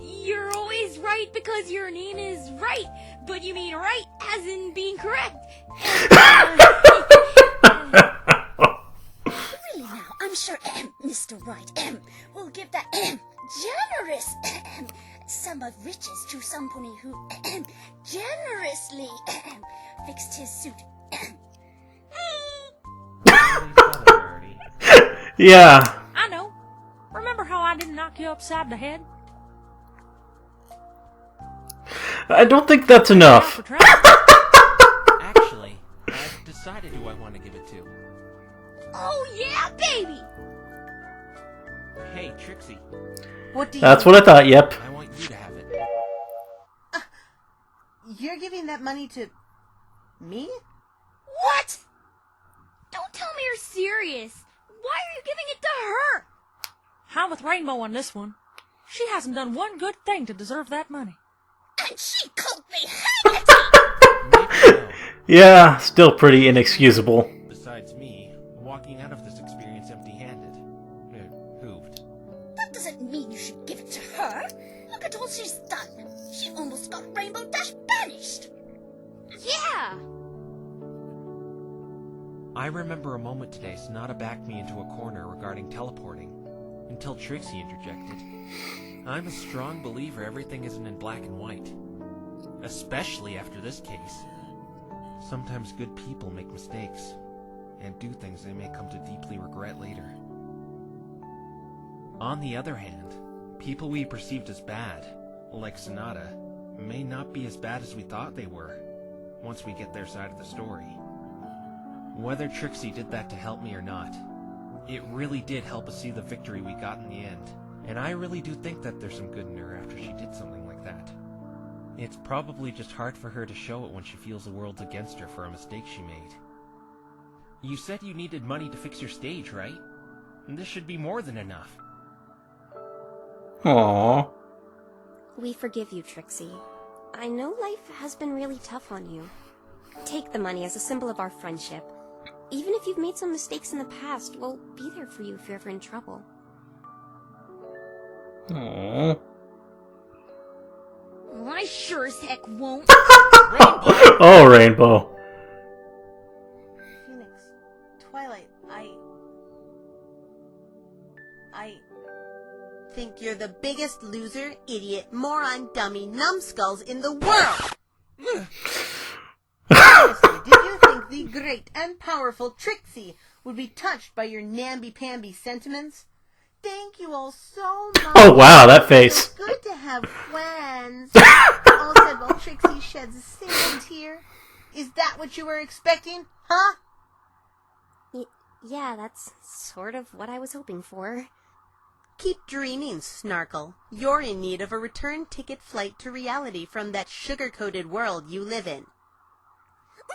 You're always right because your name is Wright, but you mean right as in being correct. Really now, I'm sure Mr. Wright will give that generous sum of riches to some pony who generously fixed his suit. Yeah. I know. Remember how I didn't knock you upside the head? I don't think that's enough. Actually, I've decided who I want to give it to. Oh yeah, baby! Hey, Trixie. What do you... That's what I thought, yep. I want you to have it. You're giving that money to... me? What? Don't tell me you're serious. Why are you giving it to her? I'm with Rainbow on this one. She hasn't done one good thing to deserve that money. And she called me Haggerty! Yeah, still pretty inexcusable. Besides me, walking out of this experience empty-handed. Hooved. That doesn't mean you should give it to her. Look at all she's done. She almost got Rainbow Dash banished. Yeah! I remember a moment today Sonata backed me into a corner regarding teleporting, until Trixie interjected. I'm a strong believer everything isn't in black and white. Especially after this case. Sometimes good people make mistakes, and do things they may come to deeply regret later. On the other hand, people we perceived as bad, like Sonata, may not be as bad as we thought they were, once we get their side of the story. Whether Trixie did that to help me or not, it really did help us see the victory we got in the end, and I really do think that there's some good in her after she did something like that. It's probably just hard for her to show it when she feels the world's against her for a mistake she made. You said you needed money to fix your stage, right? And this should be more than enough. Aww. We forgive you, Trixie. I know life has been really tough on you. Take the money as a symbol of our friendship. Even if you've made some mistakes in the past, we'll be there for you if you're ever in trouble. Aww. Well, I sure as heck won't. Oh, Rainbow. Phoenix, Twilight, I think you're the biggest loser, idiot, moron, dummy, numbskulls in the world! Seriously, did you think the great and powerful Trixie would be touched by your namby-pamby sentiments? Thank you all so much. Oh, wow, that face. It's good to have friends. All said while Trixie sheds a single tear. Is that what you were expecting, huh? Yeah, that's sort of what I was hoping for. Keep dreaming, Snarkle. You're in need of a return ticket flight to reality from that sugar-coated world you live in. I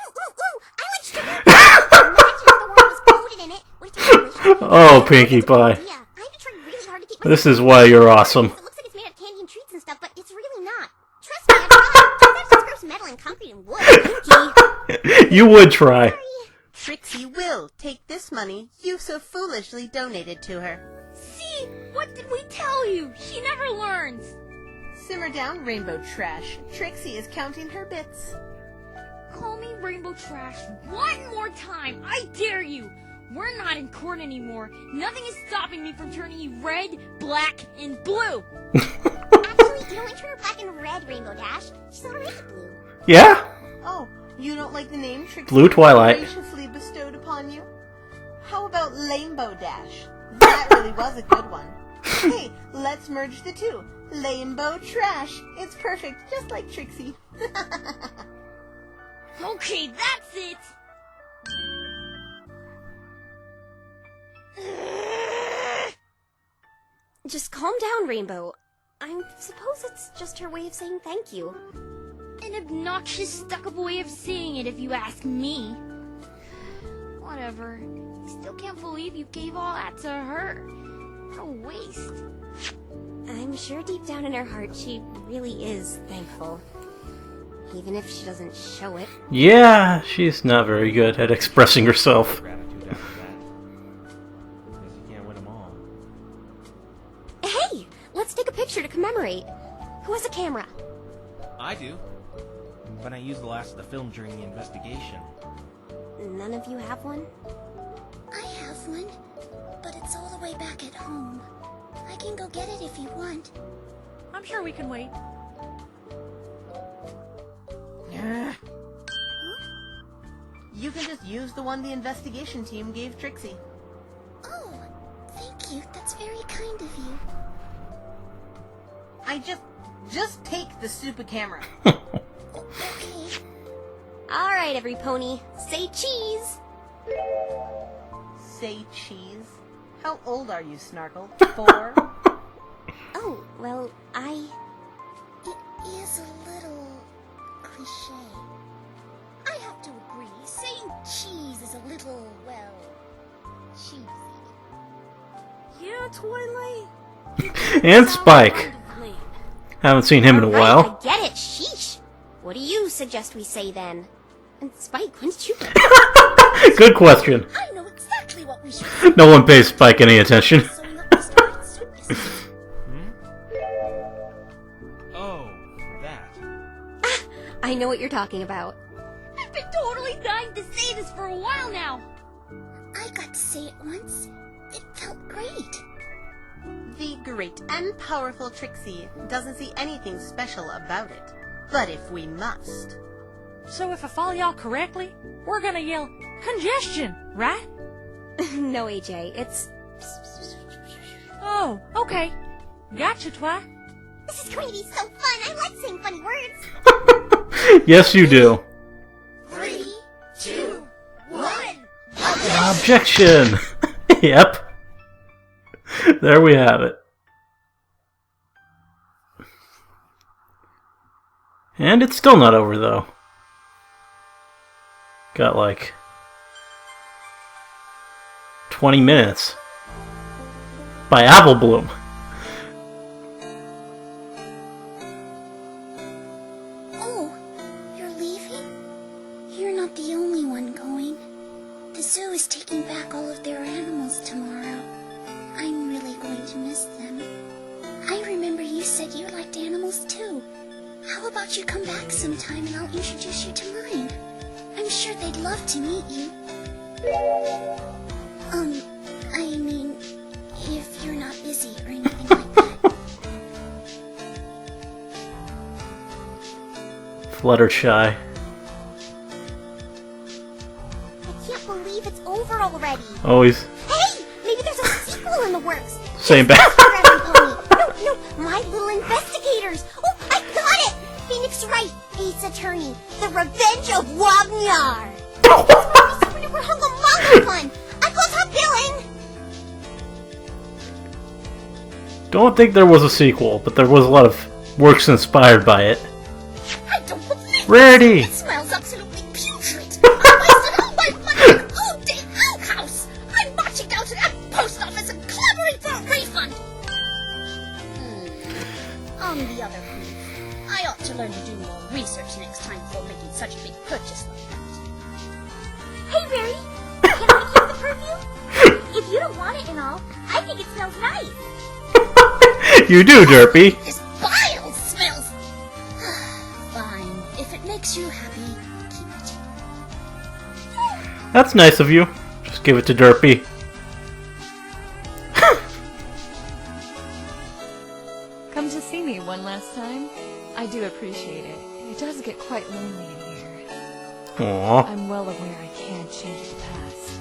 like sugar. Imagine if the world was coated in it with delicious. Oh, Pinkie Pie. Yeah, I had to try really hard to keep This is why you're awesome. It looks like it's made of candy and treats and stuff, but it's really not. Trust me, I've tried. That's just gross metal and concrete and wood. Pinkie. You would try. Trixie will take this money you so foolishly donated to her. See? What did we tell you? She never learns. Simmer down, Rainbow Trash. Trixie is counting her bits. Call me Rainbow Trash one more time. I dare you. We're not in court anymore. Nothing is stopping me from turning you red, black, and blue. Actually, you don't enter her black and red, Rainbow Dash. She's already blue. Yeah? Oh, you don't like the name Trixie Blue Twilight. graciously bestowed upon you? How about Rainbow Dash? That really was a good one. Hey, let's merge the two. Rainbow Trash. It's perfect, just like Trixie. Okay, that's it. Just calm down, Rainbow. I suppose it's just her way of saying thank you. An obnoxious, stuck-up way of saying it, if you ask me. Whatever. Still can't believe you gave all that to her. What a waste. I'm sure deep down in her heart she really is thankful. Even if she doesn't show it. Yeah, she's not very good at expressing herself. Gratitude after that. Guess you can't win them all. Hey! Let's take a picture to commemorate. Who has a camera? I do. But I used the last of the film during the investigation. None of you have one? I have one, but it's all the way back at home. I can go get it if you want. I'm sure we can wait. You can just use the one the investigation team gave Trixie. Oh, thank you. That's very kind of you. I just take the super camera. Okay. Alright, every pony. Say cheese! Say cheese. How old are you, Snarkle? 4? Oh, well, It is a little cliche. I have to agree. Saying cheese is a little, well, cheesy. Yeah, Twilight. And Spike. Haven't seen him in a Alright, while. I get it. Sheesh. What do you suggest we say then? And Spike, when did you get Good question. I know exactly what we should say. No one pays Spike any attention. Sewing up Mr. Wright's suitcases. Oh, that. I know what you're talking about. I've been totally dying to say this for a while now. I got to say it once. It felt great. The great and powerful Trixie doesn't see anything special about it. But if we must... So if I follow y'all correctly, we're gonna yell, congestion, right? No, AJ, it's... Oh, okay. Gotcha, Twi. This is going to be so fun. I like saying funny words. Yes, you do. 3, 2, 1. Objection! Yep. There we have it. And it's still not over, though. Got like 20 minutes. By Apple Bloom. Oh, you're leaving? You're not the only one going. The zoo is taking back all of their animals tomorrow. I'm really going to miss them. I remember you said you liked animals too. How about you come back sometime and I'll introduce you to mine? I'm sure they'd love to meet you. I mean, if you're not busy or anything like that. Fluttershy. I can't believe it's over already. Always. Hey, maybe there's a sequel in the works. Same back. No, My Little Investigators. Oh, I got it. Phoenix Wright, Ace Attorney, The Revenge of Wagner. It's going to be super hunga fun. I close her billing. Don't think there was a sequel, but there was a lot of works inspired by it. I don't believe Rarity! It smells absolutely putrid. I wasted all my money in an all-day outhouse. I'm marching down to that post office and clamoring for a refund. On the other hand, I ought to learn to do more research next time before making such a big purchase like that. Hey, Barry! Can I keep the perfume? If you don't want it and all, I think it smells nice. You do, Derpy. This bile smells. Fine. If it makes you happy, keep it. That's nice of you. Just give it to Derpy. Come to see me one last time. I do appreciate it. It does get quite lonely in here. Aww. I'm well aware I can't change the past,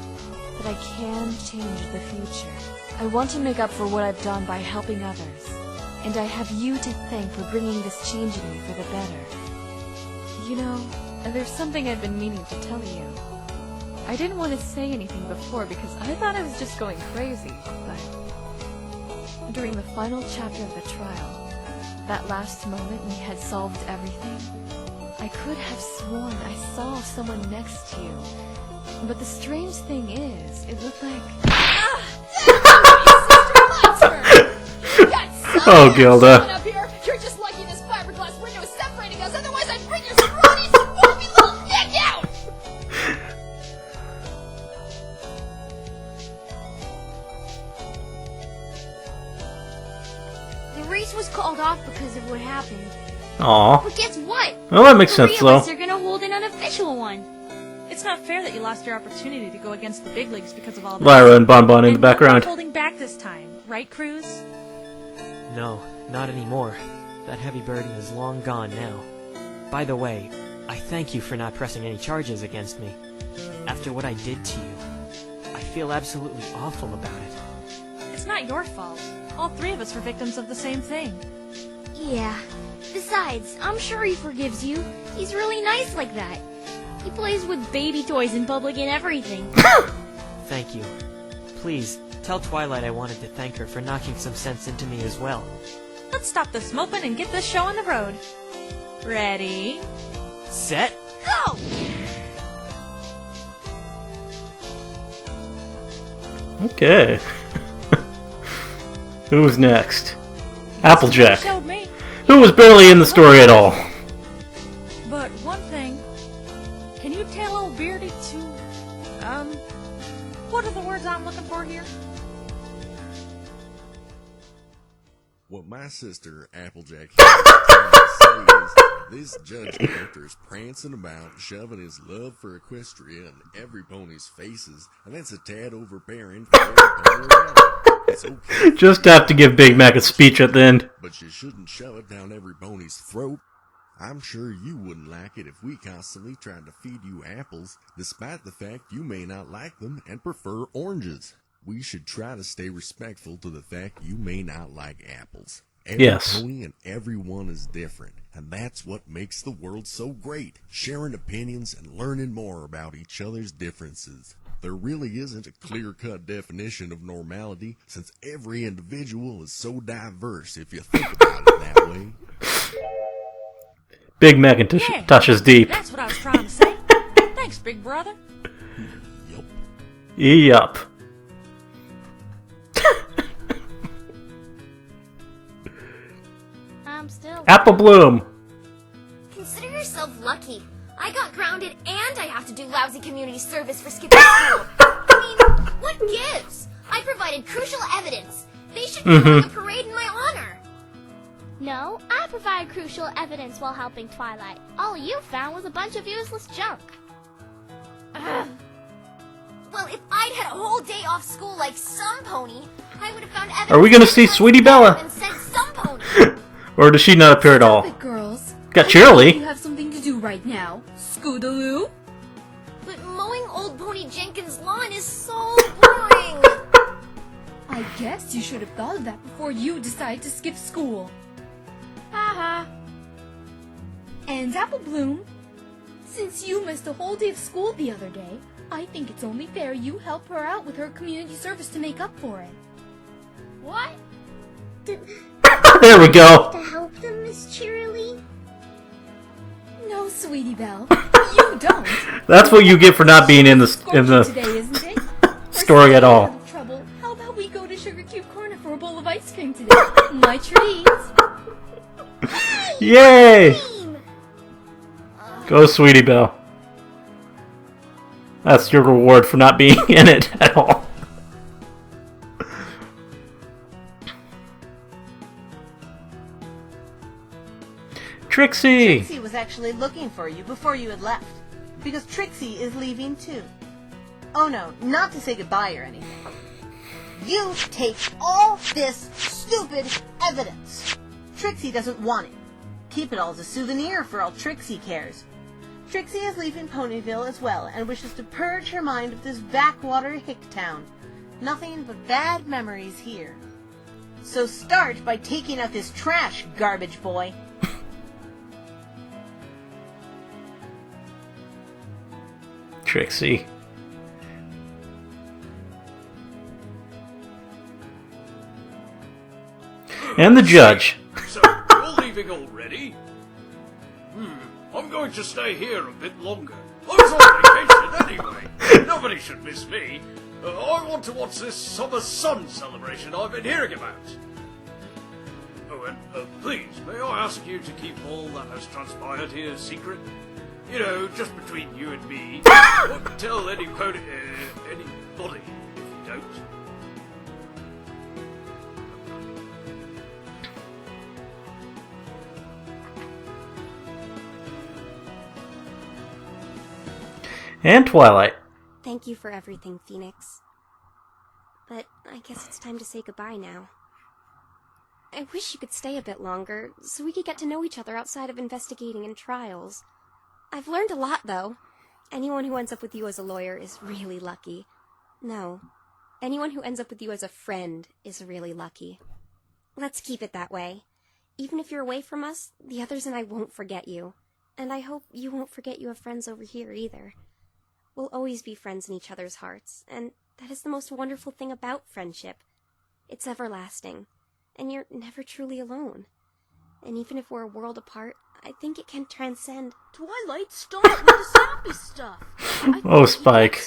but I can change the future. I want to make up for what I've done by helping others, and I have you to thank for bringing this change in me for the better. You know, there's something I've been meaning to tell you. I didn't want to say anything before because I thought I was just going crazy, but during the final chapter of the trial, that last moment we had solved everything, I could have sworn I saw someone next to you. But the strange thing is, it looked like... Oh, Gilda. Up here. You're just lucky this fiberglass window is separating us, otherwise I'd bring your scrawny, swoopy little neck out! The race was called off because of what happened. Aw. But guess what? Well, that makes sense, Three of us though. are gonna hold an unofficial one. It's not fair that you lost your opportunity to go against the big leagues because of all this. Lyra and Bonbon in the And we're background. holding back this time, right, Cruz? No, not anymore. That heavy burden is long gone now. By the way, I thank you for not pressing any charges against me. After what I did to you, I feel absolutely awful about it. It's not your fault. All three of us were victims of the same thing. Yeah. Besides, I'm sure he forgives you. He's really nice like that. He plays with baby toys in public and everything. Thank you. Please, tell Twilight I wanted to thank her for knocking some sense into me as well. Let's stop this moping and get this show on the road. Ready? Set? Go! Okay. Who's next? Applejack. Showed me. Who was barely in the story at all. But one thing, can you tell old Beardy to, what are the words I'm looking for here? What my sister, Applejack, here is trying to say is this judge character is prancing about, shoving his love for Equestria in every pony's faces, and that's a tad overbearing for every pony around. It's okay. Just have to give Big Mac a speech at the end. But you shouldn't shove it down every pony's throat. I'm sure you wouldn't like it if we constantly tried to feed you apples, despite the fact you may not like them and prefer oranges. We should try to stay respectful to the fact you may not like apples. Every Yes. pony and everyone is different, and that's what makes the world so great, sharing opinions and learning more about each other's differences. There really isn't a clear-cut definition of normality, since every individual is so diverse if you think about it that way. Big Macintosh touches deep. That's what I was trying to say. Thanks, big brother. Yup. I'm still... Apple Bloom. Consider yourself lucky. I got grounded and I have to do lousy community service for skipping school. I mean, what gives? I provided crucial evidence. They should be holding a parade in my honor. No, I provide crucial evidence while helping Twilight. All you found was a bunch of useless junk. Ugh. Well, if I'd had a whole day off school like some pony, I would have found evidence. Are we gonna see Sweetie Bella? And said some pony. Or does she not appear at all? Stop it, girls. Got I Shirley. know you have something to do right now. Scootaloo. But mowing old Pony Jenkins' lawn is so boring. I guess you should have thought of that before you decided to skip school. Haha. And Apple Bloom, since you missed a whole day of school the other day, I think it's only fair you help her out with her community service to make up for it. What? There we go. To help them, Miss Cheerilee? No, Sweetie Belle, you don't. That's what you get for not being in the Today, isn't it? story at all. Out of trouble. How about we go to Sugar Cube Corner for a bowl of ice cream today? My treat. Yay! Go, Sweetie Belle. That's your reward for not being in it at all. Trixie! Trixie was actually looking for you before you had left, because Trixie is leaving too. Oh no, not to say goodbye or anything. You take all this stupid evidence. Trixie doesn't want it. Keep it all as a souvenir for all Trixie cares. Trixie is leaving Ponyville as well and wishes to purge her mind of this backwater hick town. Nothing but bad memories here. So start by taking out this trash, garbage boy. Trixie. And the judge. So, you're leaving already? I'm going to stay here a bit longer. I was on vacation anyway. Nobody should miss me. I want to watch this summer sun celebration I've been hearing about. Oh, and please, may I ask you to keep all that has transpired here secret? You know, just between you and me. Don't tell anybody if you don't. And Twilight. Thank you for everything, Phoenix. But I guess it's time to say goodbye now. I wish you could stay a bit longer, so we could get to know each other outside of investigating and trials. I've learned a lot, though. Anyone who ends up with you as a lawyer is really lucky. No. Anyone who ends up with you as a friend is really lucky. Let's keep it that way. Even if you're away from us, the others and I won't forget you. And I hope you won't forget you have friends over here, either. We'll always be friends in each other's hearts, and that is the most wonderful thing about friendship. It's everlasting, and you're never truly alone. And even if we're a world apart, I think it can transcend. Twilight, stop with the sappy stuff. Oh, Spike.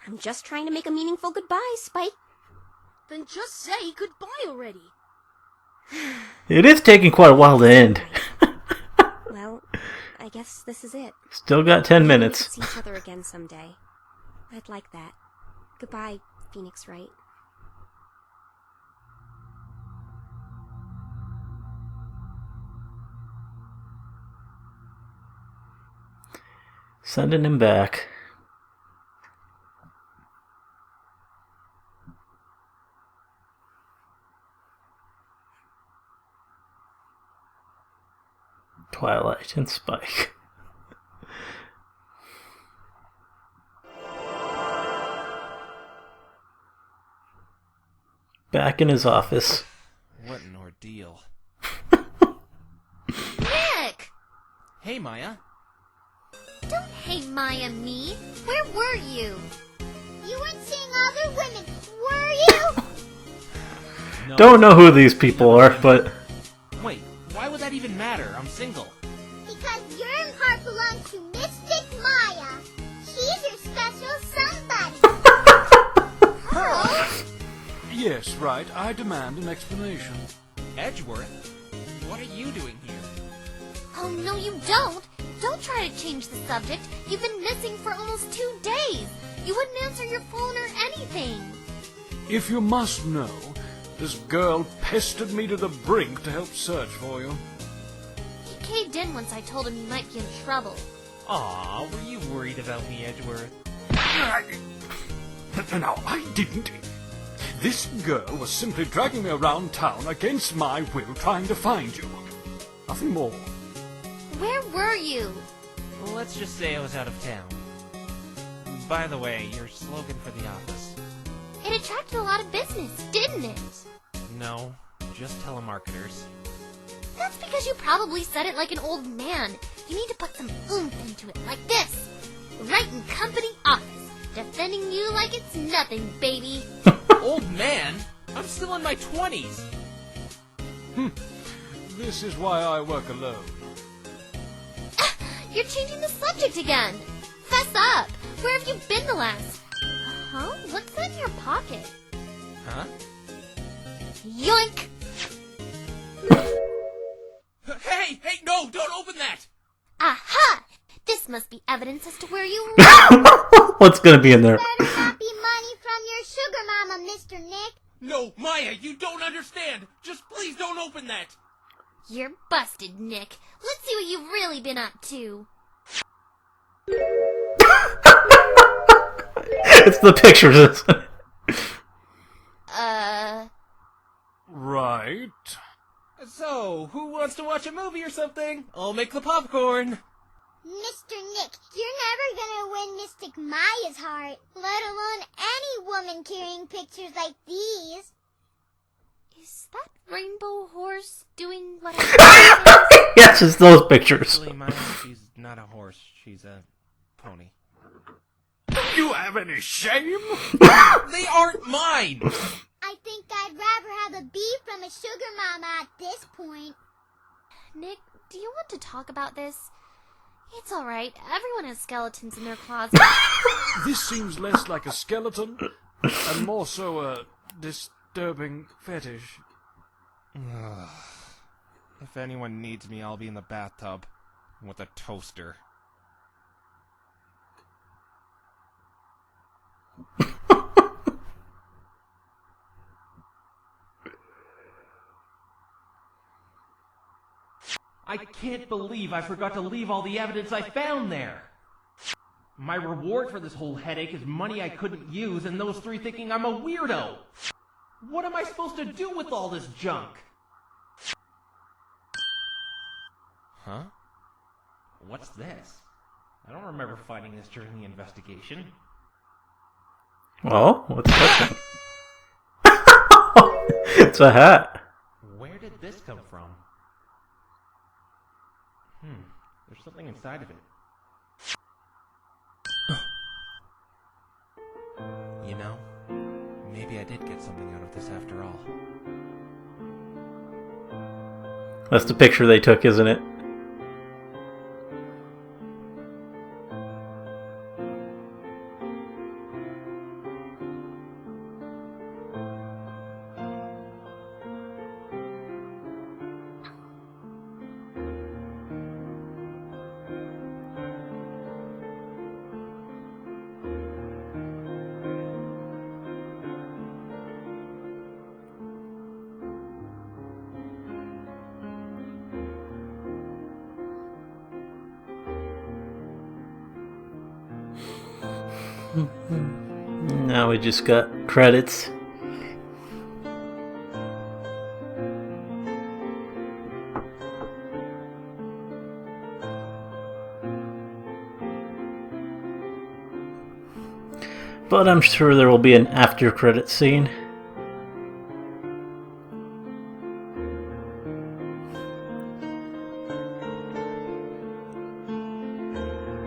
I'm just trying to make a meaningful goodbye, Spike. Then just say goodbye already. It is taking quite a while to end. Well, I guess this is it. Still got 10 minutes. See each other again someday. I'd like that. Goodbye, Phoenix Wright. Sending him back. Twilight and Spike. Back in his office. What an ordeal. Nick! Hey, Maya. Don't hate Maya me. Where were you? You weren't seeing other women, were you? No. Don't know who these people are, but... Wait, why would that even matter? I'm single. Because your heart belongs to Mystic Maya. She's your special somebody. Pearl? Yes, right. I demand an explanation. Edgeworth? What are you doing here? Oh, no, you don't. Don't try to change the subject. You've been missing for almost 2 days. You wouldn't answer your phone or anything. If you must know, this girl pestered me to the brink to help search for you. He caved in once I told him you might be in trouble. Aw, were you worried about me, Edgeworth? No, I didn't. This girl was simply dragging me around town against my will, trying to find you. Nothing more. Where were you? Well, let's just say I was out of town. By the way, your slogan for the office. It attracted a lot of business, didn't it? No, just telemarketers. That's because you probably said it like an old man. You need to put some oomph into it, like this. Wright and Company Office. Defending you like it's nothing, baby. Old man? I'm still in my 20s. This is why I work alone. You're changing the subject again. Fess up. Where have you been the last... Huh? What's that in your pocket? Huh? Yoink! Hey, no, don't open that! Aha! This must be evidence as to where you What's gonna be in there? better not be money from your sugar mama, Mr. Nick. No, Maya, you don't understand. Just please don't open that. You're busted, Nick. Let's see what you've really been up to. It's the pictures, isn't it? Right. So, who wants to watch a movie or something? I'll make the popcorn. Mr. Nick, you're never gonna win Mystic Maya's heart, let alone any woman carrying pictures like these. Is that rainbow horse doing what I Yes, it's those pictures. Actually, Maya, she's not a horse. She's a pony. You have any shame? They aren't mine! I think I'd rather have a bee from a sugar mama at this point. Nick, do you want to talk about this? It's alright. Everyone has skeletons in their closet. This seems less like a skeleton, and more so a disturbing fetish. If anyone needs me, I'll be in the bathtub with a toaster. I can't believe I forgot to leave all the evidence I found there. My reward for this whole headache is money I couldn't use and those three thinking I'm a weirdo. What am I supposed to do with all this junk? Huh? What's this? I don't remember finding this during the investigation. Well, what's that? It's a hat. Where did this come from? There's something inside of it. You know, maybe I did get something out of this after all. That's the picture they took, isn't it? Now we just got credits. But I'm sure there will be an after credit scene.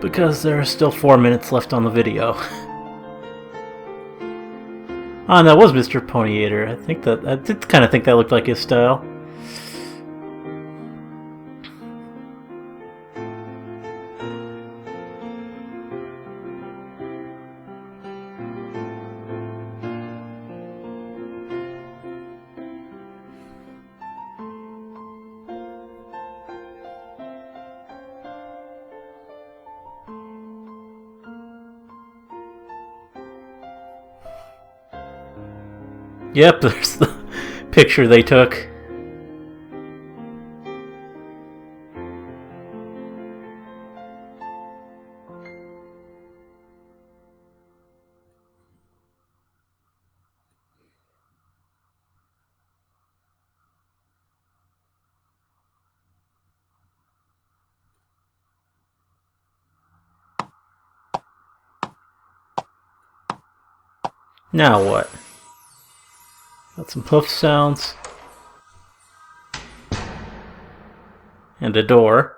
Because there are still 4 minutes left on the video. Oh, and that was Mr. Ponyator. I did kind of think that looked like his style. Yep, there's the picture they took. Now what? Got some puff sounds. And a door.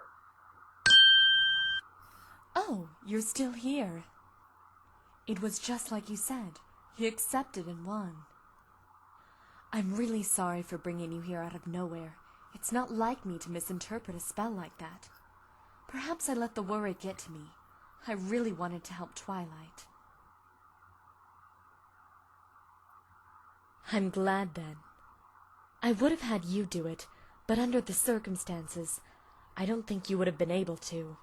Oh, you're still here. It was just like you said. He accepted and won. I'm really sorry for bringing you here out of nowhere. It's not like me to misinterpret a spell like that. Perhaps I let the worry get to me. I really wanted to help Twilight. I'm glad then. I would have had you do it, but under the circumstances, I don't think you would have been able to.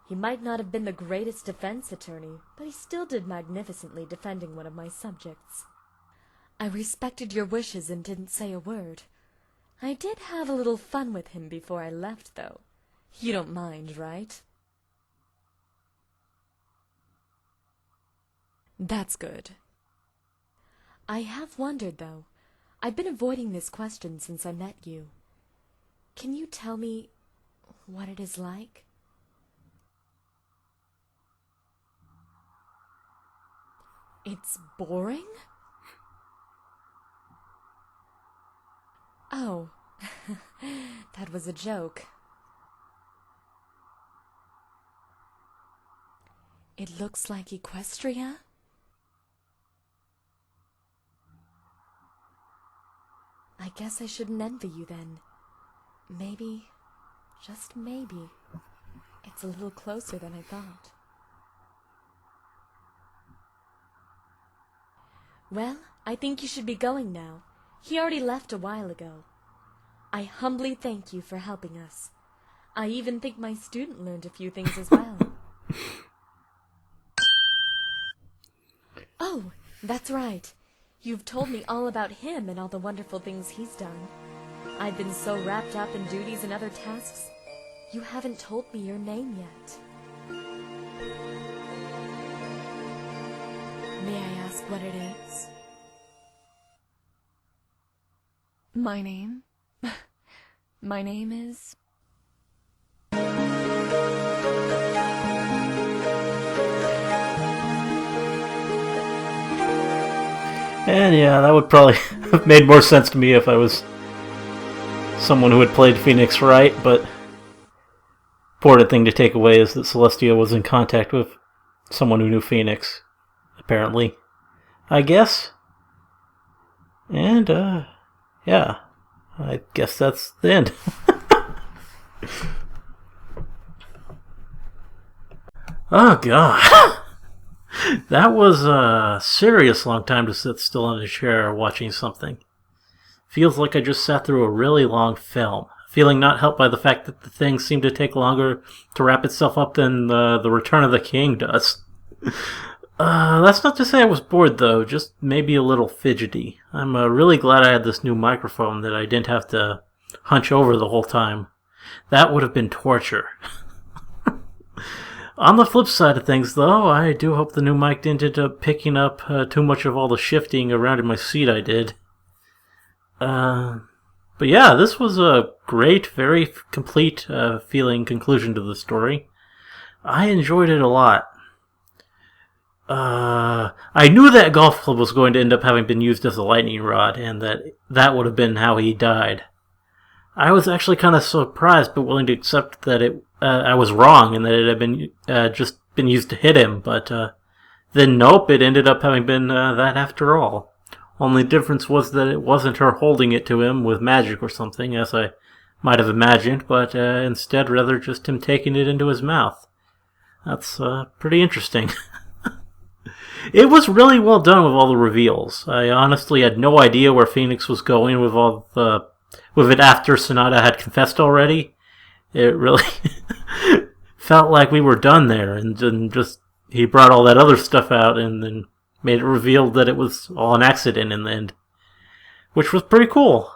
He might not have been the greatest defense attorney, but he still did magnificently defending one of my subjects. I respected your wishes and didn't say a word. I did have a little fun with him before I left, though. You don't mind, right? That's good. I have wondered, though. I've been avoiding this question since I met you. Can you tell me what it is like? It's boring? Oh, that was a joke. It looks like Equestria? I guess I shouldn't envy you then. Maybe, just maybe, it's a little closer than I thought. Well, I think you should be going now. He already left a while ago. I humbly thank you for helping us. I even think my student learned a few things as well. Oh, that's right. You've told me all about him and all the wonderful things he's done. I've been so wrapped up in duties and other tasks, you haven't told me your name yet. May I ask what it is? My name? My name is... And yeah, that would probably have made more sense to me if I was someone who had played Phoenix Wright, but important thing to take away is that Celestia was in contact with someone who knew Phoenix, apparently. I guess. And, yeah. I guess that's the end. Oh, God. That was a serious long time to sit still in a chair watching something. Feels like I just sat through a really long film. Feeling not helped by the fact that the thing seemed to take longer to wrap itself up than the Return of the King does. That's not to say I was bored, though, just maybe a little fidgety. I'm really glad I had this new microphone that I didn't have to hunch over the whole time. That would have been torture. On the flip side of things, though, I do hope the new mic didn't end up picking up too much of all the shifting around in my seat I did. But yeah, this was a great, very complete feeling conclusion to the story. I enjoyed it a lot. I knew that golf club was going to end up having been used as a lightning rod, and that would have been how he died. I was actually kind of surprised, but willing to accept that I was wrong and that it had been just been used to hit him. But then, nope, it ended up having been that after all. Only difference was that it wasn't her holding it to him with magic or something, as I might have imagined, but instead rather just him taking it into his mouth. That's pretty interesting. It was really well done with all the reveals. I honestly had no idea where Phoenix was going with it after Sonata had confessed already. It really felt like we were done there, and just he brought all that other stuff out and then made it revealed that it was all an accident in the end, which was pretty cool,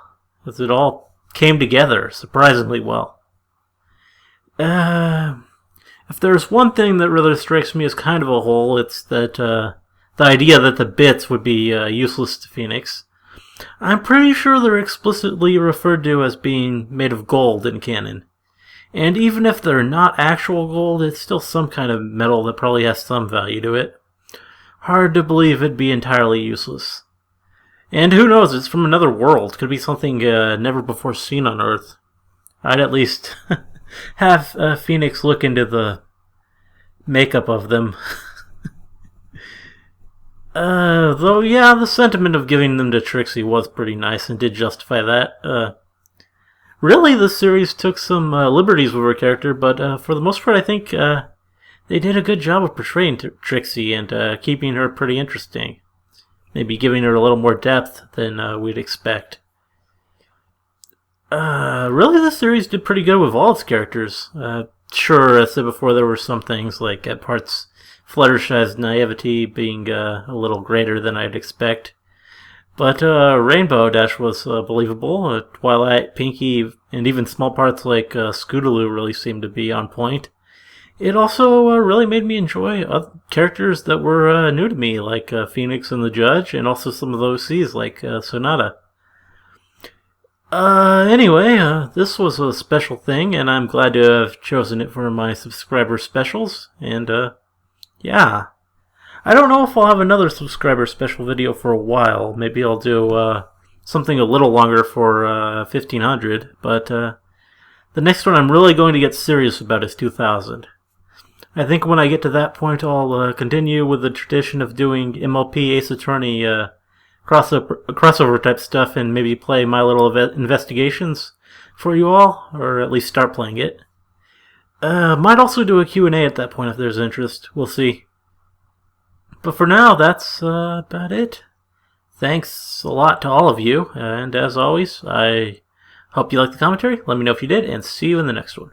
as it all came together surprisingly well. If there's one thing that really strikes me as kind of a whole, it's that the idea that the bits would be useless to Phoenix. I'm pretty sure they're explicitly referred to as being made of gold in canon. And even if they're not actual gold, it's still some kind of metal that probably has some value to it. Hard to believe it'd be entirely useless. And who knows, it's from another world. Could be something never before seen on Earth. I'd at least have Phoenix look into the makeup of them. Though, yeah, the sentiment of giving them to Trixie was pretty nice and did justify that. Really, the series took some liberties with her character, but for the most part, I think they did a good job of portraying Trixie and keeping her pretty interesting. Maybe giving her a little more depth than we'd expect. Really, the series did pretty good with all its characters. Sure, as I said before, there were some things, like at parts Fluttershy's naivety being a little greater than I'd expect. But Rainbow Dash was believable. Twilight, Pinky, and even small parts like Scootaloo really seemed to be on point. It also really made me enjoy other characters that were new to me, like Phoenix and the Judge, and also some of those OCs like Sonata. Anyway, this was a special thing, and I'm glad to have chosen it for my subscriber specials, and yeah. I don't know if I'll have another subscriber special video for a while. Maybe I'll do something a little longer for 1500, but the next one I'm really going to get serious about is 2000. I think when I get to that point, I'll continue with the tradition of doing MLP Ace Attorney crossover type stuff and maybe play My Little Investigations for you all, or at least start playing it. Might also do a Q&A at that point if there's interest. We'll see. But for now, that's about it. Thanks a lot to all of you, and as always, I hope you liked the commentary. Let me know if you did, and see you in the next one.